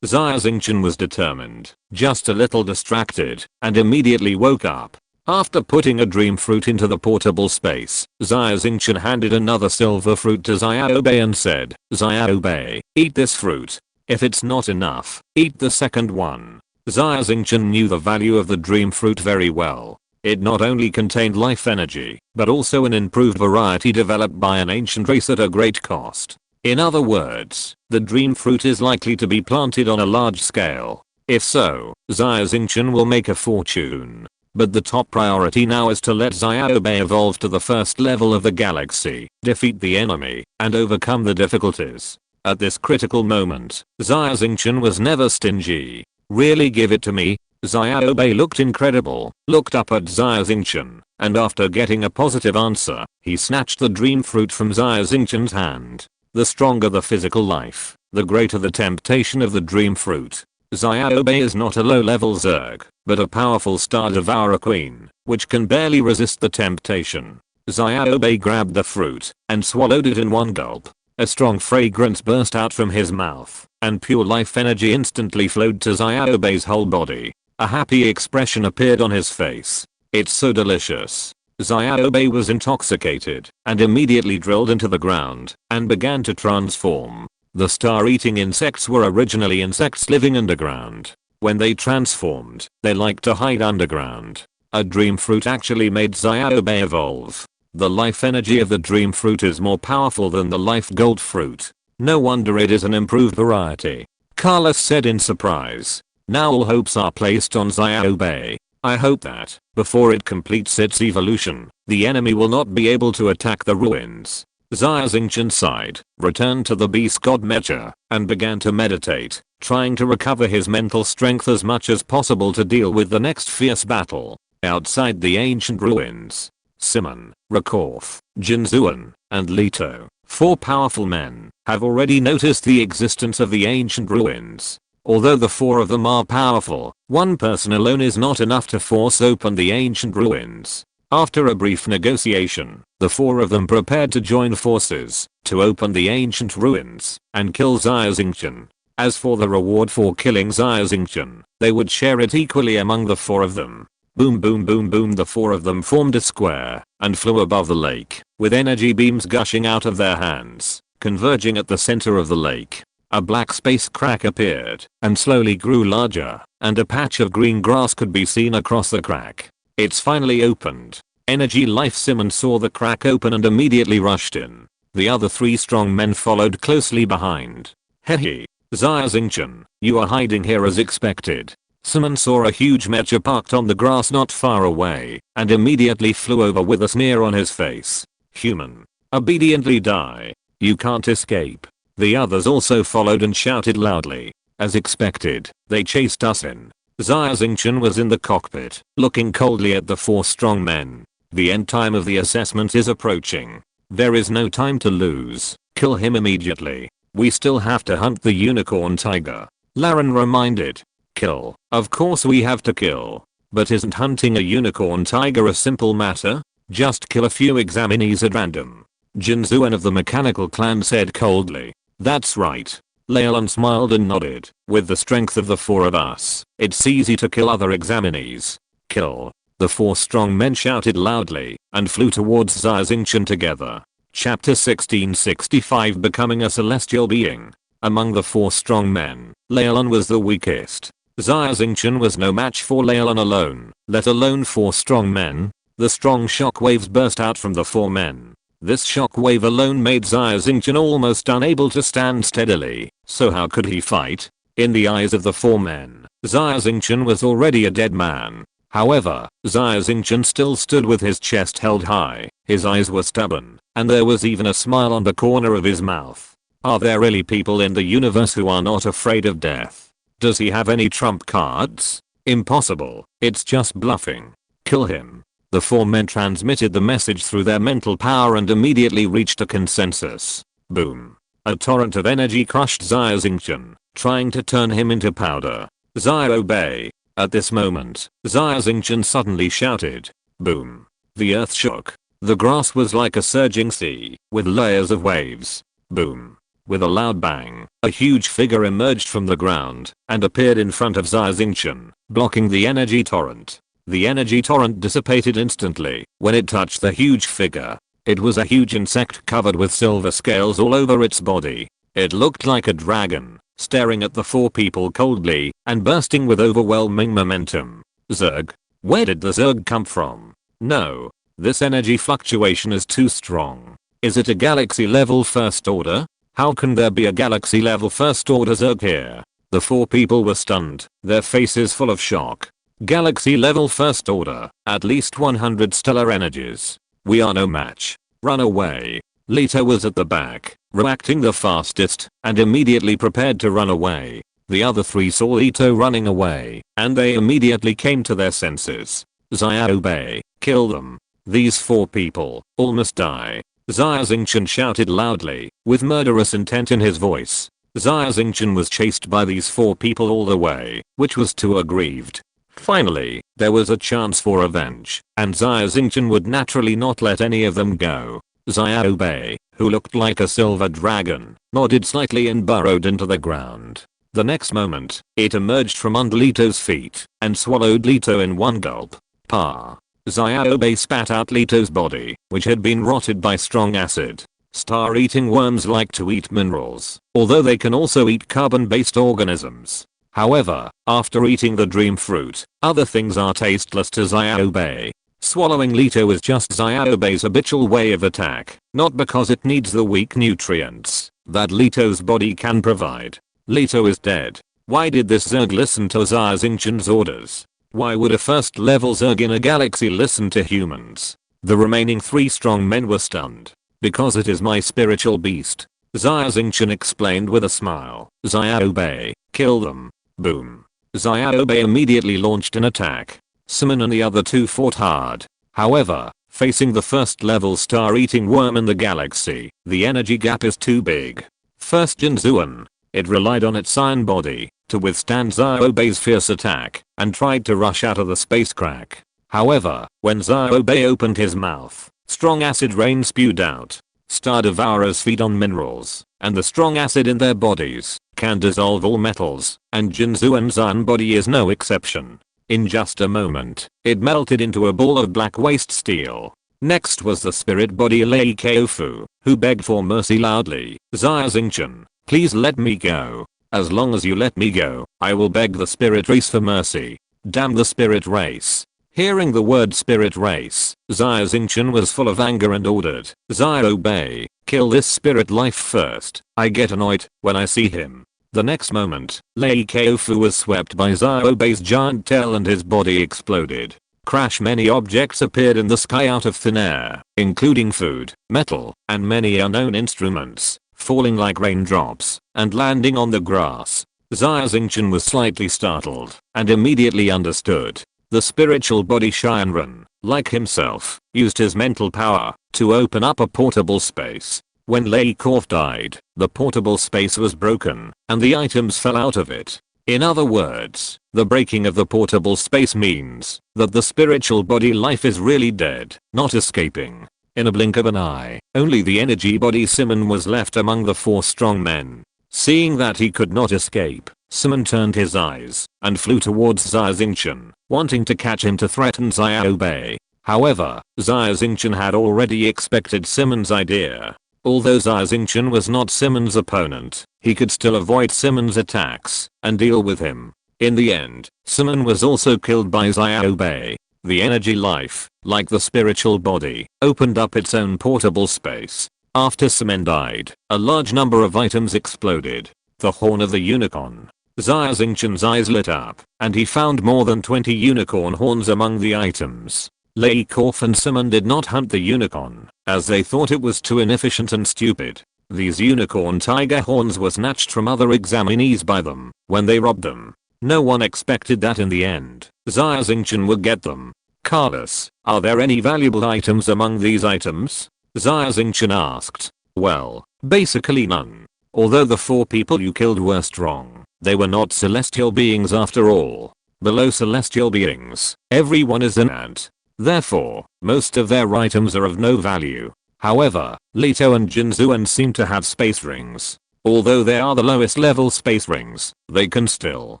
Xia Xingchen was determined, just a little distracted, and immediately woke up. After putting a dream fruit into the portable space, Xia Xingchen handed another silver fruit to Xiaobei and said, Xiaobei, eat this fruit. If it's not enough, eat the second one. Xia Xingchen knew the value of the dream fruit very well. It not only contained life energy, but also an improved variety developed by an ancient race at a great cost. In other words, the dream fruit is likely to be planted on a large scale. If so, Xia Xingchen will make a fortune. But the top priority now is to let Xiaobei evolve to the first level of the galaxy, defeat the enemy, and overcome the difficulties. At this critical moment, Xia Xingchen was never stingy. Really give it to me? Xiaobei looked incredible, looked up at Xia Xingchen, and after getting a positive answer, he snatched the dream fruit from Xia Xingchen's hand. The stronger the physical life, the greater the temptation of the dream fruit. Xiaobei is not a low-level Zerg, but a powerful Star Devourer Queen, which can barely resist the temptation. Xiaobei grabbed the fruit and swallowed it in one gulp. A strong fragrance burst out from his mouth, and pure life energy instantly flowed to Xiaobei's whole body. A happy expression appeared on his face. It's so delicious. Xiaobei was intoxicated and immediately drilled into the ground and began to transform. The star-eating insects were originally insects living underground. When they transformed, they liked to hide underground. A dream fruit actually made Xiaobei evolve. The life energy of the dream fruit is more powerful than the life gold fruit. No wonder it is an improved variety. Carlos said in surprise. Now all hopes are placed on Xiaobei. I hope that, before it completes its evolution, the enemy will not be able to attack the ruins. Xia Xingchen sighed, returned to the beast god Mecha, and began to meditate, trying to recover his mental strength as much as possible to deal with the next fierce battle. Outside the ancient ruins, Simon, Rakorth, Jinzuan, and Leto, 4 powerful men, have already noticed the existence of the ancient ruins. Although the 4 of them are powerful, one person alone is not enough to force open the ancient ruins. After a brief negotiation, the 4 of them prepared to join forces to open the ancient ruins and kill Xia Xingchen. As for the reward for killing Xia Xingchen, they would share it equally among the 4 of them. Boom boom boom boom, the 4 of them formed a square and flew above the lake, with energy beams gushing out of their hands, converging at the center of the lake. A black space crack appeared and slowly grew larger, and a patch of green grass could be seen across the crack. It's finally opened. Energy Life Simon saw the crack open and immediately rushed in. The other 3 strong men followed closely behind. Hehe. Xia Xingchen, you are hiding here as expected. Simon saw a huge mecha parked on the grass not far away, and immediately flew over with a sneer on his face. Human. Obediently die. You can't escape. The others also followed and shouted loudly. As expected, they chased us in. Xia Xingchen was in the cockpit, looking coldly at the 4 strong men. The end time of the assessment is approaching. There is no time to lose. Kill him immediately. We still have to hunt the unicorn tiger. Laren reminded. Kill. Of course we have to kill. But isn't hunting a unicorn tiger a simple matter? Just kill a few examinees at random. Jinzuan of the mechanical clan said coldly. That's right. Leolon smiled and nodded. With the strength of the 4 of us, it's easy to kill other examinees. Kill. The 4 strong men shouted loudly and flew towards Xia Xingchen together. Chapter 1665, Becoming a Celestial Being. Among the 4 strong men, Leolon was the weakest. Xia Xingchen was no match for Leolon alone, let alone 4 strong men. The strong shock waves burst out from the 4 men. This shock wave alone made Xia Xingchen almost unable to stand steadily, so how could he fight? In the eyes of the 4 men, Xia Xingchen was already a dead man. However, Xia Xingchen still stood with his chest held high, his eyes were stubborn, and there was even a smile on the corner of his mouth. Are there really people in the universe who are not afraid of death? Does he have any trump cards? Impossible, it's just bluffing. Kill him. The 4 men transmitted the message through their mental power and immediately reached a consensus. Boom. A torrent of energy crushed Xia Xingchen, trying to turn him into powder. Xiaobei. At this moment, Xia Xingchen suddenly shouted. Boom. The earth shook. The grass was like a surging sea, with layers of waves. Boom. With a loud bang, a huge figure emerged from the ground and appeared in front of Xia Xingchen, blocking the energy torrent. The energy torrent dissipated instantly when it touched the huge figure. It was a huge insect covered with silver scales all over its body. It looked like a dragon, staring at the 4 people coldly and bursting with overwhelming momentum. Zerg? Where did the Zerg come from? No. This energy fluctuation is too strong. Is it a galaxy level first order? How can there be a galaxy level first order Zerg here? The 4 people were stunned, their faces full of shock. Galaxy level first order, at least 100 stellar energies. We are no match. Run away. Leto was at the back, reacting the fastest, and immediately prepared to run away. The other 3 saw Leto running away, and they immediately came to their senses. Xia obey, kill them. These 4 people all must die. Xia Xingchen shouted loudly, with murderous intent in his voice. Xia Xingchen was chased by these 4 people all the way, which was too aggrieved. Finally, there was a chance for revenge, and Xia Xingchen would naturally not let any of them go. Xia obey, who looked like a silver dragon, nodded slightly and burrowed into the ground. The next moment, it emerged from under Leto's feet, and swallowed Leto in one gulp. Pa. Xia obey spat out Leto's body, which had been rotted by strong acid. Star-eating worms like to eat minerals, although they can also eat carbon-based organisms. However, after eating the dream fruit, other things are tasteless to Xia obey. Swallowing Leto is just Xia obey's habitual way of attack, not because it needs the weak nutrients that Leto's body can provide. Leto is dead. Why did this Zerg listen to Xia Xingchen's orders? Why would a first level Zerg in a galaxy listen to humans? The remaining 3 strong men were stunned. Because it is my spiritual beast. Xia Xingchen explained with a smile. Xia obey, kill them. Boom. Xia obey immediately launched an attack. Simon and the other 2 fought hard. However, facing the first level star-eating worm in the galaxy, the energy gap is too big. First Jinzuan. It relied on its iron body to withstand Xia obey's fierce attack and tried to rush out of the space crack. However, when Xia obey opened his mouth, strong acid rain spewed out. Star devourers feed on minerals, and the strong acid in their bodies can dissolve all metals, and Jinzuan's iron body is no exception. In just a moment, it melted into a ball of black waste steel. Next was the spirit body Lei Keofu, who begged for mercy loudly. Xia Xingchen, please let me go. As long as you let me go, I will beg the spirit race for mercy. Damn the spirit race. Hearing the word spirit race, Xia Xingchen was full of anger and ordered, Xia obey, kill this spirit life first. I get annoyed when I see him. The next moment, Lei Keofu was swept by Xia obey's giant tail and his body exploded. Crash. Many objects appeared in the sky out of thin air, including food, metal, and many unknown instruments, falling like raindrops and landing on the grass. Xia Xingchen was slightly startled and immediately understood. The spiritual body Shinran, like himself, used his mental power to open up a portable space. When Lei Korf died, the portable space was broken and the items fell out of it. In other words, the breaking of the portable space means that the spiritual body life is really dead, not escaping. In a blink of an eye, only the energy body Simon was left among the 4 strong men. Seeing that he could not escape, Simon turned his eyes and flew towards Xia Xingchen, wanting to catch him to threaten Xia obey. However, Xia Xingchen had already expected Simon's idea. Although Xia Xingchen was not Simon's opponent, he could still avoid Simon's attacks and deal with him. In the end, Simon was also killed by Xia obey. The energy life, like the spiritual body, opened up its own portable space. After Simon died, a large number of items exploded. The horn of the unicorn. Xia Xingchen's eyes lit up, and he found more than 20 unicorn horns among the items. Lei Korf and Simon did not hunt the unicorn, as they thought it was too inefficient and stupid. These unicorn tiger horns were snatched from other examinees by them when they robbed them. No one expected that in the end, Xia Xingchen would get them. Carlos, are there any valuable items among these items? Xia Xingchen asked. Well, basically none. Although the 4 people you killed were strong, they were not celestial beings after all. Below celestial beings, everyone is an ant. Therefore, most of their items are of no value. However, Leto and Jinzuan seem to have space rings. Although they are the lowest level space rings, they can still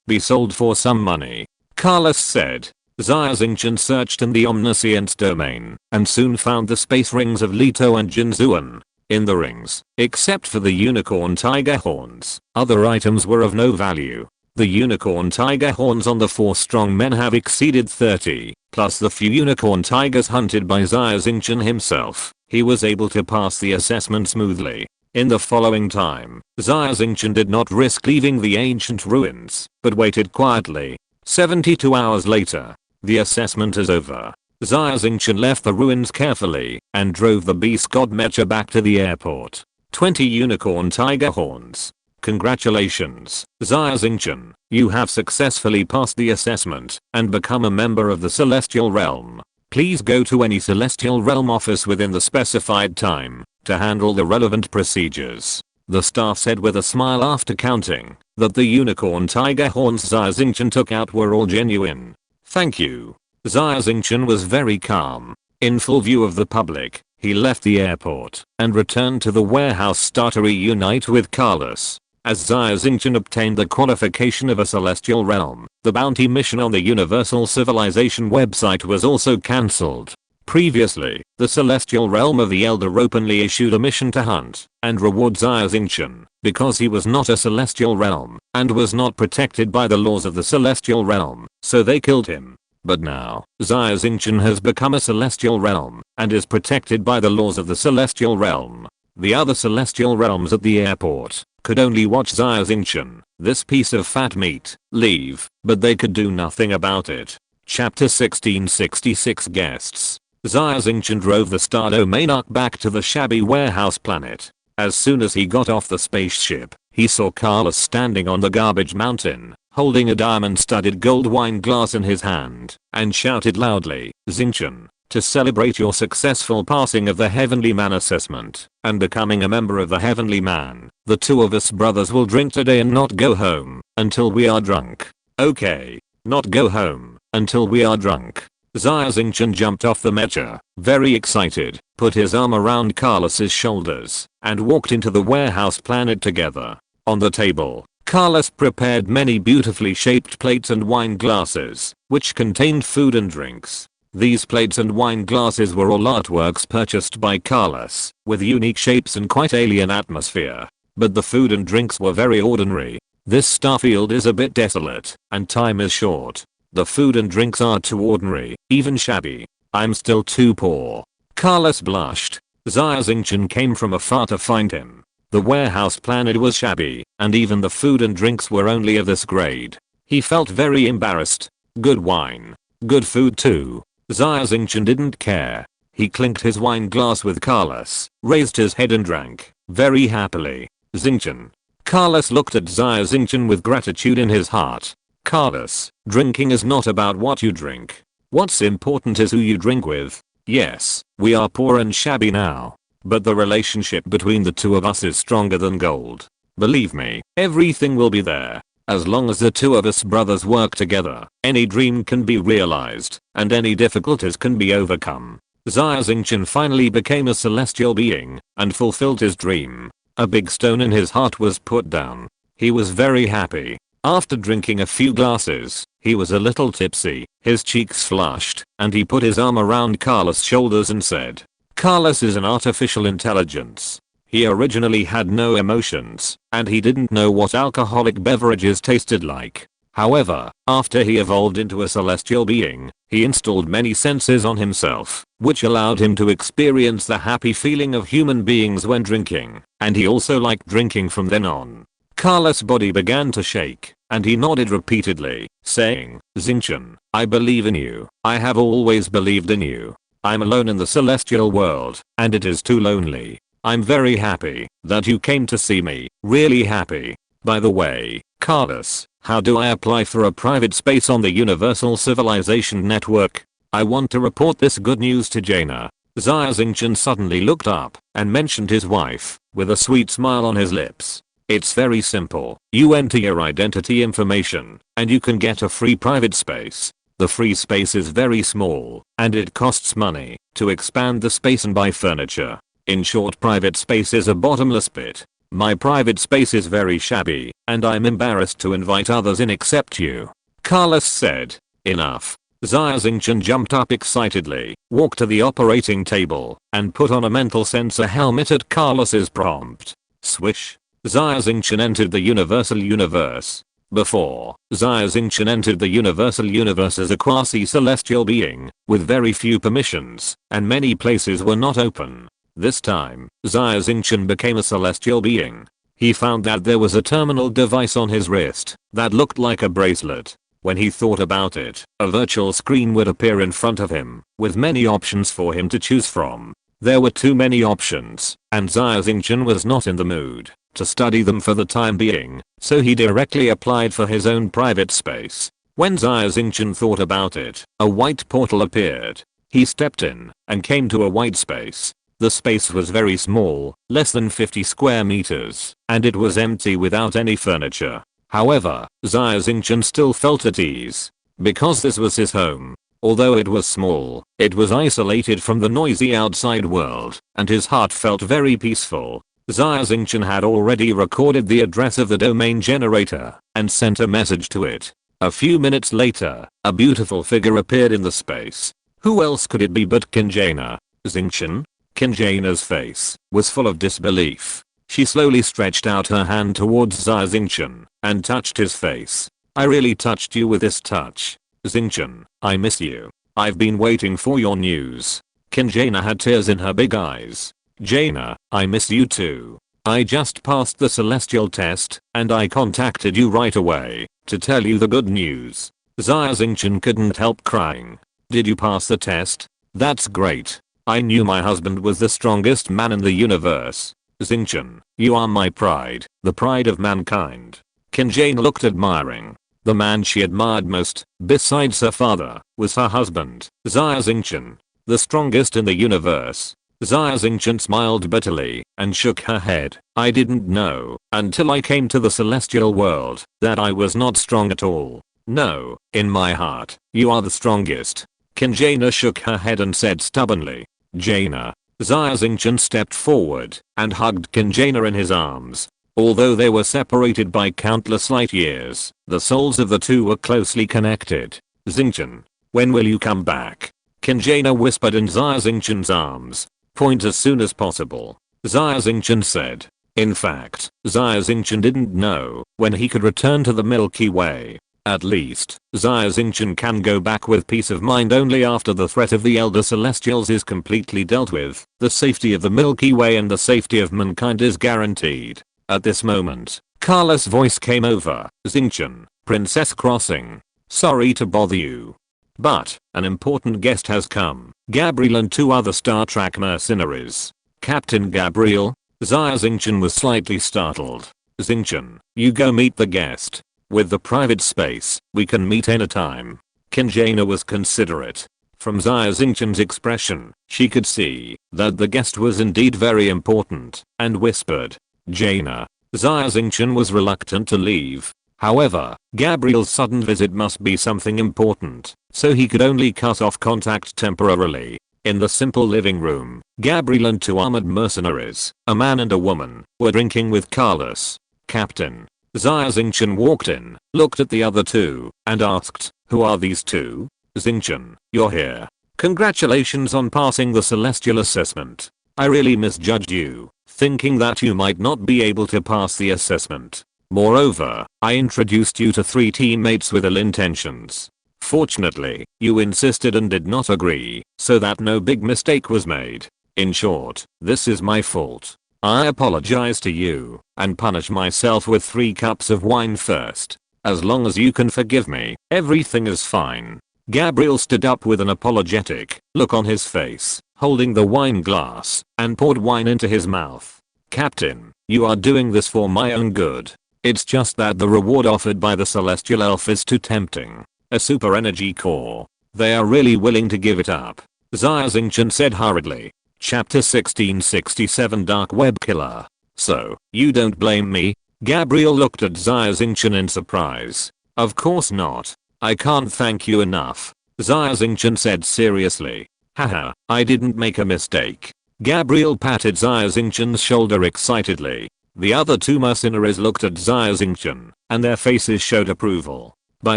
be sold for some money. Carlos said. Xia Xingchen searched in the omniscience domain and soon found the space rings of Leto and Jinzuan. In the rings, except for the unicorn tiger horns, other items were of no value. The unicorn tiger horns on the 4 strong men have exceeded 30, plus the few unicorn tigers hunted by Xia Xingchen himself. He was able to pass the assessment smoothly. In the following time, Xia Xingchen did not risk leaving the ancient ruins, but waited quietly. 72 hours later, the assessment is over. Xia Xingchen left the ruins carefully and drove the beast god mecha back to the airport. 20 unicorn tiger horns. Congratulations, Xia Xingchen, you have successfully passed the assessment and become a member of the Celestial Realm. Please go to any Celestial Realm office within the specified time to handle the relevant procedures. The staff said with a smile after counting that the unicorn tiger horns Xia Xingchen took out were all genuine. Thank you. Xia Xingchen was very calm. In full view of the public, he left the airport and returned to the warehouse to reunite with Carlos. As Xia Xingchen obtained the qualification of a Celestial Realm, the bounty mission on the Universal Civilization website was also cancelled. Previously, the Celestial Realm of the Elder openly issued a mission to hunt and reward Xia Xingchen because he was not a Celestial Realm and was not protected by the laws of the Celestial Realm, so they killed him. But now, Xia Xingchen has become a Celestial Realm and is protected by the laws of the Celestial Realm. The other Celestial Realms at the airport could only watch Xia Xingchen, this piece of fat meat, leave, but they could do nothing about it. Chapter 1666 Guests. Xia Xingchen drove the Stardomainarch back to the shabby warehouse planet. As soon as he got off the spaceship, he saw Carlos standing on the garbage mountain, holding a diamond-studded gold wine glass in his hand, and shouted loudly, "Xingchen, to celebrate your successful passing of the Heavenly Man assessment and becoming a member of the Heavenly Man, the two of us brothers will drink today and not go home until we are drunk. Okay, not go home until we are drunk." Xia Xingchen jumped off the mecha, very excited, put his arm around Carlos's shoulders, and walked into the warehouse planet together. On the table, Carlos prepared many beautifully shaped plates and wine glasses, which contained food and drinks. These plates and wine glasses were all artworks purchased by Carlos, with unique shapes and quite alien atmosphere. But the food and drinks were very ordinary. This starfield is a bit desolate, and time is short. The food and drinks are too ordinary, even shabby. I'm still too poor. Carlos blushed. Xia Xingchen came from afar to find him. The warehouse planet was shabby, and even the food and drinks were only of this grade. He felt very embarrassed. Good wine. Good food too. Xia Xingchen didn't care. He clinked his wine glass with Carlos, raised his head and drank, very happily. Xingchen. Carlos looked at Xia Xingchen with gratitude in his heart. Carlos, drinking is not about what you drink. What's important is who you drink with. Yes, we are poor and shabby now, but the relationship between the two of us is stronger than gold. Believe me, everything will be there. As long as the two of us brothers work together, any dream can be realized, and any difficulties can be overcome. Xia Xingchen finally became a celestial being, and fulfilled his dream. A big stone in his heart was put down. He was very happy. After drinking a few glasses, he was a little tipsy, his cheeks flushed, and he put his arm around Carlos' shoulders and said, "Carlos is an artificial intelligence. He originally had no emotions, and he didn't know what alcoholic beverages tasted like. However, after he evolved into a celestial being, he installed many senses on himself, which allowed him to experience the happy feeling of human beings when drinking, and he also liked drinking from then on." Carlos' body began to shake, and he nodded repeatedly, saying, "Xingchen, I believe in you. I have always believed in you. I'm alone in the celestial world, and it is too lonely. I'm very happy that you came to see me, really happy. By the way, Carlos, how do I apply for a private space on the Universal Civilization Network? I want to report this good news to Jaina." Xia Xingchen suddenly looked up and mentioned his wife, with a sweet smile on his lips. "It's very simple. You enter your identity information, and you can get a free private space. The free space is very small, and it costs money to expand the space and buy furniture. In short, private space is a bottomless pit. My private space is very shabby, and I'm embarrassed to invite others in except you." Carlos said. "Enough." Xia Xingchen jumped up excitedly, walked to the operating table, and put on a mental sensor helmet at Carlos's prompt. Swish. Xia Xingchen entered the Universal Universe. Before, Xia Xingchen entered the Universal Universe as a quasi-celestial being, with very few permissions, and many places were not open. This time, Xia Xingchen became a celestial being. He found that there was a terminal device on his wrist that looked like a bracelet. When he thought about it, a virtual screen would appear in front of him, with many options for him to choose from. There were too many options, and Xia Xingchen was not in the mood to study them for the time being, so he directly applied for his own private space. When Xia Xingchen thought about it, a white portal appeared. He stepped in and came to a white space. The space was very small, less than 50 square meters, and it was empty without any furniture. However, Xia Xingchen still felt at ease, because this was his home. Although it was small, it was isolated from the noisy outside world, and his heart felt very peaceful. Xia Xingchen had already recorded the address of the domain generator, and sent a message to it. A few minutes later, a beautiful figure appeared in the space. Who else could it be but Xia Xingchen? Xingchena's face was full of disbelief. She slowly stretched out her hand towards Xia Xingchen and touched his face. I really touched you with this touch. Xingchen, I miss you. I've been waiting for your news. Xingchena had tears in her big eyes. Jaina, I miss you too. I just passed the celestial test, and I contacted you right away to tell you the good news. Xia Xingchen couldn't help crying. Did you pass the test? That's great. I knew my husband was the strongest man in the universe. Xingchen, you are my pride, the pride of mankind. Xingchen looked admiring. The man she admired most, besides her father, was her husband, Xia Xingchen, the strongest in the universe. Xia Xingchen smiled bitterly and shook her head. I didn't know until I came to the celestial world that I was not strong at all. No, in my heart, you are the strongest. Xingchena shook her head and said stubbornly, Jaina. Xia Xingchen stepped forward and hugged Xingchena in his arms. Although they were separated by countless light years, the souls of the two were closely connected. Xingchen, when will you come back? Xingchena whispered in Xia Xingchen's arms. Point as soon as possible. Xia Xingchen said. In fact, Xia Xingchen didn't know when he could return to the Milky Way. At least, Xia Xingchen can go back with peace of mind only after the threat of the Elder Celestials is completely dealt with. The safety of the Milky Way and the safety of mankind is guaranteed. At this moment, Carla's voice came over. Xingchen, Princess Crossing. Sorry to bother you, but an important guest has come. Gabriel and 2 other Star Trek mercenaries. Captain Gabriel? Xia Xingchen was slightly startled. Xingchen, you go meet the guest. With the private space, we can meet anytime. Xingchena was considerate. From Xia Xingchen's expression, she could see that the guest was indeed very important, and whispered, Jaina. Xia Xingchen was reluctant to leave. However, Gabriel's sudden visit must be something important, so he could only cut off contact temporarily. In the simple living room, Gabriel and 2 armored mercenaries, a man and a woman, were drinking with Carlos. Captain. Xia Xingchen walked in, looked at the other 2, and asked, who are these 2? Xingchen, you're here. Congratulations on passing the celestial assessment. I really misjudged you, thinking that you might not be able to pass the assessment. Moreover, I introduced you to 3 teammates with ill intentions. Fortunately, you insisted and did not agree, so that no big mistake was made. In short, this is my fault. I apologize to you, and punish myself with 3 cups of wine first. As long as you can forgive me, everything is fine. Gabriel stood up with an apologetic look on his face, holding the wine glass, and poured wine into his mouth. Captain, you are doing this for my own good. It's just that the reward offered by the Celestial Elf is too tempting. A super energy core. They are really willing to give it up. Xia Xingchen said hurriedly. Chapter 1667 Dark Web Killer. So, you don't blame me? Gabriel looked at Xia Xingchen in surprise. Of course not. I can't thank you enough. Xia Xingchen said seriously. Haha, I didn't make a mistake. Gabriel patted Xia Xingchen's shoulder excitedly. The other 2 mercenaries looked at Xia Xingchen, and their faces showed approval. By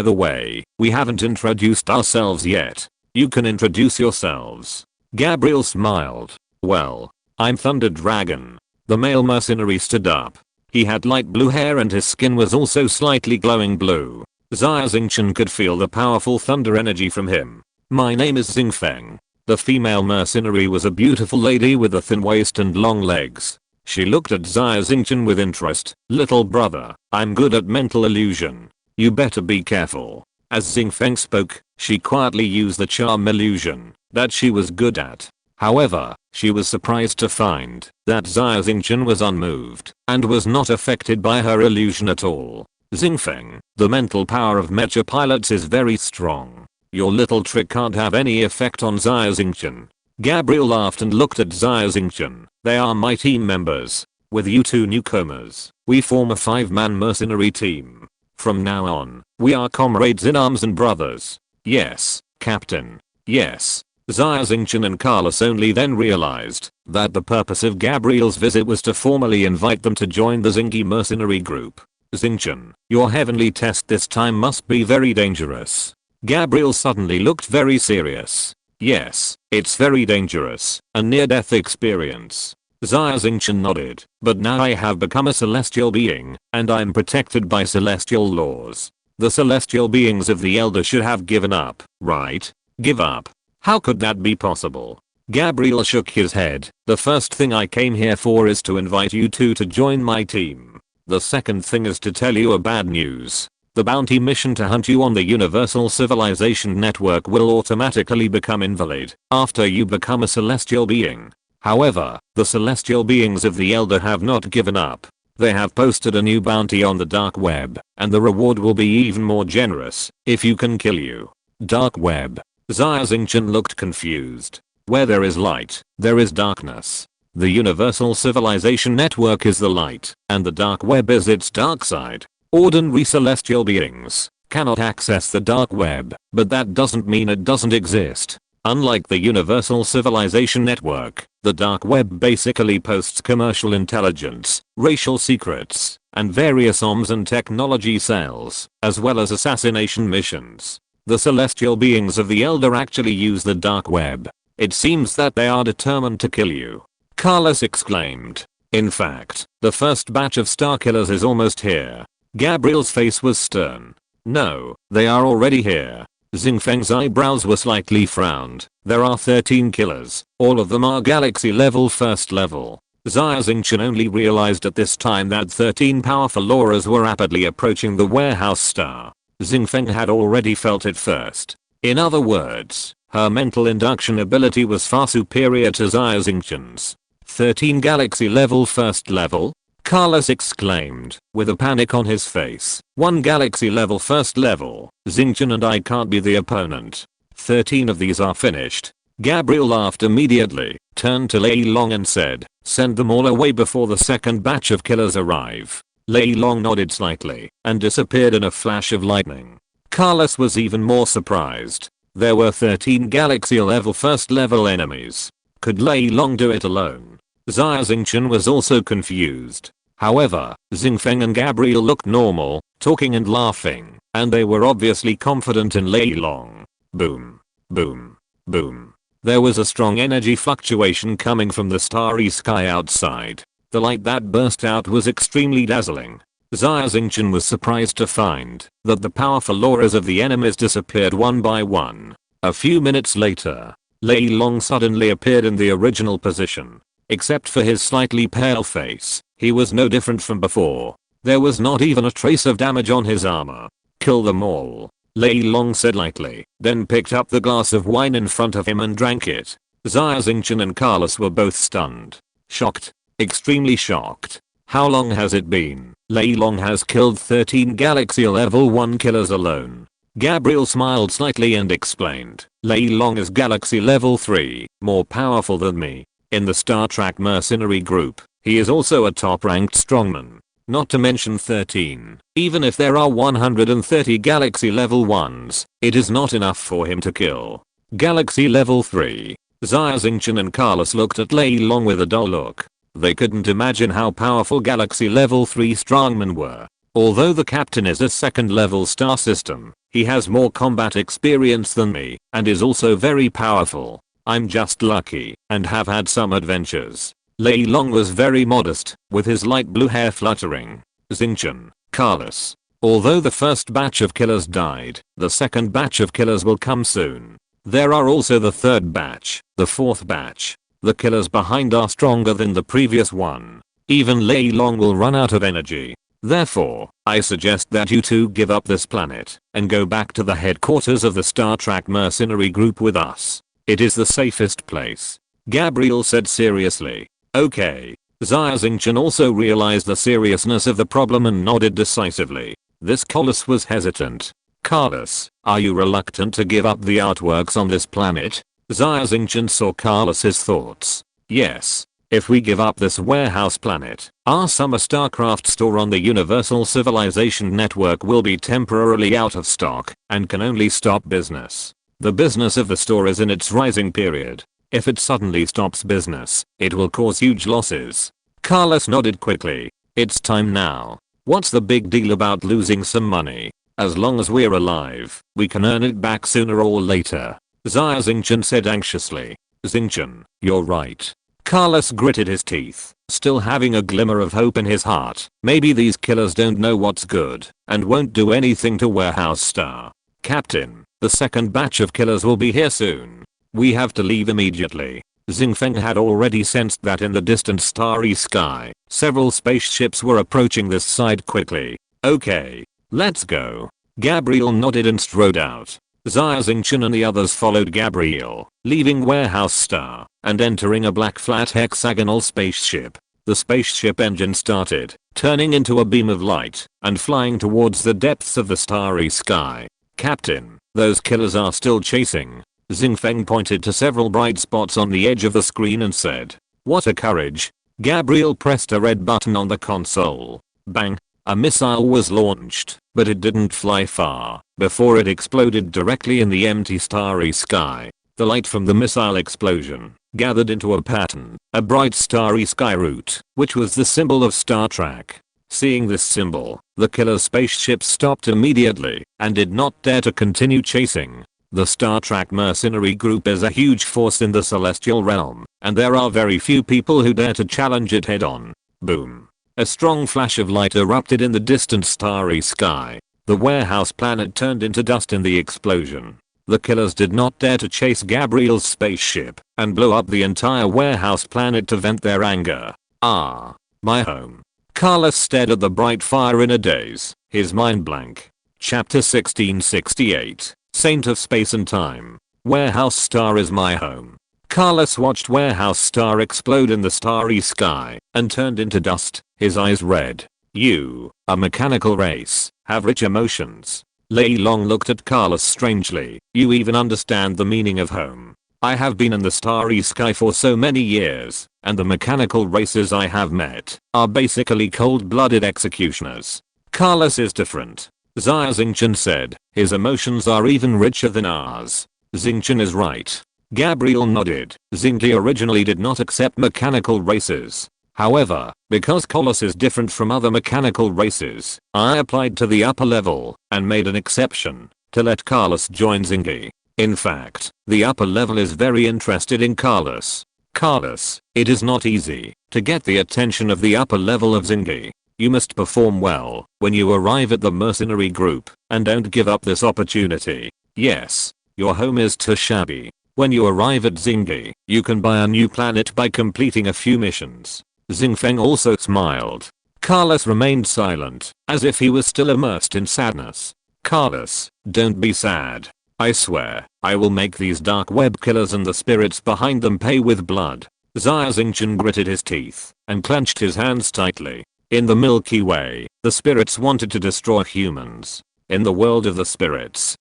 the way, we haven't introduced ourselves yet. You can introduce yourselves. Gabriel smiled. Well, I'm Thunder Dragon. The male mercenary stood up. He had light blue hair and his skin was also slightly glowing blue. Xia Xingchen could feel the powerful thunder energy from him. My name is Xingfeng. The female mercenary was a beautiful lady with a thin waist and long legs. She looked at Xia Xingchen with interest. "Little brother, I'm good at mental illusion. You better be careful." As Xingfeng spoke, she quietly used the charm illusion that she was good at. However, she was surprised to find that Xia Xingchen was unmoved and was not affected by her illusion at all. "Xingfeng, the mental power of mecha pilots is very strong. Your little trick can't have any effect on Xia Xingchen." Gabriel laughed and looked at Xia Xingchen. "They are my team members. With you two newcomers, we form a 5-man mercenary team. From now on, we are comrades in arms and brothers." "Yes, Captain. Yes." Xia Xingchen and Carlos only then realized that the purpose of Gabriel's visit was to formally invite them to join the Xingyi mercenary group. "Xingchen, your heavenly test this time must be very dangerous." Gabriel suddenly looked very serious. "Yes, it's very dangerous, a near-death experience." Xia Xingchen nodded. "But now I have become a celestial being, and I'm protected by celestial laws. The celestial beings of the Elder should have given up, right?" "Give up? How could that be possible?" Gabriel shook his head. "The first thing I came here for is to invite you two to join my team. The second thing is to tell you a bad news. The bounty mission to hunt you on the Universal Civilization Network will automatically become invalid after you become a celestial being. However, the celestial beings of the Elder have not given up. They have posted a new bounty on the dark web, and the reward will be even more generous if you can kill you." "Dark web?" Xia Xingchen looked confused. "Where there is light, there is darkness. The Universal Civilization Network is the light, and the dark web is its dark side. Ordinary celestial beings cannot access the dark web, but that doesn't mean it doesn't exist. Unlike the Universal Civilization Network, the dark web basically posts commercial intelligence, racial secrets, and various arms and technology cells, as well as assassination missions. The celestial beings of the Elder actually use the dark web. It seems that they are determined to kill you." Carlos exclaimed. "In fact, the first batch of star killers is almost here." Gabriel's face was stern. "No, they are already here." Xingfeng's eyebrows were slightly frowned. "There are 13 killers. All of them are galaxy level first level." Xia Xingchen only realized at this time that 13 powerful auras were rapidly approaching the warehouse star. Xingfeng had already felt it first. In other words, her mental induction ability was far superior to Xia Xingchen's. 13 galaxy level first level? Carlos exclaimed, with a panic on his face. 1 galaxy level first level. Xingchen and I can't be the opponent. 13 of these are finished. Gabriel laughed immediately, turned to Lei Long and said, "Send them all away before the second batch of killers arrive." Lei Long nodded slightly and disappeared in a flash of lightning. Carlos was even more surprised. There were 13 galaxy level first level enemies. Could Lei Long do it alone? Xia Xingchen was also confused. However, Xingfeng and Gabriel looked normal, talking and laughing, and they were obviously confident in Lei Long. Boom. Boom. Boom. There was a strong energy fluctuation coming from the starry sky outside. The light that burst out was extremely dazzling. Xia Xingchen was surprised to find that the powerful auras of the enemies disappeared one by one. A few minutes later, Lei Long suddenly appeared in the original position. Except for his slightly pale face, he was no different from before. There was not even a trace of damage on his armor. "Kill them all," Lei Long said lightly, then picked up the glass of wine in front of him and drank it. Xia Xingchen and Carlos were both stunned. Shocked. Extremely shocked. How long has it been? Lei Long has killed 13 galaxy level 1 killers alone. Gabriel smiled slightly and explained, "Lei Long is galaxy level 3, more powerful than me. In the Star Trek mercenary group, he is also a top-ranked strongman. Not to mention 13. Even if there are 130 galaxy level 1s, it is not enough for him to kill. Galaxy level 3. Xia Xingchen and Carlos looked at Lei Long with a dull look. They couldn't imagine how powerful galaxy level 3 strongmen were. Although the captain is a second level star system, he has more combat experience than me, and is also very powerful. I'm just lucky, and have had some adventures." Lei Long was very modest, with his light blue hair fluttering. "Xingchen, Carlos. Although the first batch of killers died, the second batch of killers will come soon. There are also the third batch, the fourth batch. The killers behind are stronger than the previous one. Even Lei Long will run out of energy. Therefore, I suggest that you two give up this planet and go back to the headquarters of the Star Trek mercenary group with us. It is the safest place. Gabriel said seriously. Okay. Xia Xingchen also realized the seriousness of the problem and nodded decisively. This Carlos was hesitant. Carlos, are you reluctant to give up the artworks on this planet? Xia Xingchen saw Carlos's thoughts. Yes. If we give up this warehouse planet, our summer StarCraft store on the Universal Civilization Network will be temporarily out of stock and can only stop business. The business of the store is in its rising period. If it suddenly stops business, it will cause huge losses. Carlos nodded quickly. It's time now. What's the big deal about losing some money? As long as we're alive, we can earn it back sooner or later. Xia Xingchen said anxiously. Xingchen, you're right. Carlos gritted his teeth, still having a glimmer of hope in his heart. Maybe these killers don't know what's good and won't do anything to Warehouse Star. Captain, the second batch of killers will be here soon. We have to leave immediately. Xingfeng had already sensed that in the distant starry sky, several spaceships were approaching this side quickly. Okay, let's go. Gabriel nodded and strode out. Xia Xingchen and the others followed Gabriel, leaving Warehouse Star and entering a black flat hexagonal spaceship. The spaceship engine started, turning into a beam of light and flying towards the depths of the starry sky. Captain, those killers are still chasing. Xingfeng pointed to several bright spots on the edge of the screen and said, "What a courage." Gabriel pressed a red button on the console. Bang! A missile was launched, but it didn't fly far before it exploded directly in the empty starry sky. The light from the missile explosion gathered into a pattern, a bright starry sky route, which was the symbol of Star Trek. Seeing this symbol, the killer spaceship stopped immediately and did not dare to continue chasing. The Star Trek mercenary group is a huge force in the celestial realm, and there are very few people who dare to challenge it head on. Boom. A strong flash of light erupted in the distant starry sky. The warehouse planet turned into dust in the explosion. The killers did not dare to chase Gabriel's spaceship and blow up the entire warehouse planet to vent their anger. Ah, my home. Carlos stared at the bright fire in a daze, his mind blank. Chapter 1668, Saint of Space and Time. Warehouse Star is my home. Carlos watched Warehouse Star explode in the starry sky and turned into dust, his eyes red. You, a mechanical race, have rich emotions. Lei Long looked at Carlos strangely. You even understand the meaning of home. I have been in the starry sky for so many years, and the mechanical races I have met are basically cold-blooded executioners. Carlos is different. Xia Xingchen said, his emotions are even richer than ours. Xingchen is right. Gabriel nodded. Xingli originally did not accept mechanical races. However, because Carlos is different from other mechanical races, I applied to the upper level and made an exception to let Carlos join Xingli. In fact, the upper level is very interested in Carlos. Carlos, it is not easy to get the attention of the upper level of Xingli. You must perform well when you arrive at the mercenary group and don't give up this opportunity. Yes, your home is too shabby. When you arrive at Xingli, you can buy a new planet by completing a few missions. Xingfeng also smiled. Carlos remained silent, as if he was still immersed in sadness. Carlos, don't be sad. I swear, I will make these dark web killers and the spirits behind them pay with blood. Xia Xingchen gritted his teeth and clenched his hands tightly. In the Milky Way, the spirits wanted to destroy humans. In the world of the spirits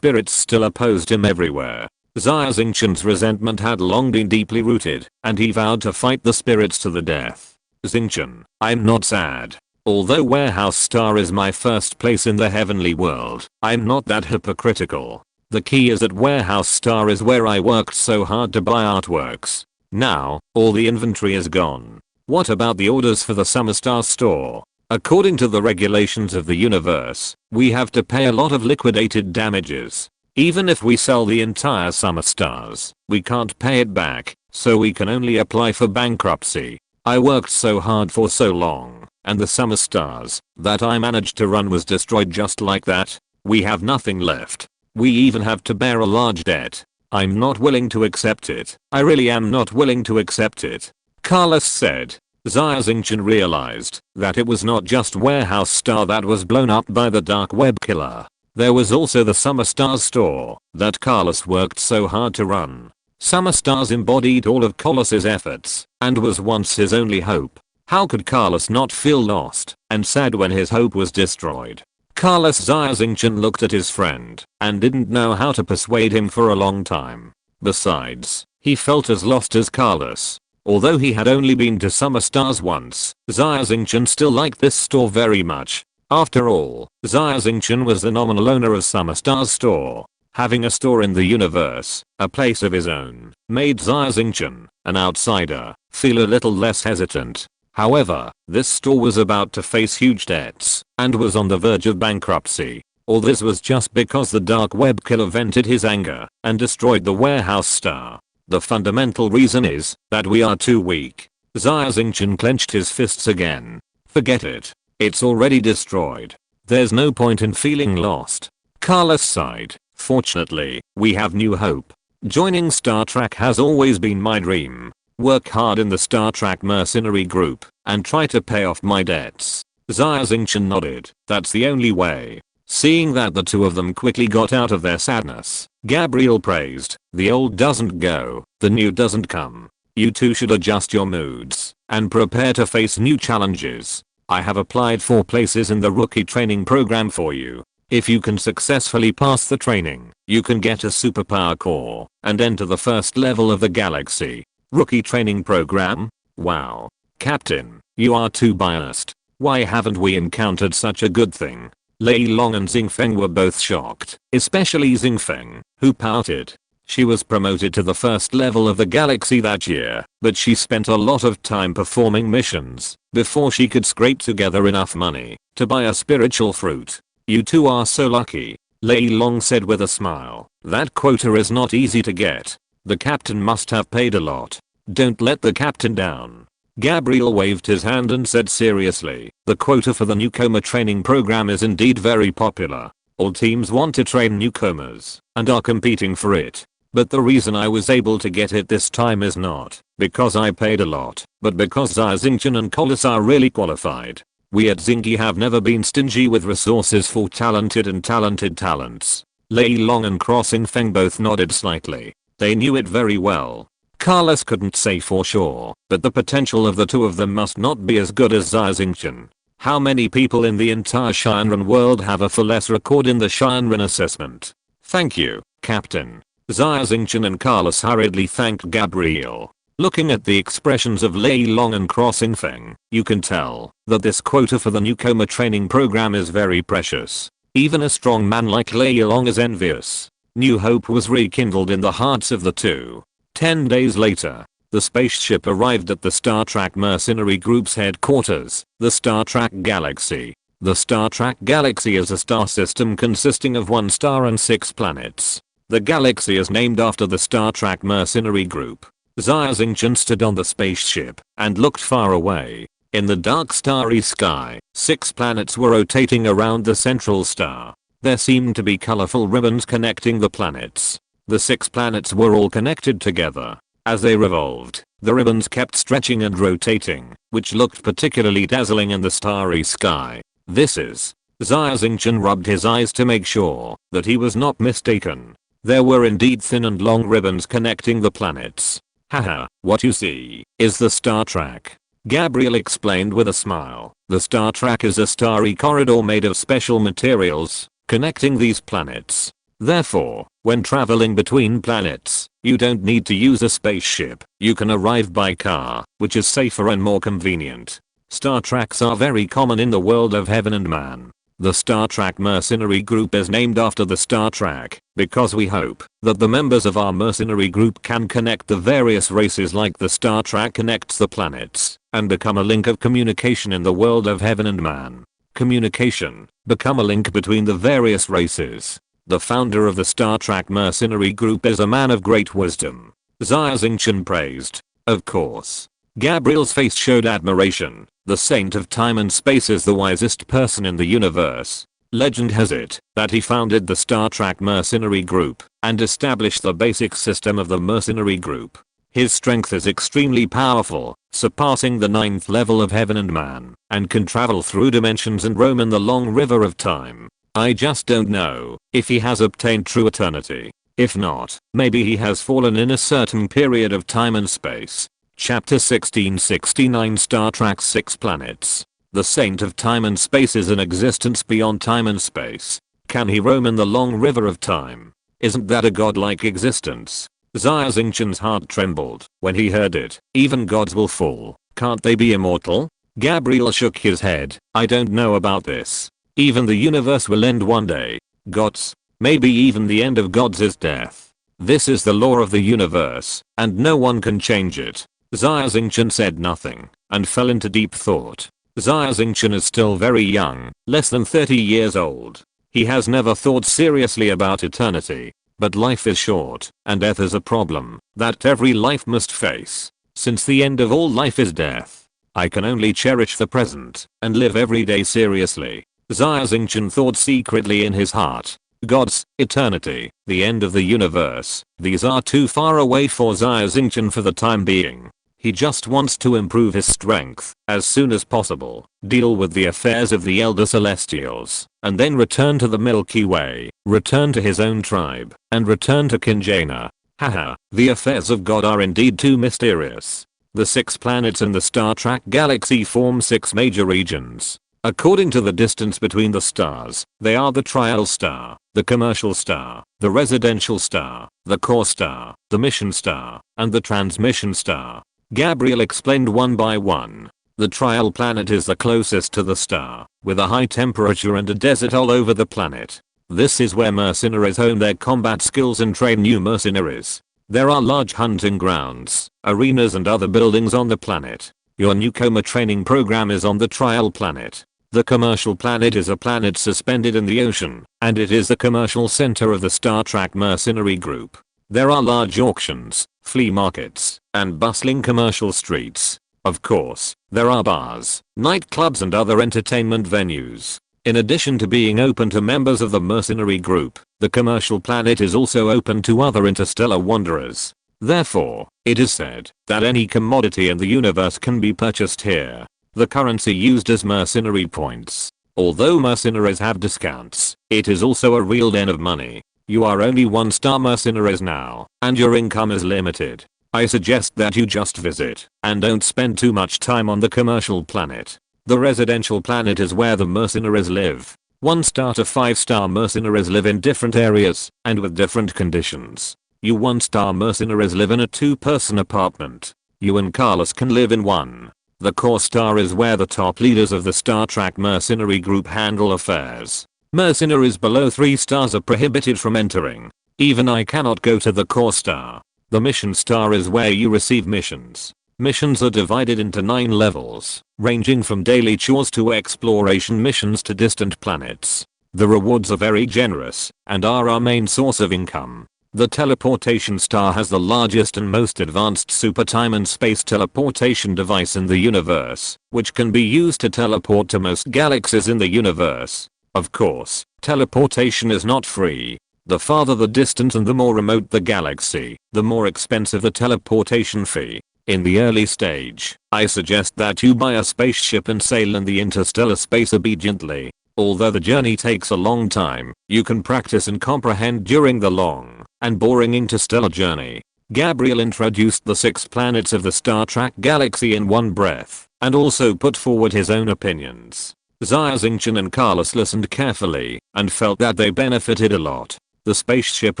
still opposed him everywhere. Xia Xingchen's resentment had long been deeply rooted, and he vowed to fight the spirits to the death. Xingchen, I'm not sad. Although Warehouse Star is my first place in the heavenly world, I'm not that hypocritical. The key is that Warehouse Star is where I worked so hard to buy artworks. Now, all the inventory is gone. What about the orders for the Summer Star store? According to the regulations of the universe, we have to pay a lot of liquidated damages. Even if we sell the entire Summer Stars, we can't pay it back, so we can only apply for bankruptcy. I worked so hard for so long, and the Summer Stars that I managed to run was destroyed just like that. We have nothing left. We even have to bear a large debt. I'm not willing to accept it. I really am not willing to accept it. Carlos said. Xia Xingchen realized that it was not just Warehouse Star that was blown up by the dark web killer. There was also the Summer Stars store that Carlos worked so hard to run. Summer Stars embodied all of Carlos's efforts and was once his only hope. How could Carlos not feel lost and sad when his hope was destroyed? Carlos Xia Xingchen looked at his friend and didn't know how to persuade him for a long time. Besides, he felt as lost as Carlos. Although he had only been to Summer Stars once, Xia Xingchen still liked this store very much. After all, Xia Xingchen was the nominal owner of Summer Stars store. Having a store in the universe, a place of his own, made Xia Xingchen, an outsider, feel a little less hesitant. However, this store was about to face huge debts and was on the verge of bankruptcy. All this was just because the dark web killer vented his anger and destroyed the Warehouse Star. The fundamental reason is that we are too weak. Xia Xingchen clenched his fists again. Forget it. It's already destroyed. There's no point in feeling lost. Carlos sighed. Fortunately, we have new hope. Joining Star Trek has always been my dream. Work hard in the Star Trek mercenary group and try to pay off my debts. Xia Xingchen nodded. That's the only way. Seeing that the two of them quickly got out of their sadness, Gabriel praised, the old doesn't go, the new doesn't come. You two should adjust your moods and prepare to face new challenges. I have applied for places in the rookie training program for you. If you can successfully pass the training, you can get a superpower core and enter the first level of the galaxy. Rookie training program? Wow. Captain, you are too biased. Why haven't we encountered such a good thing? Lei Long and Xingfeng were both shocked, especially Xingfeng, who pouted. She was promoted to the first level of the galaxy that year, but she spent a lot of time performing missions before she could scrape together enough money to buy a spiritual fruit. You two are so lucky, Lei Long said with a smile. That quota is not easy to get. The captain must have paid a lot. Don't let the captain down. Gabriel waved his hand and said seriously, the quota for the newcomer training program is indeed very popular. All teams want to train newcomers and are competing for it. But the reason I was able to get it this time is not because I paid a lot, but because Xia Xingchen and Carlos are really qualified. We at Zingy have never been stingy with resources for talented talents. Lei Long and Crossing Feng both nodded slightly. They knew it very well. Carlos couldn't say for sure, but the potential of the two of them must not be as good as Xia Xingchen. How many people in the entire Shenron world have a full S record in the Shenron assessment? Thank you, Captain. Xia Xingchen and Carlos hurriedly thanked Gabriel. Looking at the expressions of Lei Long and Crossing Feng, you can tell that this quota for the newcomer training program is very precious. Even a strong man like Lei Long is envious. New hope was rekindled in the hearts of the two. 10 days later, the spaceship arrived at the Star Trek Mercenary Group's headquarters, the Star Trek Galaxy. The Star Trek Galaxy is a star system consisting of 1 star and 6 planets. The galaxy is named after the Star Trek Mercenary Group. Xia Xingchen stood on the spaceship and looked far away. In the dark starry sky, 6 planets were rotating around the central star. There seemed to be colorful ribbons connecting the planets. The 6 planets were all connected together. As they revolved, the ribbons kept stretching and rotating, which looked particularly dazzling in the starry sky. This is... Xia Xingchen rubbed his eyes to make sure that he was not mistaken. There were indeed thin and long ribbons connecting the planets. Haha, what you see is the star track. Gabriel explained with a smile. The star track is a starry corridor made of special materials connecting these planets. Therefore, when traveling between planets, you don't need to use a spaceship. You can arrive by car, which is safer and more convenient. Star tracks are very common in the world of heaven and man. The Star Trek Mercenary Group is named after the Star Trek because we hope that the members of our mercenary group can connect the various races like the Star Trek connects the planets and become a link of communication in the world of heaven and man. Communication, become a link between the various races. The founder of the Star Trek Mercenary Group is a man of great wisdom. Xia Xingchen praised. Of course. Gabriel's face showed admiration. The saint of time and space is the wisest person in the universe. Legend has it that he founded the Star Trek Mercenary Group and establish the basic system of the mercenary group. His strength is extremely powerful, surpassing the 9th level of heaven and man, and can travel through dimensions and roam in the long river of time. I just don't know if he has obtained true eternity. If not, maybe he has fallen in a certain period of time and space. Chapter 1669 Star Trek 6 Planets. The Saint of Time and Space is an existence beyond time and space. Can he roam in the long river of time? Isn't that a godlike existence? Xia Xingchen's heart trembled when he heard it. Even gods will fall. Can't they be immortal? Gabriel shook his head. I don't know about this. Even the universe will end one day. Gods? Maybe even the end of gods is death. This is the law of the universe, and no one can change it. Xia Xingchen said nothing, and fell into deep thought. Xia Xingchen is still very young, less than 30 years old. He has never thought seriously about eternity. But life is short, and death is a problem that every life must face. Since the end of all life is death, I can only cherish the present and live every day seriously. Xia Xingchen thought secretly in his heart. Gods, eternity, the end of the universe, these are too far away for Xia Xingchen for the time being. He just wants to improve his strength as soon as possible, deal with the affairs of the elder celestials, and then return to the Milky Way, return to his own tribe, and return to Kinjana. Haha, the affairs of God are indeed too mysterious. The 6 planets in the Star Trek galaxy form 6 major regions. According to the distance between the stars, they are the trial star, the commercial star, the residential star, the core star, the mission star, and the transmission star. Gabriel explained one by one. The trial planet is the closest to the star, with a high temperature and a desert all over the planet. This is where mercenaries hone their combat skills and train new mercenaries. There are large hunting grounds, arenas and other buildings on the planet. Your newcomer training program is on the trial planet. The commercial planet is a planet suspended in the ocean, and it is the commercial center of the Star Trek mercenary group. There are large auctions, flea markets, and bustling commercial streets. Of course, there are bars, nightclubs and other entertainment venues. In addition to being open to members of the mercenary group, the commercial planet is also open to other interstellar wanderers. Therefore, it is said that any commodity in the universe can be purchased here. The currency used is mercenary points. Although mercenaries have discounts, it is also a real den of money. You are only 1-star mercenaries now, and your income is limited. I suggest that you just visit, and don't spend too much time on the commercial planet. The residential planet is where the mercenaries live. 1-star to 5-star mercenaries live in different areas, and with different conditions. You 1-star mercenaries live in a 2-person apartment. You and Carlos can live in one. The core star is where the top leaders of the Star Trek mercenary group handle affairs. Mercenaries below 3 stars are prohibited from entering. Even I cannot go to the core star. The mission star is where you receive missions. Missions are divided into 9 levels, ranging from daily chores to exploration missions to distant planets. The rewards are very generous, and are our main source of income. The teleportation star has the largest and most advanced super time and space teleportation device in the universe, which can be used to teleport to most galaxies in the universe. Of course, teleportation is not free. The farther the distance and the more remote the galaxy, the more expensive the teleportation fee. In the early stage, I suggest that you buy a spaceship and sail in the interstellar space obediently. Although the journey takes a long time, you can practice and comprehend during the long and boring interstellar journey. Gabriel introduced the 6 planets of the Star Trek galaxy in one breath, and also put forward his own opinions. Xia Xingchen and Carlos listened carefully, and felt that they benefited a lot. The spaceship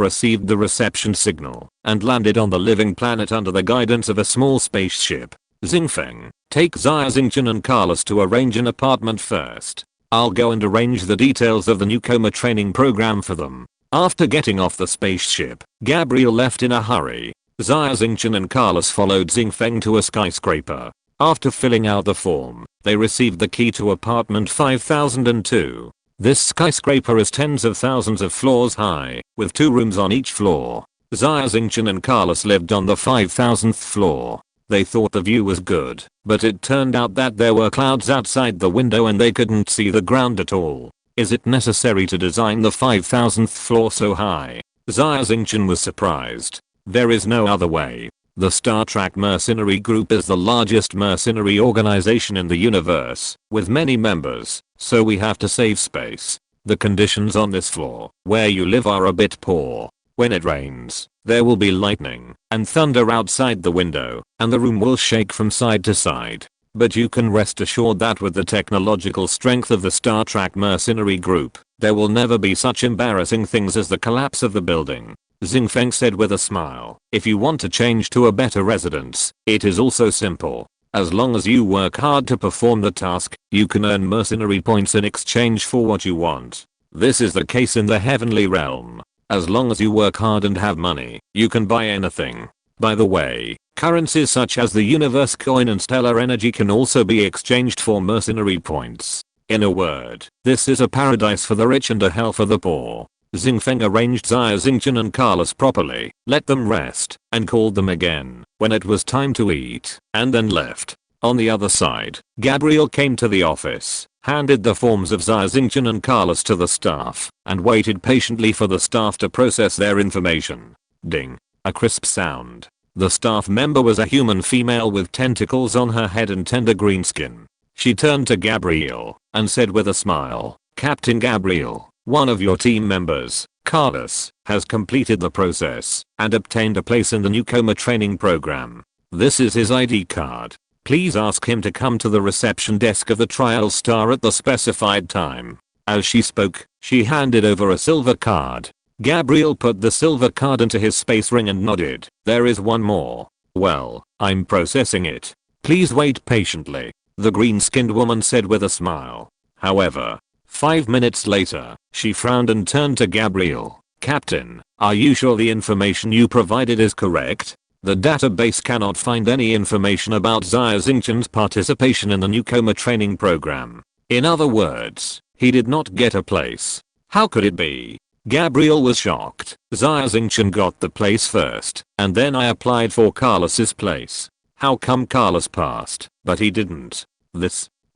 received the reception signal, and landed on the living planet under the guidance of a small spaceship. Xingfeng, take Xia Xingchen and Carlos to arrange an apartment first. I'll go and arrange the details of the newcomer training program for them. After getting off the spaceship, Gabriel left in a hurry. Xia Xingchen and Carlos followed Xingfeng to a skyscraper. After filling out the form, they received the key to apartment 5002. This skyscraper is tens of thousands of floors high, with 2 rooms on each floor. Xia Xingchen and Carlos lived on the 5000th floor. They thought the view was good, but it turned out that there were clouds outside the window and they couldn't see the ground at all. Is it necessary to design the 5000th floor so high? Xia Xingchen was surprised. There is no other way. The Star Trek Mercenary Group is the largest mercenary organization in the universe, with many members, so we have to save space. The conditions on this floor, where you live, are a bit poor. When it rains, there will be lightning and thunder outside the window, and the room will shake from side to side. But you can rest assured that with the technological strength of the Star Trek Mercenary Group, there will never be such embarrassing things as the collapse of the building. Xingfeng said with a smile. If you want to change to a better residence, it is also simple. As long as you work hard to perform the task, you can earn mercenary points in exchange for what you want. This is the case in the heavenly realm. As long as you work hard and have money, you can buy anything. By the way, currencies such as the universe coin and stellar energy can also be exchanged for mercenary points. In a word, this is a paradise for the rich and a hell for the poor. Xingfeng arranged Xia Xingchen and Carlos properly, let them rest, and called them again when it was time to eat, and then left. On the other side, Gabriel came to the office, handed the forms of Xia Xingchen and Carlos to the staff, and waited patiently for the staff to process their information. Ding. A crisp sound. The staff member was a human female with tentacles on her head and tender green skin. She turned to Gabriel and said with a smile, "Captain Gabriel, one of your team members, Carlos, has completed the process and obtained a place in the newcomer training program. This is his ID card. Please ask him to come to the reception desk of the Trial Star at the specified time." As she spoke, she handed over a silver card. Gabriel put the silver card into his space ring and nodded. "There is one more. Well, I'm processing it. Please wait patiently," the green-skinned woman said with a smile. However, 5 minutes later, she frowned and turned to Gabriel. "Captain, are you sure the information you provided is correct? The database cannot find any information about Xia Xingchen's participation in the newcomer training program. In other words, he did not get a place. How could it be?" Gabriel was shocked. "Xia Xingchen got the place first, and then I applied for Carlos's place. How come Carlos passed, but he didn't?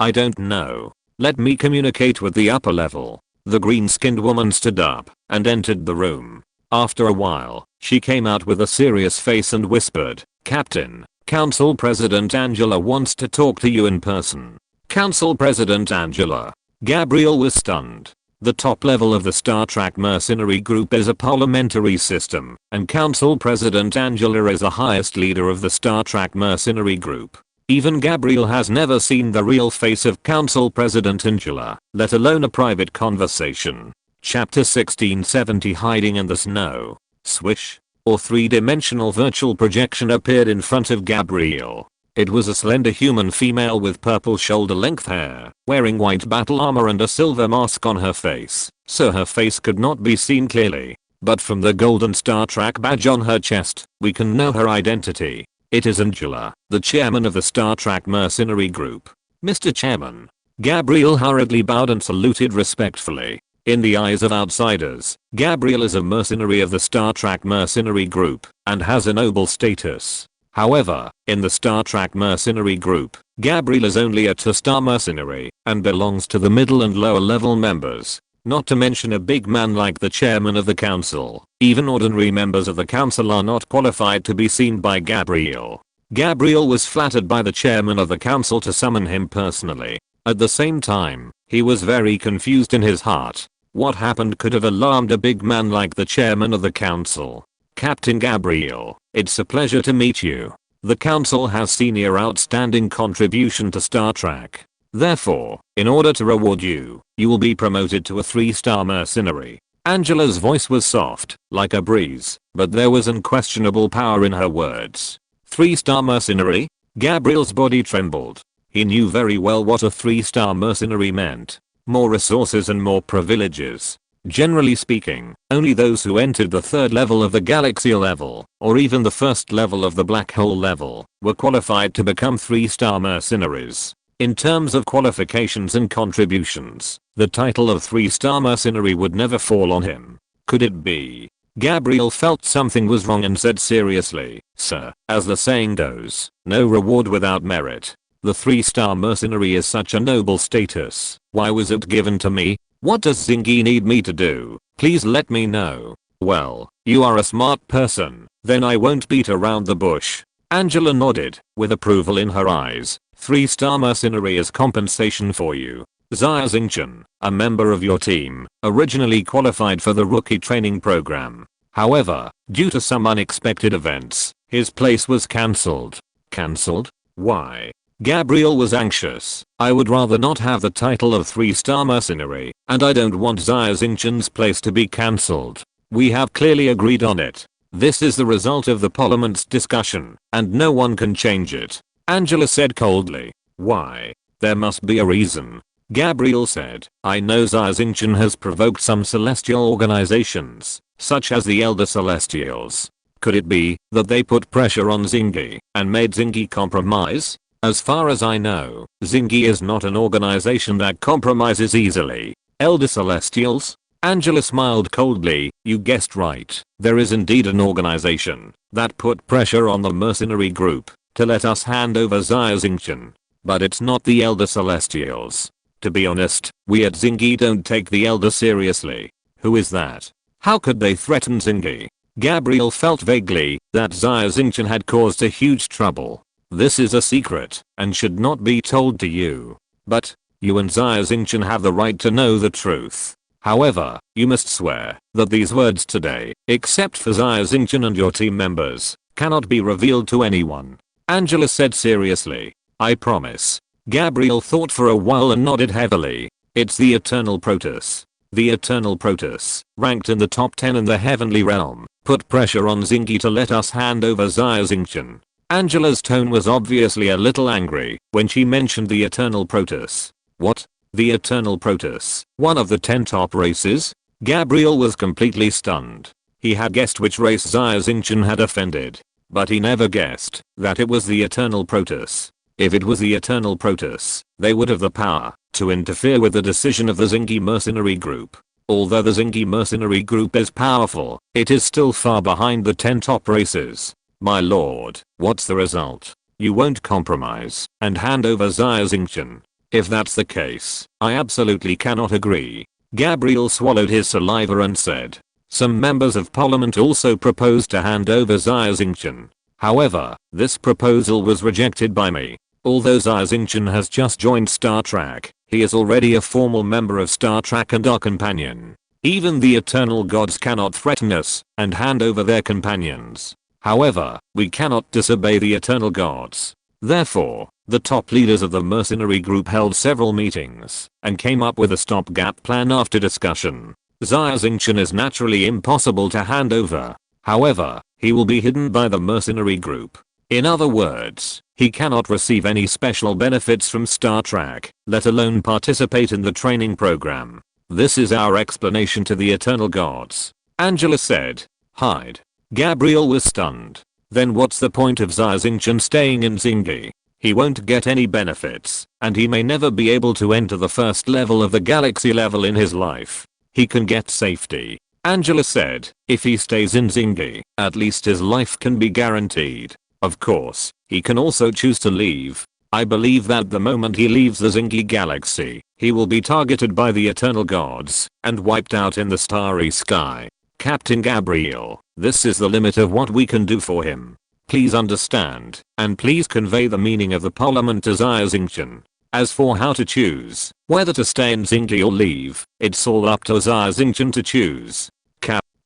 I don't know. Let me communicate with the upper level." The green-skinned woman stood up and entered the room. After a while, she came out with a serious face and whispered, "Captain, Council President Angela wants to talk to you in person." Council President Angela. Gabriel was stunned. The top level of the Star Trek Mercenary Group is a parliamentary system, and Council President Angela is the highest leader of the Star Trek Mercenary Group. Even Gabriel has never seen the real face of Council President Angela, let alone a private conversation. Chapter 1670 Hiding in the Snow. Swish. A three-dimensional virtual projection appeared in front of Gabriel. It was a slender human female with purple shoulder-length hair, wearing white battle armor and a silver mask on her face, so her face could not be seen clearly. But from the golden Star Trek badge on her chest, we can know her identity. It is Angela, the chairman of the Star Trek Mercenary Group. "Mr. Chairman." Gabriel hurriedly bowed and saluted respectfully. In the eyes of outsiders, Gabriel is a mercenary of the Star Trek Mercenary Group, and has a noble status. However, in the Star Trek Mercenary Group, Gabriel is only a 2-star mercenary, and belongs to the middle and lower level members. Not to mention a big man like the chairman of the council. Even ordinary members of the council are not qualified to be seen by Gabriel. Gabriel was flattered by the chairman of the council to summon him personally. At the same time, he was very confused in his heart. What happened could have alarmed a big man like the chairman of the council. "Captain Gabriel, it's a pleasure to meet you. The council has seen your outstanding contribution to Star Trek. Therefore, in order to reward you, you will be promoted to a 3-star mercenary." Angela's voice was soft, like a breeze, but there was unquestionable power in her words. 3-star mercenary? Gabriel's body trembled. He knew very well what a 3-star mercenary meant. More resources and more privileges. Generally speaking, only those who entered the 3rd level of the galaxy level, or even the 1st level of the black hole level, were qualified to become 3-star mercenaries. In terms of qualifications and contributions, the title of 3-star mercenary would never fall on him. Could it be? Gabriel felt something was wrong and said seriously, "Sir, as the saying goes, no reward without merit. The 3-star mercenary is such a noble status. Why was it given to me? What does Zingy need me to do? Please let me know." Well, you are a smart person, then I won't beat around the bush. Angela nodded, with approval in her eyes. 3-star mercenary as compensation for you. Xia Xingchen, a member of your team, originally qualified for the rookie training program. However, due to some unexpected events, his place was cancelled. Cancelled? Why? Gabriel was anxious. I would rather not have the title of 3-star mercenary, and I don't want Xia Xingchen's place to be cancelled. We have clearly agreed on it. This is the result of the parliament's discussion, and no one can change it. Angela said coldly. Why? There must be a reason. Gabriel said, I know Xia Xingchen has provoked some celestial organizations, such as the Elder Celestials. Could it be that they put pressure on Zingy and made Zingy compromise? As far as I know, Zingy is not an organization that compromises easily. Elder Celestials? Angela smiled coldly. You guessed right. There is indeed an organization that put pressure on the mercenary group to let us hand over Xia Xingchen. But it's not the Elder Celestials. To be honest, we at Zingy don't take the Elder seriously. Who is that? How could they threaten Zingy? Gabriel felt vaguely that Xia Xingchen had caused a huge trouble. This is a secret and should not be told to you. But you and Xia Xingchen have the right to know the truth. However, you must swear that these words today, except for Xia Xingchen and your team members, cannot be revealed to anyone. Angela said seriously. I promise. Gabriel thought for a while and nodded heavily. It's the Eternal Protoss. The Eternal Protoss, ranked in the top 10 in the heavenly realm, put pressure on Zingy to let us hand over Xia Xingchen. Angela's tone was obviously a little angry when she mentioned the Eternal Protoss. What? The Eternal Protoss, one of the 10 top races? Gabriel was completely stunned. He had guessed which race Xia Xingchen had offended, but he never guessed that it was the Eternal Protoss. If it was the Eternal Protoss, they would have the power to interfere with the decision of the Zingy mercenary group. Although the Zingy mercenary group is powerful, it is still far behind the 10 top races. My lord, what's the result? You won't compromise and hand over Xia Xingchen. If that's the case, I absolutely cannot agree. Gabriel swallowed his saliva and said. Some members of parliament also proposed to hand over Xia Xingchen. However, this proposal was rejected by me. Although Xia Xingchen has just joined Star Trek, he is already a formal member of Star Trek and our companion. Even the eternal gods cannot threaten us and hand over their companions. However, we cannot disobey the eternal gods. Therefore, the top leaders of the mercenary group held several meetings and came up with a stopgap plan after discussion. Xia Xingchen is naturally impossible to hand over. However, he will be hidden by the mercenary group. In other words, he cannot receive any special benefits from Star Trek, let alone participate in the training program. This is our explanation to the eternal gods. Angela said. Hide. Gabriel was stunned. Then what's the point of Xia Xingchen staying in Zingy? He won't get any benefits, and he may never be able to enter the first level of the galaxy level in his life. He can get safety. Angela said, if he stays in Zingy, at least his life can be guaranteed. Of course, he can also choose to leave. I believe that the moment he leaves the Zingy galaxy, he will be targeted by the eternal gods and wiped out in the starry sky. Captain Gabriel, this is the limit of what we can do for him. Please understand, and please convey the meaning of the parliament to Xia Xingchen. As for how to choose whether to stay in Zingy or leave, it's all up to Xia Xingchen to choose.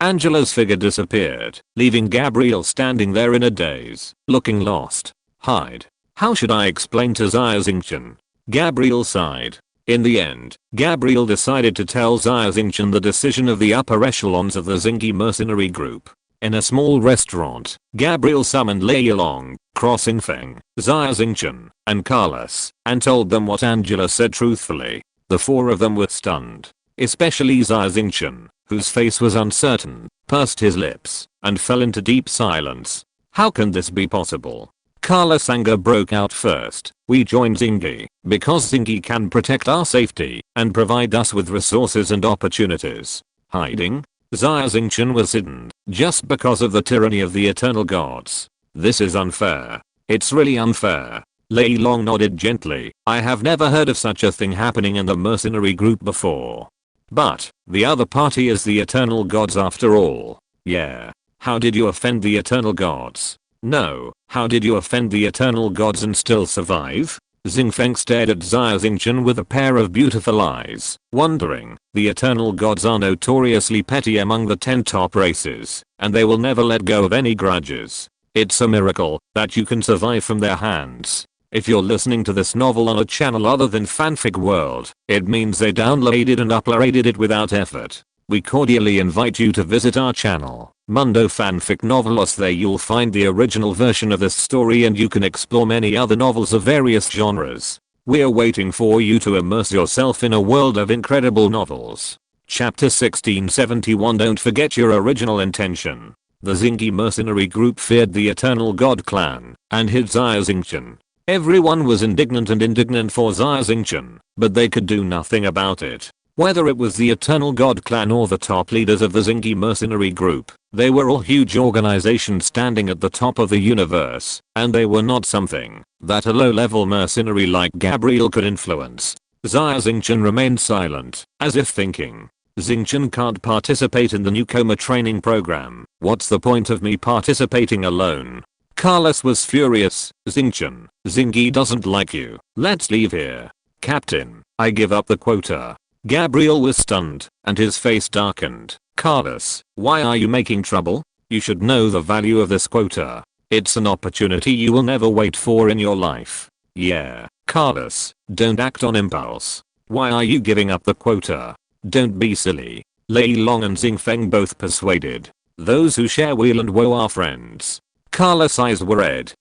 Angela's figure disappeared, leaving Gabriel standing there in a daze, looking lost. Hide. How should I explain to Xia Xingchen? Gabriel sighed. In the end, Gabriel decided to tell Xia Xingchen the decision of the upper echelons of the Zingy mercenary group. In a small restaurant, Gabriel summoned Lei Long, Crossing Feng, Xia Xingchen, and Carlos, and told them what Angela said truthfully. The four of them were stunned. Especially Xia Xingchen, whose face was uncertain, pursed his lips, and fell into deep silence. How can this be possible? Carlos' anger broke out first. We joined Zingy because Zingy can protect our safety and provide us with resources and opportunities. Hiding? Xia Xingchen was hidden just because of the tyranny of the eternal gods. This is unfair. It's really unfair. Lei Long nodded gently. I have never heard of such a thing happening in the mercenary group before. But, the other party is the eternal gods after all. Yeah. How did you offend the eternal gods? No. How did you offend the eternal gods and still survive? Xingfeng stared at Xia Xingchen with a pair of beautiful eyes, wondering. The eternal gods are notoriously petty among the 10 top races, and they will never let go of any grudges. It's a miracle that you can survive from their hands. If you're listening to this novel on a channel other than Fanfic World, it means they downloaded and uploaded it without effort. We cordially invite you to visit our channel, Mundo Fanfic Novelos. There you'll find the original version of this story and you can explore many other novels of various genres. We're waiting for you to immerse yourself in a world of incredible novels. Chapter 1671. Don't forget your original intention. The Xingyi mercenary group feared the Eternal God clan and hid Xia Xingchen. Everyone was indignant for Xia Xingchen, but they could do nothing about it. Whether it was the Eternal God clan or the top leaders of the Xingyi mercenary group, they were all huge organizations standing at the top of the universe, and they were not something that a low-level mercenary like Gabriel could influence. Xia Xingchen remained silent, as if thinking. Xingchen can't participate in the newcomer training program. What's the point of me participating alone? Carlos was furious. Xingchen, Xingyi doesn't like you. Let's leave here. Captain, I give up the quota. Gabriel was stunned, and his face darkened. Carlos, why are you making trouble? You should know the value of this quota. It's an opportunity you will never wait for in your life. Yeah, Carlos, don't act on impulse. Why are you giving up the quota? Don't be silly. Lei Long and Xingfeng both persuaded. Those who share weal and woe are friends. Carlos' eyes were red.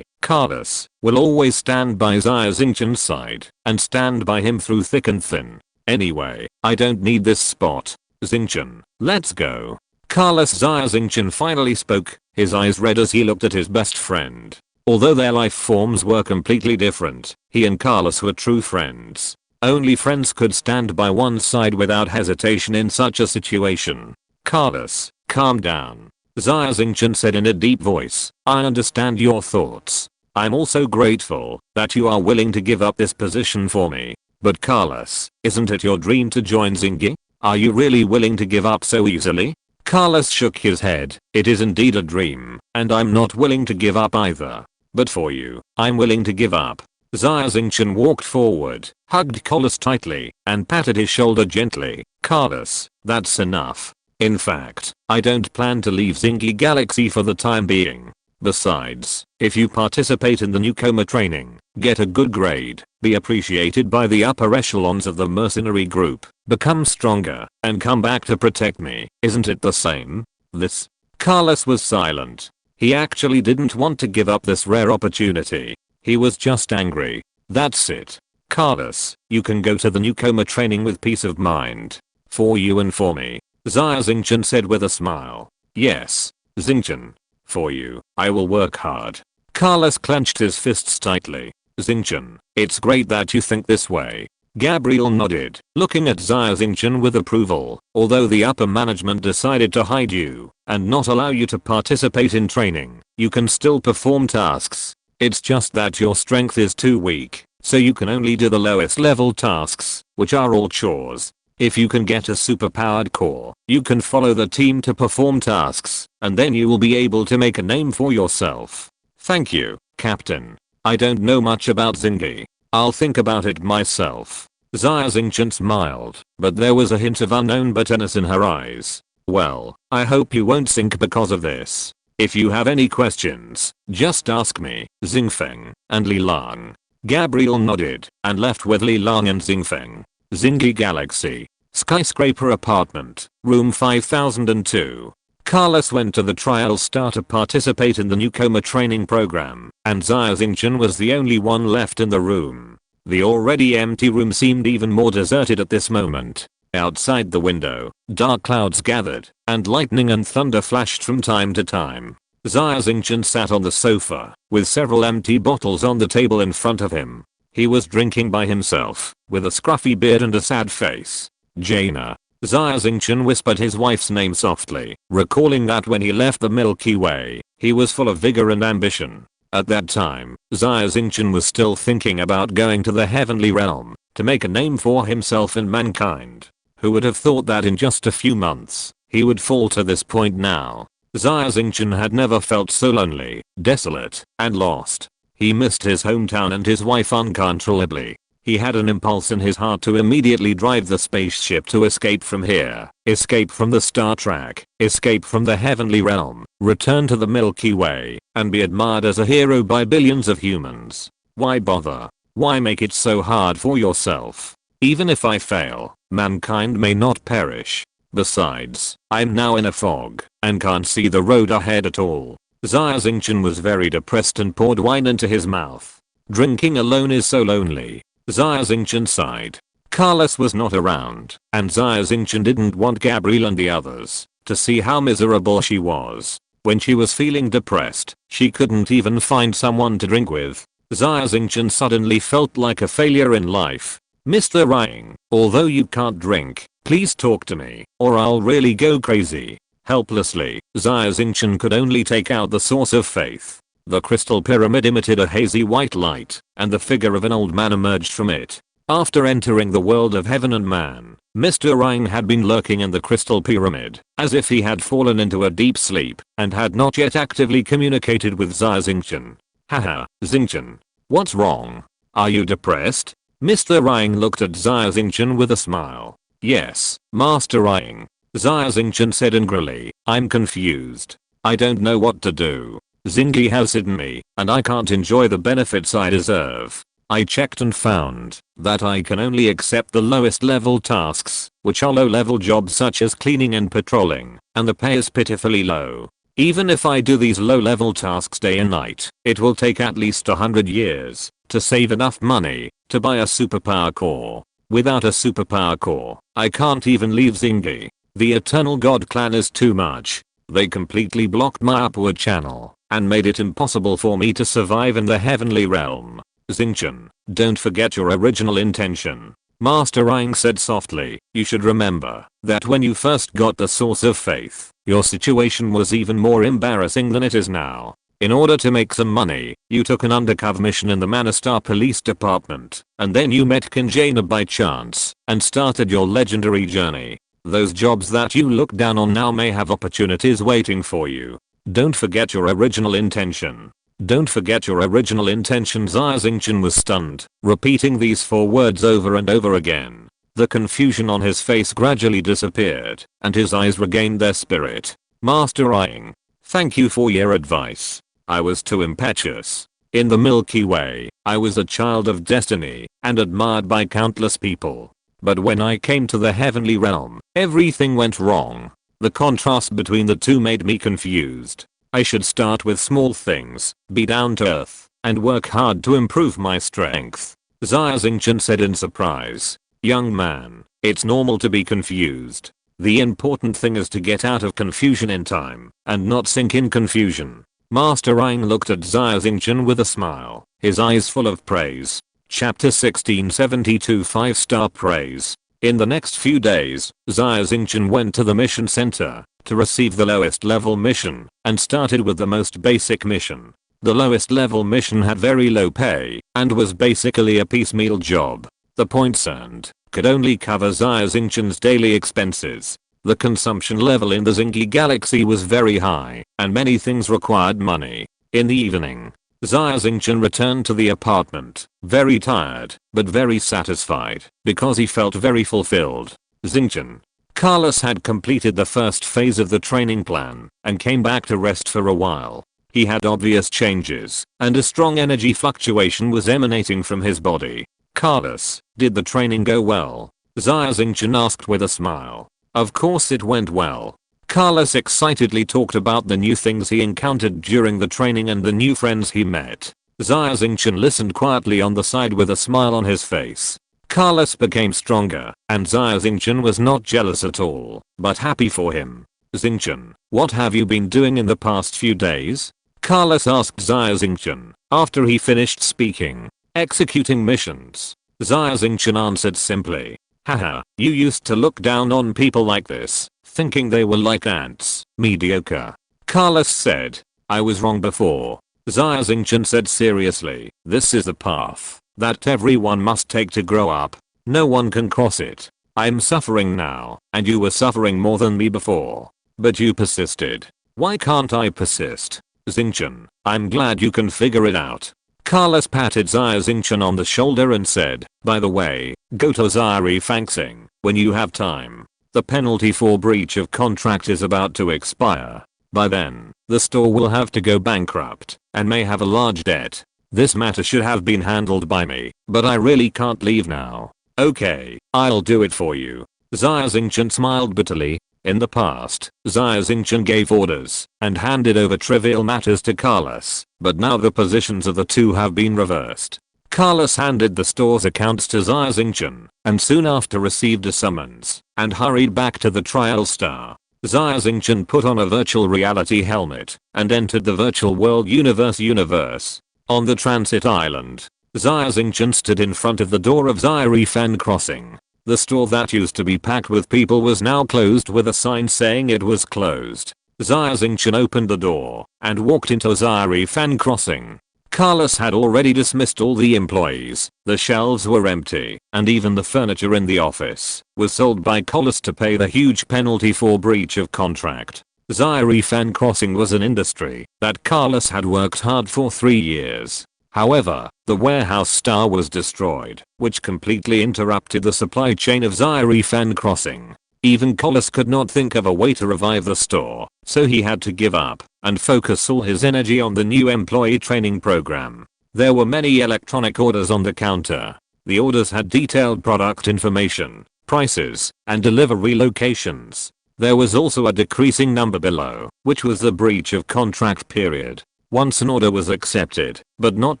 Carlos, will always stand by Xia Xingchen's side and stand by him through thick and thin. Anyway, I don't need this spot. Xingchen, let's go. Carlos. Xia Xingchen finally spoke, his eyes red as he looked at his best friend. Although their life forms were completely different, he and Carlos were true friends. Only friends could stand by one side without hesitation in such a situation. Carlos, calm down. Xia Xingchen said in a deep voice, I understand your thoughts. I'm also grateful that you are willing to give up this position for me. But Carlos, isn't it your dream to join Xingyi? Are you really willing to give up so easily? Carlos shook his head. It is indeed a dream, and I'm not willing to give up either. But for you, I'm willing to give up. Xia Xingchen walked forward, hugged Carlos tightly, and patted his shoulder gently. Carlos, that's enough. In fact, I don't plan to leave Xingyi Galaxy for the time being. Besides, if you participate in the newcomer training, get a good grade, be appreciated by the upper echelons of the mercenary group, become stronger, and come back to protect me, isn't it the same? This? Carlos was silent. He actually didn't want to give up this rare opportunity. He was just angry. That's it. Carlos, you can go to the newcomer training with peace of mind. For you and for me. Xia Xingchen said with a smile. Yes, Xingchen. For you, I will work hard. Carlos clenched his fists tightly. Xingchen, it's great that you think this way. Gabriel nodded, looking at Xia Xingchen with approval. Although the upper management decided to hide you and not allow you to participate in training, you can still perform tasks. It's just that your strength is too weak, so you can only do the lowest level tasks, which are all chores. If you can get a superpowered core, you can follow the team to perform tasks, and then you will be able to make a name for yourself. Thank you, Captain. I don't know much about Xingyi. I'll think about it myself. Xia Xingchen smiled, but there was a hint of unknown bitterness in her eyes. Well, I hope you won't sink because of this. If you have any questions, just ask me, Xingfeng, and Li Lang. Gabriel nodded, and left with Li Lang and Xingfeng. Xingyi Galaxy. Skyscraper apartment, room 5002. Carlos went to the trial star to participate in the newcomer training program, and Xia Xingchen was the only one left in the room. The already empty room seemed even more deserted at this moment. Outside the window, dark clouds gathered, and lightning and thunder flashed from time to time. Xia Xingchen sat on the sofa, with several empty bottles on the table in front of him. He was drinking by himself, with a scruffy beard and a sad face. Jaina. Xia Xingchen whispered his wife's name softly, recalling that when he left the Milky Way, he was full of vigor and ambition. At that time, Xia Xingchen was still thinking about going to the heavenly realm, to make a name for himself and mankind. Who would have thought that in just a few months, he would fall to this point now. Xia Xingchen had never felt so lonely, desolate, and lost. He missed his hometown and his wife uncontrollably. He had an impulse in his heart to immediately drive the spaceship to escape from here, escape from the Star Trek, escape from the heavenly realm, return to the Milky Way, and be admired as a hero by billions of humans. Why bother? Why make it so hard for yourself? Even if I fail, mankind may not perish. Besides, I'm now in a fog and can't see the road ahead at all. Xia Xingchen was very depressed and poured wine into his mouth. Drinking alone is so lonely. Xia Xingchen sighed. Carlos was not around, and Xia Xingchen didn't want Gabriel and the others to see how miserable she was. When she was feeling depressed, she couldn't even find someone to drink with. Xia Xingchen suddenly felt like a failure in life. Mr. Rying, although you can't drink, please talk to me, or I'll really go crazy. Helplessly, Xia Xingchen could only take out the source of faith. The crystal pyramid emitted a hazy white light, and the figure of an old man emerged from it. After entering the world of heaven and man, Mr. Rying had been lurking in the crystal pyramid, as if he had fallen into a deep sleep, and had not yet actively communicated with Xia Xingchen. Haha, Xingchen. What's wrong? Are you depressed? Mr. Rying looked at Xia Xingchen with a smile. Yes, Master Rying. Xia Xingchen said angrily, I'm confused. I don't know what to do. Xingyi has hidden me, and I can't enjoy the benefits I deserve. I checked and found that I can only accept the lowest level tasks, which are low level jobs such as cleaning and patrolling, and the pay is pitifully low. Even if I do these low level tasks day and night, it will take at least 100 years to save enough money to buy a superpower core. Without a superpower core, I can't even leave Xingyi. The Eternal God clan is too much. They completely blocked my upward channel and made it impossible for me to survive in the heavenly realm. Xingchen, don't forget your original intention. Master Rying said softly, you should remember that when you first got the source of faith, your situation was even more embarrassing than it is now. In order to make some money, you took an undercover mission in the Manastar Police Department, and then you met Kinjana by chance and started your legendary journey. Those jobs that you look down on now may have opportunities waiting for you. Don't forget your original intention. Don't forget your original intention. Xia Xingchen was stunned, repeating these 4 words over and over again. The confusion on his face gradually disappeared, and his eyes regained their spirit. Master Rying, thank you for your advice. I was too impetuous. In the Milky Way, I was a child of destiny and admired by countless people. But when I came to the heavenly realm, everything went wrong. The contrast between the two made me confused. I should start with small things, be down to earth, and work hard to improve my strength. Xia Xingchen said in surprise. Young man, it's normal to be confused. The important thing is to get out of confusion in time, and not sink in confusion. Master Rying looked at Xia Xingchen with a smile, his eyes full of praise. Chapter 1672 5-star praise. In the next few days, Xia Xingchen went to the mission center to receive the lowest level mission and started with the most basic mission. The lowest level mission had very low pay and was basically a piecemeal job. The points earned could only cover Xia Xingchen's daily expenses. The consumption level in the Xingyi galaxy was very high and many things required money. In the evening, Xia Xingchen returned to the apartment, very tired, but very satisfied, because he felt very fulfilled. Xingchen. Carlos had completed the first phase of the training plan, and came back to rest for a while. He had obvious changes, and a strong energy fluctuation was emanating from his body. Carlos, did the training go well? Xia Xingchen asked with a smile. Of course it went well. Carlos excitedly talked about the new things he encountered during the training and the new friends he met. Xia Xingchen listened quietly on the side with a smile on his face. Carlos became stronger, and Xia Xingchen was not jealous at all, but happy for him. Xingchen, what have you been doing in the past few days? Carlos asked Xia Xingchen, after he finished speaking. Executing missions. Xia Xingchen answered simply. Haha, you used to look down on people like this, thinking they were like ants, mediocre. Carlos said. I was wrong before. Xia Xingchen said seriously, this is the path that everyone must take to grow up. No one can cross it. I'm suffering now, and you were suffering more than me before. But you persisted. Why can't I persist? Xingchen, I'm glad you can figure it out. Carlos patted Xia Xingchen on the shoulder and said, by the way, go to Xia Xingchen when you have time. The penalty for breach of contract is about to expire. By then, the store will have to go bankrupt and may have a large debt. This matter should have been handled by me, but I really can't leave now. Okay, I'll do it for you. Xia Xingchen smiled bitterly. In the past, Xia Xingchen gave orders and handed over trivial matters to Carlos, but now the positions of the two have been reversed. Carlos handed the store's accounts to Xia Xingchen and soon after received a summons and hurried back to the trial star. Xia Xingchen put on a virtual reality helmet and entered the virtual world universe. On the transit island, Xia Xingchen stood in front of the door of Xia Crossing. The store that used to be packed with people was now closed with a sign saying it was closed. Xia Xingchen opened the door and walked into Xia Crossing. Carlos had already dismissed all the employees, the shelves were empty, and even the furniture in the office was sold by Carlos to pay the huge penalty for breach of contract. Xia Crossing was an industry that Carlos had worked hard for 3 years. However, the warehouse star was destroyed, which completely interrupted the supply chain of Xia Crossing. Even Carlos could not think of a way to revive the store, so he had to give up and focus all his energy on the new employee training program. There were many electronic orders on the counter. The orders had detailed product information, prices, and delivery locations. There was also a decreasing number below, which was the breach of contract period. Once an order was accepted, but not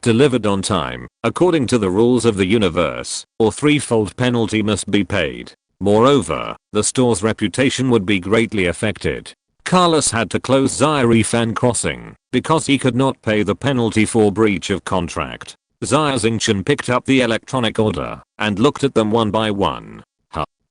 delivered on time, according to the rules of the universe, or threefold penalty must be paid. Moreover, the store's reputation would be greatly affected. Carlos had to close Xia Crossing because he could not pay the penalty for breach of contract. Xia Xingchen picked up the electronic order and looked at them one by one.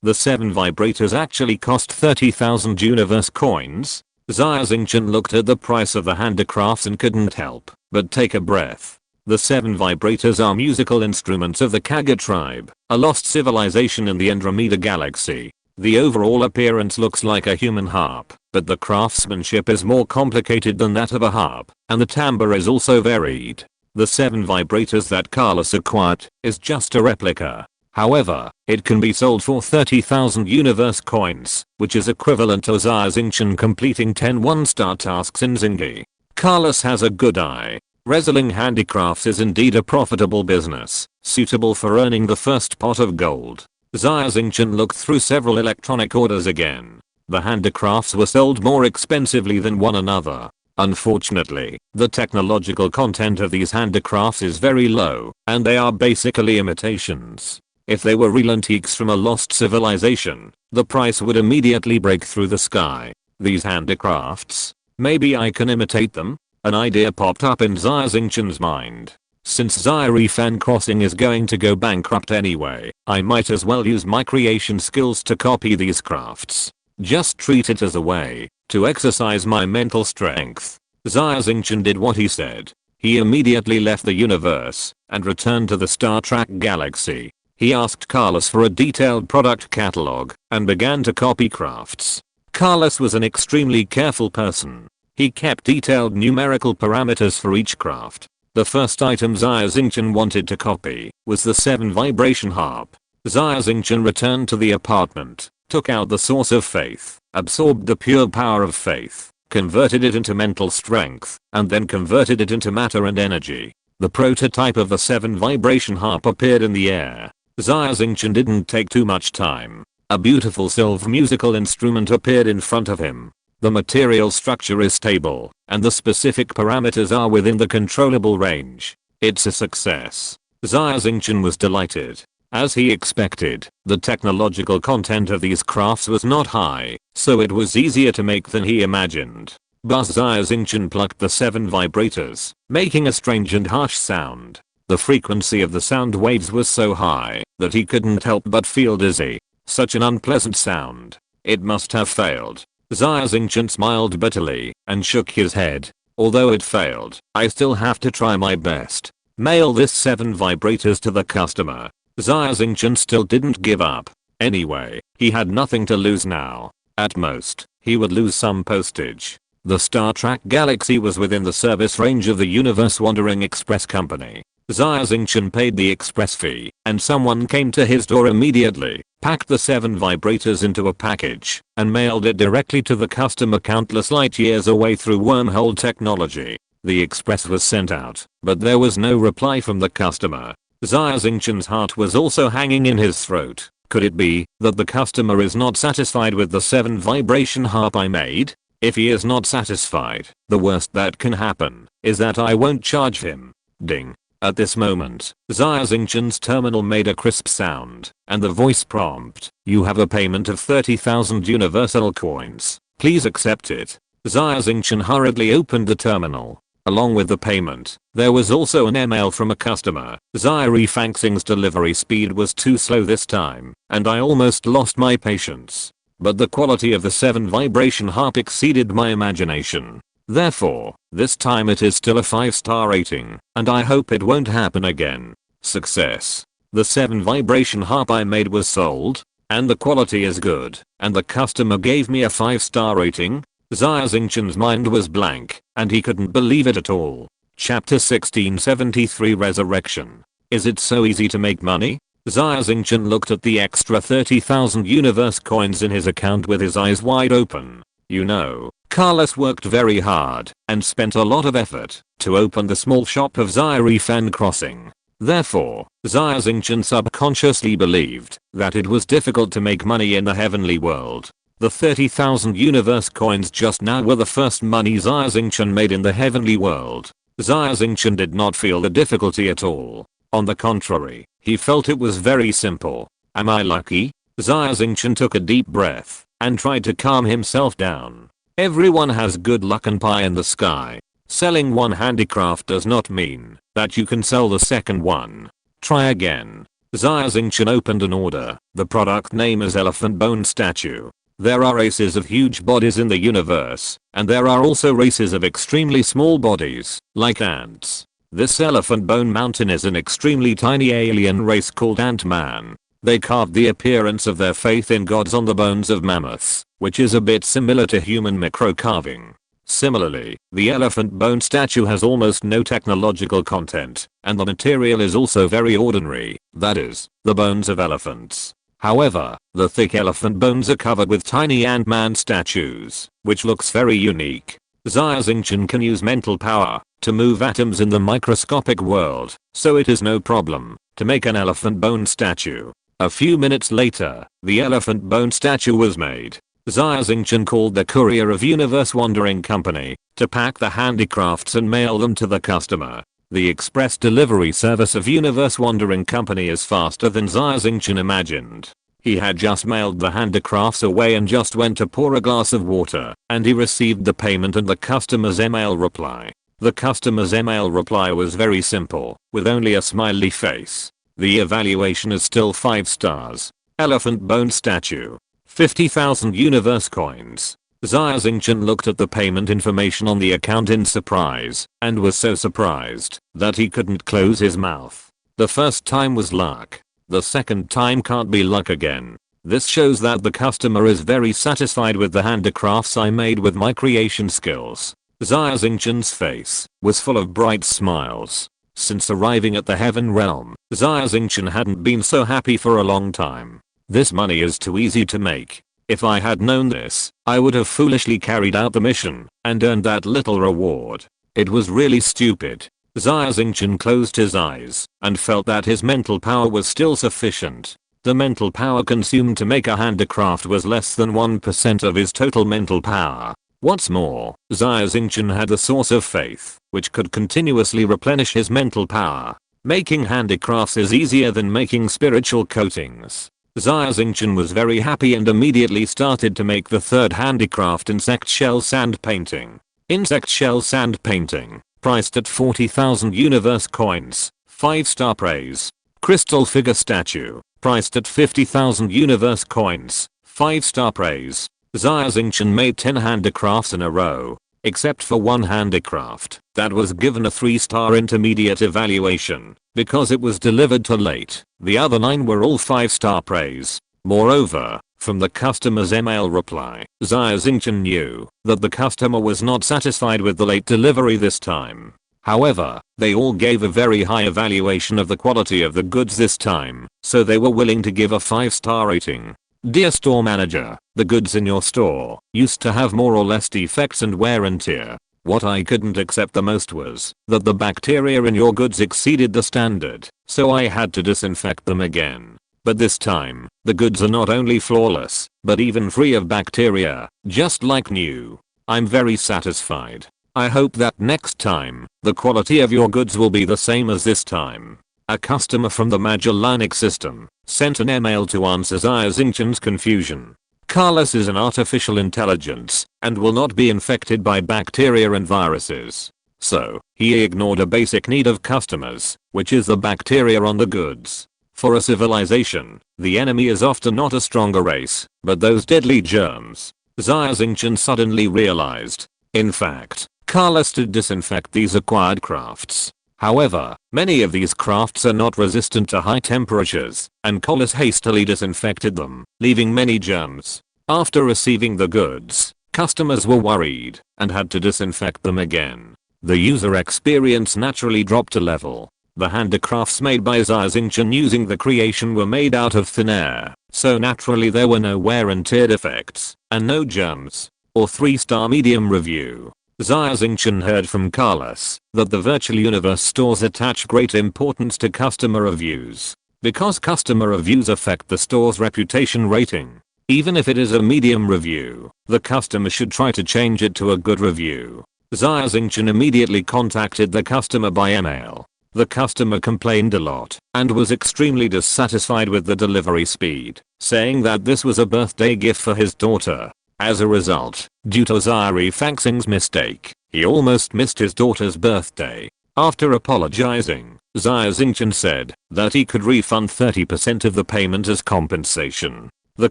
The 7 vibrators actually cost 30,000 universe coins. Xia Xingchen looked at the price of the handicrafts and couldn't help but take a breath. The 7 vibrators are musical instruments of the Kaga tribe, a lost civilization in the Andromeda galaxy. The overall appearance looks like a human harp, but the craftsmanship is more complicated than that of a harp, and the timbre is also varied. The 7 vibrators that Carlos acquired is just a replica. However, it can be sold for 30,000 universe coins, which is equivalent to Xia Xingchen completing 10 1-star tasks in Xingyi. Carlos has a good eye. Wrestling handicrafts is indeed a profitable business, suitable for earning the first pot of gold. Xia Xingchen looked through several electronic orders again. The handicrafts were sold more expensively than one another. Unfortunately, the technological content of these handicrafts is very low, and they are basically imitations. If they were real antiques from a lost civilization, the price would immediately break through the sky. These handicrafts? Maybe I can imitate them? An idea popped up in Xia Xingchen's mind. Since Xia Crossing is going to go bankrupt anyway, I might as well use my creation skills to copy these crafts. Just treat it as a way to exercise my mental strength. Xia Xingchen did what he said. He immediately left the universe and returned to the Star Trek galaxy. He asked Carlos for a detailed product catalog and began to copy crafts. Carlos was an extremely careful person. He kept detailed numerical parameters for each craft. The first item Xia Xingchen wanted to copy was the 7 vibration harp. Xia Xingchen returned to the apartment, took out the source of faith, absorbed the pure power of faith, converted it into mental strength, and then converted it into matter and energy. The prototype of the 7 vibration harp appeared in the air. Xia Xingchen didn't take too much time. A beautiful silver musical instrument appeared in front of him. The material structure is stable, and the specific parameters are within the controllable range. It's a success. Xia Xingchen was delighted. As he expected, the technological content of these crafts was not high, so it was easier to make than he imagined. But Xia Xingchen plucked the 7 vibrators, making a strange and harsh sound. The frequency of the sound waves was so high that he couldn't help but feel dizzy. Such an unpleasant sound. It must have failed. Xia Xingchen smiled bitterly and shook his head. Although it failed, I still have to try my best. Mail this 7 vibrators to the customer. Xia Xingchen still didn't give up. Anyway, he had nothing to lose now. At most, he would lose some postage. The Star Trek galaxy was within the service range of the Universe Wandering Express Company. Xia Xingchen paid the express fee, and someone came to his door immediately, packed the 7 vibrators into a package, and mailed it directly to the customer countless light years away through wormhole technology. The express was sent out, but there was no reply from the customer. Xia Xingchen's heart was also hanging in his throat. Could it be that the customer is not satisfied with the 7 vibration harp I made? If he is not satisfied, the worst that can happen is that I won't charge him. Ding. At this moment, Xia Xingchen's terminal made a crisp sound, and the voice prompt, "You have a payment of 30,000 universal coins. Please accept it." Xia Xingchen hurriedly opened the terminal. Along with the payment, there was also an email from a customer. Xia Xingchen's delivery speed was too slow this time, and I almost lost my patience. But the quality of the 7 vibration harp exceeded my imagination. Therefore, this time it is still a 5-star rating, and I hope it won't happen again. Success. The 7 vibration harp I made was sold, and the quality is good, and the customer gave me a 5-star rating. Xia Xingchen's mind was blank, and he couldn't believe it at all. Chapter 1673 Resurrection. Is it so easy to make money? Xia Xingchen looked at the extra 30,000 universe coins in his account with his eyes wide open. You know, Carlos worked very hard and spent a lot of effort to open the small shop of Xia Fan Crossing. Therefore, Xia Xingchen subconsciously believed that it was difficult to make money in the heavenly world. The 30,000 universe coins just now were the first money Xia Xingchen made in the heavenly world. Xia Xingchen did not feel the difficulty at all. On the contrary, he felt it was very simple. Am I lucky? Xia Xingchen took a deep breath and tried to calm himself down. Everyone has good luck and pie in the sky. Selling one handicraft does not mean that you can sell the second one. Try again. Xia Xingchen opened an order. The product name is Elephant Bone Statue. There are races of huge bodies in the universe, and there are also races of extremely small bodies, like ants. This elephant bone mountain is an extremely tiny alien race called Ant-Man. They carved the appearance of their faith in gods on the bones of mammoths, which is a bit similar to human micro-carving. Similarly, the elephant bone statue has almost no technological content, and the material is also very ordinary, that is, the bones of elephants. However, the thick elephant bones are covered with tiny Ant-Man statues, which looks very unique. Xia Xingchen can use mental power to move atoms in the microscopic world, so it is no problem to make an elephant bone statue. A few minutes later, the elephant bone statue was made. Xia Xingchen called the courier of Universe Wandering Company to pack the handicrafts and mail them to the customer. The express delivery service of Universe Wandering Company is faster than Xia Xingchen imagined. He had just mailed the handicrafts away and just went to pour a glass of water, and he received the payment and the customer's email reply. The customer's email reply was very simple, with only a smiley face. The evaluation is still 5 stars. Elephant bone statue. 50,000 universe coins. Xia Xingchen looked at the payment information on the account in surprise, and was so surprised that he couldn't close his mouth. The first time was luck. The second time can't be luck again. This shows that the customer is very satisfied with the handicrafts I made with my creation skills. Xia Xingchen's face was full of bright smiles. Since arriving at the heaven realm, Xia Xingchen hadn't been so happy for a long time. This money is too easy to make. If I had known this, I would have foolishly carried out the mission and earned that little reward. It was really stupid. Xia Xingchen closed his eyes and felt that his mental power was still sufficient. The mental power consumed to make a handicraft was less than 1% of his total mental power. What's more, Xia Xingchen had a source of faith, which could continuously replenish his mental power. Making handicrafts is easier than making spiritual coatings. Xia Xingchen was very happy and immediately started to make the third handicraft, insect shell sand painting. Insect shell sand painting, priced at 40,000 universe coins, 5-star praise. Crystal figure statue, priced at 50,000 universe coins, 5-star praise. Xia Xingchen made 10 handicrafts in a row, except for one handicraft that was given a 3-star intermediate evaluation because it was delivered too late. The other 9 were all 5-star praise. Moreover, from the customer's email reply, Xia Xingchen knew that the customer was not satisfied with the late delivery this time. However, they all gave a very high evaluation of the quality of the goods this time, so they were willing to give a 5-star rating. Dear store manager, the goods in your store used to have more or less defects and wear and tear. What I couldn't accept the most was that the bacteria in your goods exceeded the standard, so I had to disinfect them again. But this time, the goods are not only flawless, but even free of bacteria, just like new. I'm very satisfied. I hope that next time, the quality of your goods will be the same as this time. A customer from the Magellanic system sent an email to answer Xia Xingchen's confusion. Carlos is an artificial intelligence and will not be infected by bacteria and viruses. So, he ignored a basic need of customers, which is the bacteria on the goods. For a civilization, the enemy is often not a stronger race, but those deadly germs. Xia Xingchen suddenly realized. In fact, Carlos did disinfect these acquired crafts. However, many of these crafts are not resistant to high temperatures, and Carlos hastily disinfected them, leaving many germs. After receiving the goods, customers were worried and had to disinfect them again. The user experience naturally dropped a level. The handicrafts made by Xia Xingchen using the creation were made out of thin air, so naturally there were no wear and tear defects, and no germs. Or 3-star medium review. Xia Xingchen heard from Carlos that the virtual universe stores attach great importance to customer reviews. Because customer reviews affect the store's reputation rating. Even if it is a medium review, the customer should try to change it to a good review. Xia Xingchen immediately contacted the customer by email. The customer complained a lot and was extremely dissatisfied with the delivery speed, saying that this was a birthday gift for his daughter. As a result, due to Xia Xingchen's mistake, he almost missed his daughter's birthday. After apologizing, Xia Xingchen said that he could refund 30% of the payment as compensation. The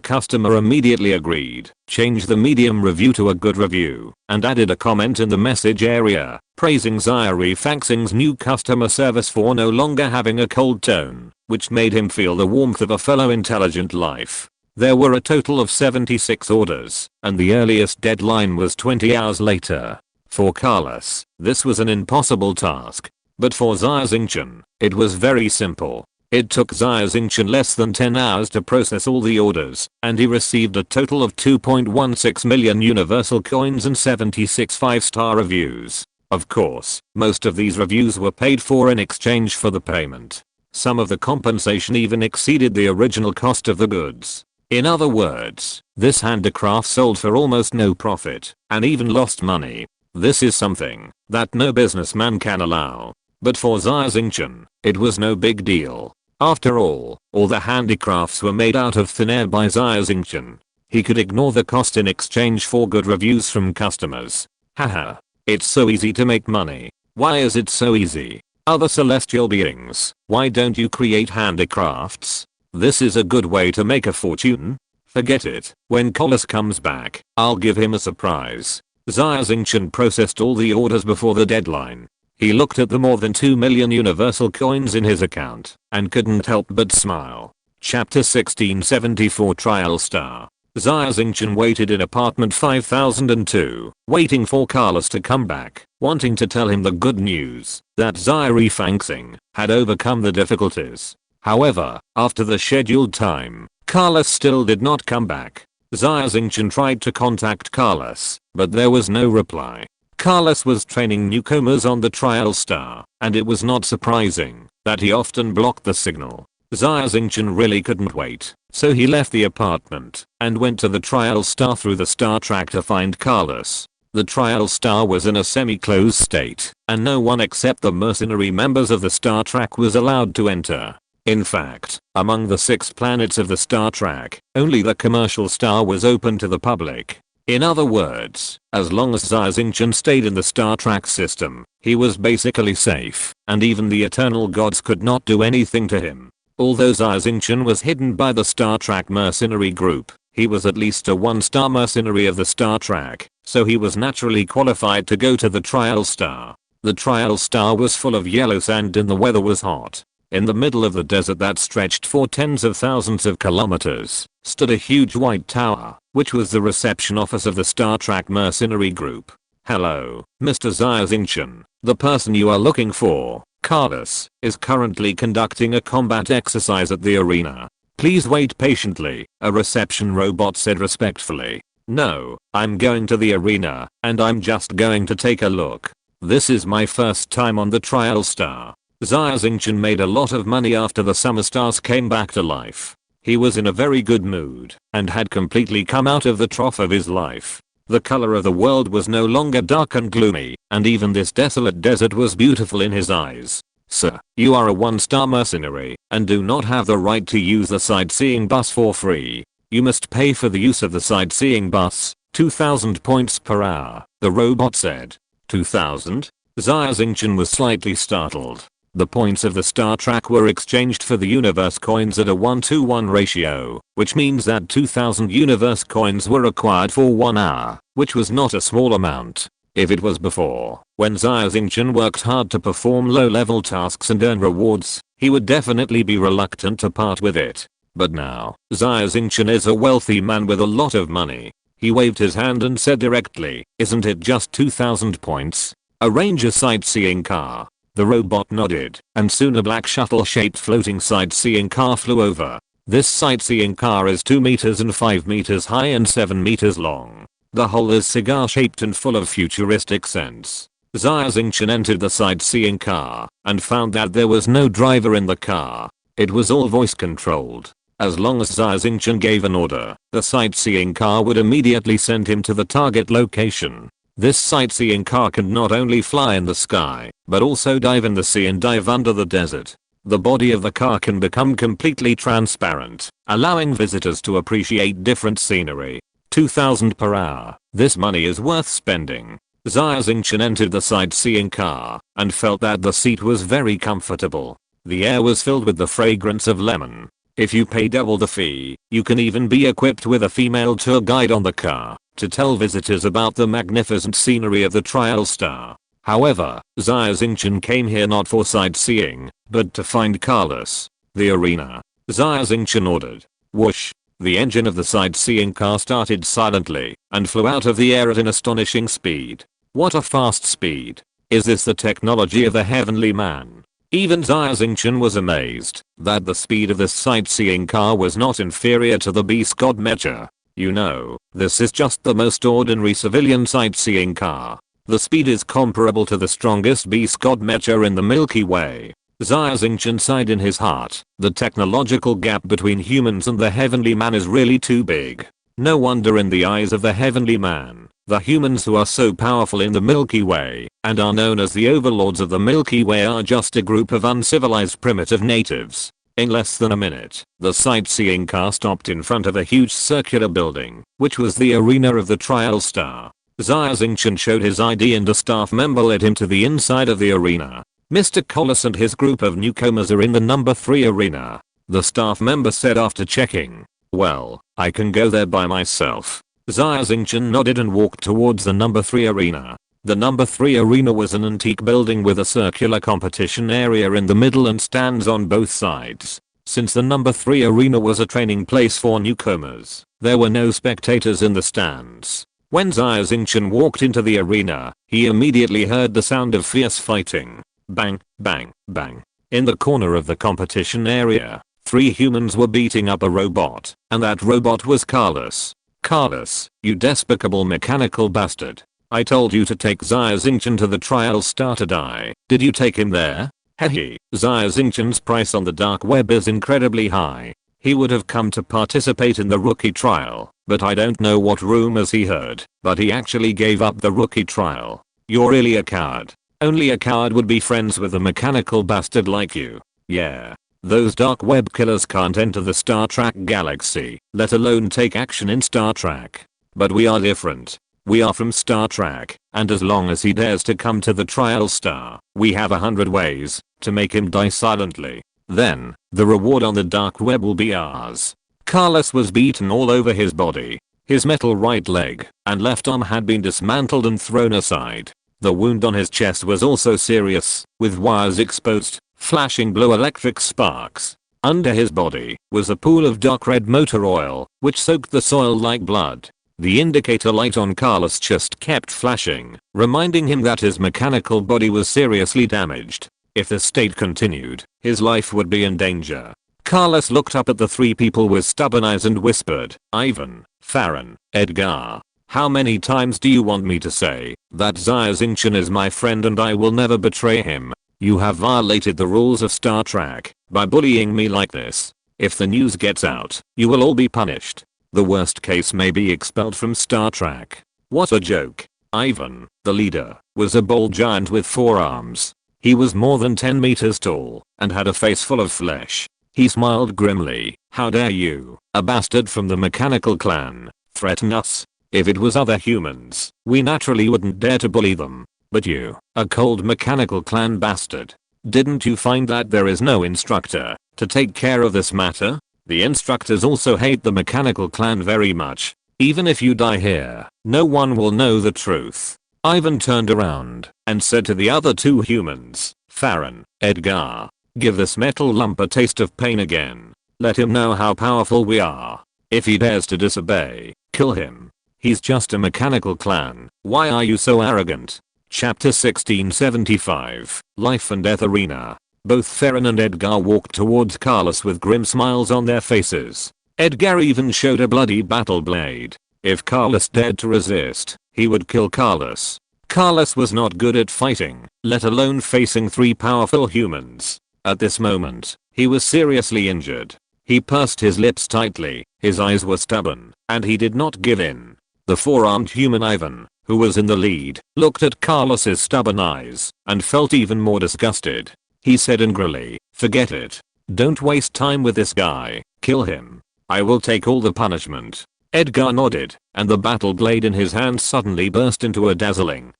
customer immediately agreed, changed the medium review to a good review, and added a comment in the message area, praising Xia Xingchen's new customer service for no longer having a cold tone, which made him feel the warmth of a fellow intelligent life. There were a total of 76 orders, and the earliest deadline was 20 hours later. For Carlos, this was an impossible task. But for Xia Xingchen, it was very simple. It took Xia Xingchen less than 10 hours to process all the orders, and he received a total of 2.16 million universal coins and 76 5-star reviews. Of course, most of these reviews were paid for in exchange for the payment. Some of the compensation even exceeded the original cost of the goods. In other words, this handicraft sold for almost no profit, and even lost money. This is something that no businessman can allow. But for Xia Xingchen, it was no big deal. After all the handicrafts were made out of thin air by Xia Xingchen. He could ignore the cost in exchange for good reviews from customers. Haha. It's so easy to make money. Why is it so easy? Other celestial beings, why don't you create handicrafts? This is a good way to make a fortune. Forget it. When Carlos comes back, I'll give him a surprise. Xia Xingchen processed all the orders before the deadline. He looked at the more than 2 million universal coins in his account and couldn't help but smile. Chapter 1674 Trial Star. Xia Xingchen waited in apartment 5002, waiting for Carlos to come back, wanting to tell him the good news that Xia Xingchen had overcome the difficulties. However, after the scheduled time, Carlos still did not come back. Xia Xingchen tried to contact Carlos, but there was no reply. Carlos was training newcomers on the Trial Star, and it was not surprising that he often blocked the signal. Xia Xingchen really couldn't wait, so he left the apartment and went to the Trial Star through the star track to find Carlos. The Trial Star was in a semi-closed state, and no one except the mercenary members of the star track was allowed to enter. In fact, among the 6 planets of the star track, only the commercial star was open to the public. In other words, as long as Xia Xingchen stayed in the Star Trek system, he was basically safe, and even the eternal gods could not do anything to him. Although Xia Xingchen was hidden by the Star Trek mercenary group, he was at least a 1-star mercenary of the Star Trek, so he was naturally qualified to go to the Trial Star. The Trial Star was full of yellow sand and the weather was hot. In the middle of the desert that stretched for tens of thousands of kilometers, stood a huge white tower, which was the reception office of the Star Trek mercenary group. "Hello, Mr. Xia Xingchen. The person you are looking for, Carlos, is currently conducting a combat exercise at the arena. Please wait patiently," a reception robot said respectfully. "No, I'm going to the arena, and I'm just going to take a look. This is my first time on the trial star." Xia Xingchen made a lot of money after the summer stars came back to life. He was in a very good mood and had completely come out of the trough of his life. The color of the world was no longer dark and gloomy, and even this desolate desert was beautiful in his eyes. "Sir, you are a 1-star mercenary and do not have the right to use the sightseeing bus for free. You must pay for the use of the sightseeing bus, 2,000 points per hour," the robot said. 2,000? Xia Xingchen was slightly startled. The points of the Star Trek were exchanged for the universe coins at a 1-to-1 ratio, which means that 2,000 universe coins were required for 1 hour, which was not a small amount. If it was before, when Xia Xingchen worked hard to perform low-level tasks and earn rewards, he would definitely be reluctant to part with it. But now, Xia Xingchen is a wealthy man with a lot of money. He waved his hand and said directly, "Isn't it just 2,000 points? Arrange a sightseeing car." The robot nodded, and soon a black shuttle-shaped floating sightseeing car flew over. This sightseeing car is 2 meters and 5 meters high and 7 meters long. The hull is cigar-shaped and full of futuristic sense. Xia Xingchen entered the sightseeing car and found that there was no driver in the car. It was all voice-controlled. As long as Xia Xingchen gave an order, the sightseeing car would immediately send him to the target location. This sightseeing car can not only fly in the sky, but also dive in the sea and dive under the desert. The body of the car can become completely transparent, allowing visitors to appreciate different scenery. 2,000 per hour. This money is worth spending. Xia Xingchen entered the sightseeing car and felt that the seat was very comfortable. The air was filled with the fragrance of lemon. If you pay double the fee, you can even be equipped with a female tour guide on the car to tell visitors about the magnificent scenery of the trial star. However, Xia Xingchen came here not for sightseeing, but to find Carlos. The arena. Xia Xingchen ordered. Whoosh. The engine of the sightseeing car started silently and flew out of the air at an astonishing speed. What a fast speed. Is this the technology of the heavenly man? Even Xia Xingchen was amazed that the speed of this sightseeing car was not inferior to the beast god Mecha. You know, this is just the most ordinary civilian sightseeing car. The speed is comparable to the strongest beast god Mecha in the Milky Way. Xia Xingchen sighed in his heart. The technological gap between humans and the heavenly man is really too big. No wonder in the eyes of the heavenly man, the humans who are so powerful in the Milky Way and are known as the overlords of the Milky Way are just a group of uncivilized primitive natives. In less than a minute, the sightseeing car stopped in front of a huge circular building, which was the arena of the trial star. Xia Xingchen showed his ID and a staff member led him to the inside of the arena. "Mr. Collis and his group of newcomers are in the number 3 arena," the staff member said after checking. "Well, I can go there by myself." Xia Xingchen nodded and walked towards the number 3 arena. The number 3 arena was an antique building with a circular competition area in the middle and stands on both sides. Since the number 3 arena was a training place for newcomers, there were no spectators in the stands. When Xia Xingchen walked into the arena, he immediately heard the sound of fierce fighting. Bang, bang, bang. In the corner of the competition area, 3 humans were beating up a robot, and that robot was Carlos. "Carlos, you despicable mechanical bastard. I told you to take Xia Xingchen to the trial star to die. Did you take him there?" Hehe. Xia Xingchen's price on the dark web is incredibly high. He would have come to participate in the rookie trial, but I don't know what rumors he heard, but he actually gave up the rookie trial. You're really a coward. Only a coward would be friends with a mechanical bastard like you. Yeah. Those dark web killers can't enter the Star Trek galaxy, let alone take action in Star Trek. But we are different. We are from Star Trek, and as long as he dares to come to the trial star, we have 100 ways to make him die silently. Then, the reward on the dark web will be ours. Carlos was beaten all over his body. His metal right leg and left arm had been dismantled and thrown aside. The wound on his chest was also serious, with wires exposed, flashing blue electric sparks. Under his body was a pool of dark red motor oil, which soaked the soil like blood. The indicator light on Carlos' chest kept flashing, reminding him that his mechanical body was seriously damaged. If the state continued, his life would be in danger. Carlos looked up at the three people with stubborn eyes and whispered, "Ivan, Farron, Edgar. How many times do you want me to say that Xia Xingchen is my friend and I will never betray him? You have violated the rules of Star Trek by bullying me like this. If the news gets out, you will all be punished. The worst case may be expelled from Star Trek." What a joke. Ivan, the leader, was a bald giant with 4 arms. He was more than 10 meters tall and had a face full of flesh. He smiled grimly. "How dare you, a bastard from the mechanical clan, threaten us? If it was other humans, we naturally wouldn't dare to bully them. But you, a cold mechanical clan bastard. Didn't you find that there is no instructor to take care of this matter? The instructors also hate the mechanical clan very much. Even if you die here, no one will know the truth." Ivan turned around and said to the other 2 humans, "Farron, Edgar, give this metal lump a taste of pain again. Let him know how powerful we are. If he dares to disobey, kill him. He's just a mechanical clan. Why are you so arrogant?" Chapter 1675, Life and Death Arena. Both Farron and Edgar walked towards Carlos with grim smiles on their faces. Edgar even showed a bloody battle blade. If Carlos dared to resist, he would kill Carlos. Carlos was not good at fighting, let alone facing 3 powerful humans. At this moment, he was seriously injured. He pursed his lips tightly, his eyes were stubborn, and he did not give in. The 4-armed human Ivan, who was in the lead, looked at Carlos's stubborn eyes and felt even more disgusted. He said angrily, "Forget it. Don't waste time with this guy. Kill him. I will take all the punishment." Edgar nodded, and the battle blade in his hand suddenly burst into a dazzling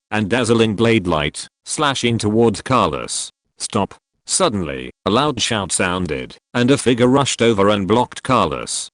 blade light, slashing towards Carlos. "Stop." Suddenly, a loud shout sounded, and a figure rushed over and blocked Carlos.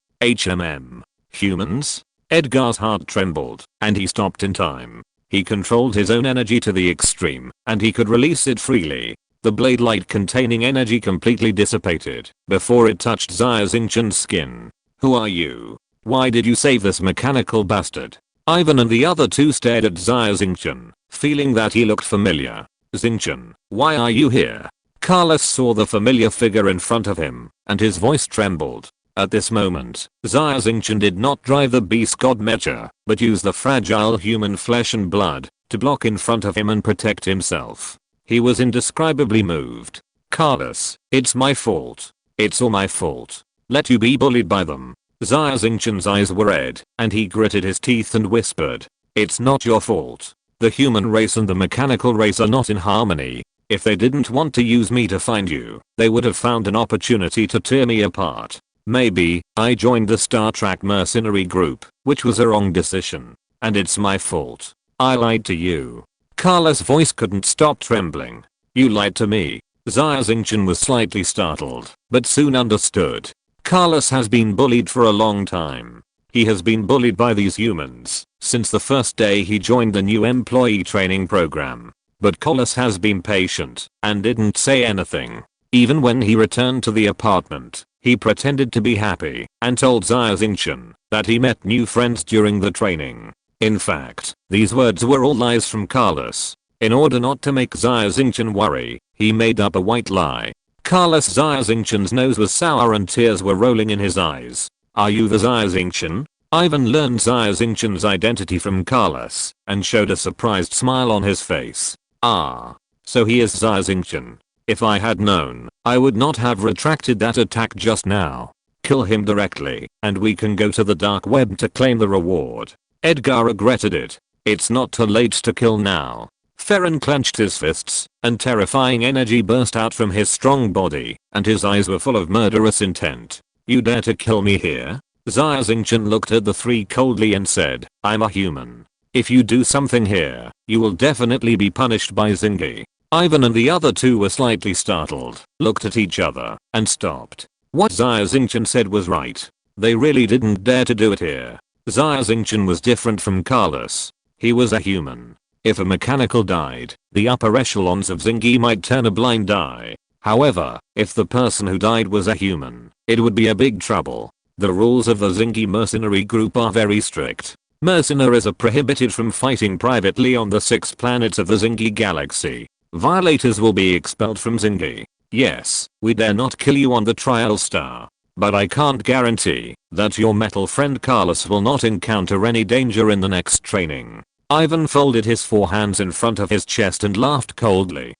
Humans? Edgar's heart trembled, and he stopped in time. He controlled his own energy to the extreme, and he could release it freely. The blade light containing energy completely dissipated before it touched Xia Xingchen's skin. "Who are you? Why did you save this mechanical bastard?" Ivan and the other 2 stared at Xia Xingchen, feeling that he looked familiar. "Xingchen, why are you here?" Carlos saw the familiar figure in front of him, and his voice trembled. At this moment, Xia Xingchen did not drive the beast god Mecha, but used the fragile human flesh and blood to block in front of him and protect himself. He was indescribably moved. "Carlos, it's my fault. It's all my fault. Let you be bullied by them." Xia Xingchen's eyes were red, and he gritted his teeth and whispered, "It's not your fault. The human race and the mechanical race are not in harmony. If they didn't want to use me to find you, they would have found an opportunity to tear me apart. Maybe I joined the Star Trek mercenary group, which was a wrong decision. And it's my fault. I lied to you." Carlos' voice couldn't stop trembling. "You lied to me." Xia Xingchen was slightly startled, but soon understood. Carlos has been bullied for a long time. He has been bullied by these humans since the first day he joined the new employee training program. But Carlos has been patient and didn't say anything. Even when he returned to the apartment, he pretended to be happy and told Xia Xingchen that he met new friends during the training. In fact, these words were all lies from Carlos. In order not to make Xia Xingchen worry, he made up a white lie. Carlos Xia Xingchen's nose was sour and tears were rolling in his eyes. "Are you the Xia Xingchen?" Ivan learned Xia Xingchen's identity from Carlos and showed a surprised smile on his face. "Ah, so he is Xia Xingchen. If I had known, I would not have retracted that attack just now. Kill him directly, and we can go to the dark web to claim the reward." Edgar regretted it. It's not too late to kill now. Farron clenched his fists, and terrifying energy burst out from his strong body, and his eyes were full of murderous intent. "You dare to kill me here?" Xia Xingchen looked at the 3 coldly and said, "I'm a human. If you do something here, you will definitely be punished by Zingy." Ivan and the other 2 were slightly startled, looked at each other, and stopped. What Xia Xingchen said was right. They really didn't dare to do it here. Xia Xingchen was different from Carlos. He was a human. If a mechanical died, the upper echelons of Zingy might turn a blind eye. However, if the person who died was a human, it would be a big trouble. The rules of the Xingyi mercenary group are very strict. Mercenaries are prohibited from fighting privately on the 6 planets of the Xingyi galaxy. Violators will be expelled from Xingyi. Yes, we dare not kill you on the trial star. But I can't guarantee that your metal friend Carlos will not encounter any danger in the next training. Ivan folded his 4 hands in front of his chest and laughed coldly.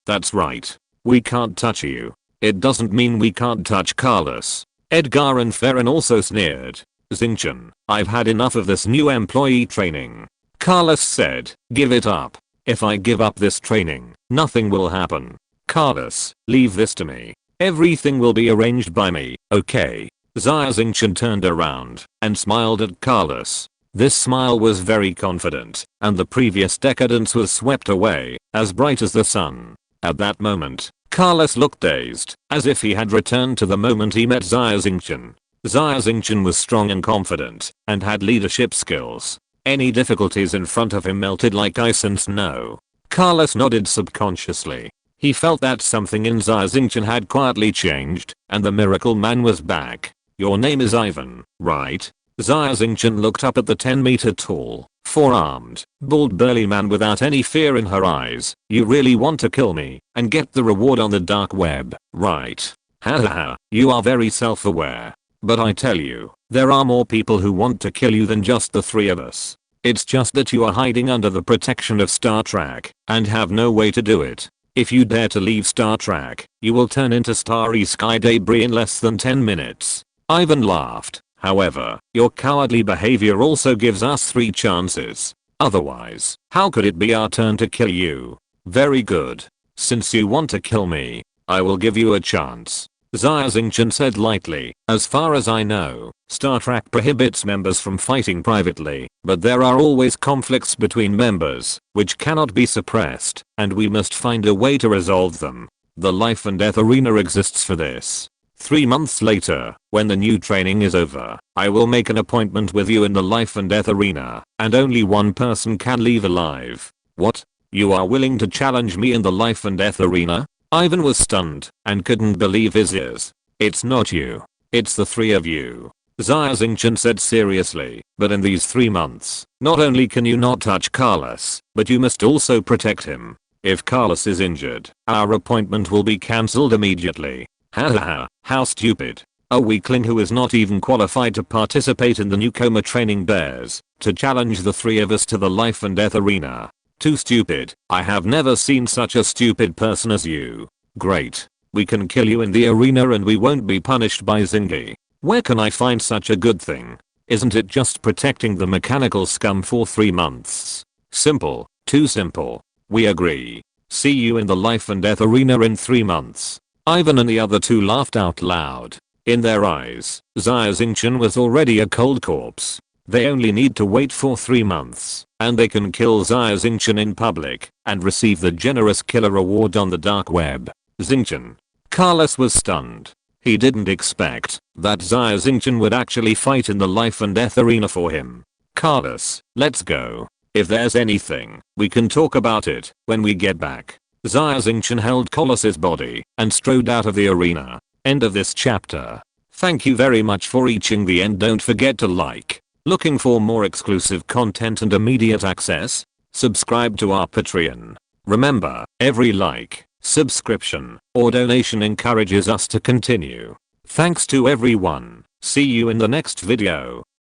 That's right. We can't touch you. It doesn't mean we can't touch Carlos. Edgar and Farron also sneered. Xingchen, I've had enough of this new employee training. Carlos said, give it up. If I give up this training, nothing will happen. Carlos, leave this to me. Everything will be arranged by me, okay? Xia Xingchen turned around and smiled at Carlos. This smile was very confident, and the previous decadence was swept away, as bright as the sun. At that moment, Carlos looked dazed, as if he had returned to the moment he met Xia Xingchen. Xia Xingchen was strong and confident, and had leadership skills. Any difficulties in front of him melted like ice and snow. Carlos nodded subconsciously. He felt that something in Xia Xingchen had quietly changed, and the miracle man was back. Your name is Ivan, right? Xia Xingchen looked up at the 10-meter tall, 4-armed, bald burly man without any fear in her eyes. You really want to kill me, and get the reward on the dark web, right? Hahaha, you are very self-aware. But I tell you, there are more people who want to kill you than just the 3 of us. It's just that you are hiding under the protection of Star Trek, and have no way to do it. If you dare to leave Star Trek, you will turn into starry sky debris in less than 10 minutes. Ivan laughed. However, your cowardly behavior also gives us 3 chances. Otherwise, how could it be our turn to kill you? Very good. Since you want to kill me, I will give you a chance. Xia Xingchen said lightly, as far as I know, Star Trek prohibits members from fighting privately, but there are always conflicts between members, which cannot be suppressed, and we must find a way to resolve them. The life and death arena exists for this. 3 months later, when the new training is over, I will make an appointment with you in the life and death arena, and only one person can leave alive. What? You are willing to challenge me in the life and death arena? Ivan was stunned, and couldn't believe his ears. It's not you. It's the 3 of you. Xia Xingchen said seriously, but in these 3 months, not only can you not touch Carlos, but you must also protect him. If Carlos is injured, our appointment will be cancelled immediately. Hahaha, how stupid. A weakling who is not even qualified to participate in the newcomer training dares to challenge the 3 of us to the life and death arena. Too stupid. I have never seen such a stupid person as you. Great. We can kill you in the arena and we won't be punished by Xingyi. Where can I find such a good thing? Isn't it just protecting the mechanical scum for 3 months? Simple. Too simple. We agree. See you in the life and death arena in 3 months. Ivan and the other 2 laughed out loud. In their eyes, Xia Xingchen was already a cold corpse. They only need to wait for 3 months, and they can kill Xia Xingchen in public, and receive the generous killer reward on the dark web. Xingchen. Carlos was stunned. He didn't expect that Xia Xingchen would actually fight in the life and death arena for him. Carlos, let's go. If there's anything, we can talk about it when we get back. Xia Xingchen held Carlos's body and strode out of the arena. End of this chapter. Thank you very much for reaching the end. Don't forget to like. Looking for more exclusive content and immediate access? Subscribe to our Patreon. Remember, every like, subscription, or donation encourages us to continue. Thanks to everyone. See you in the next video.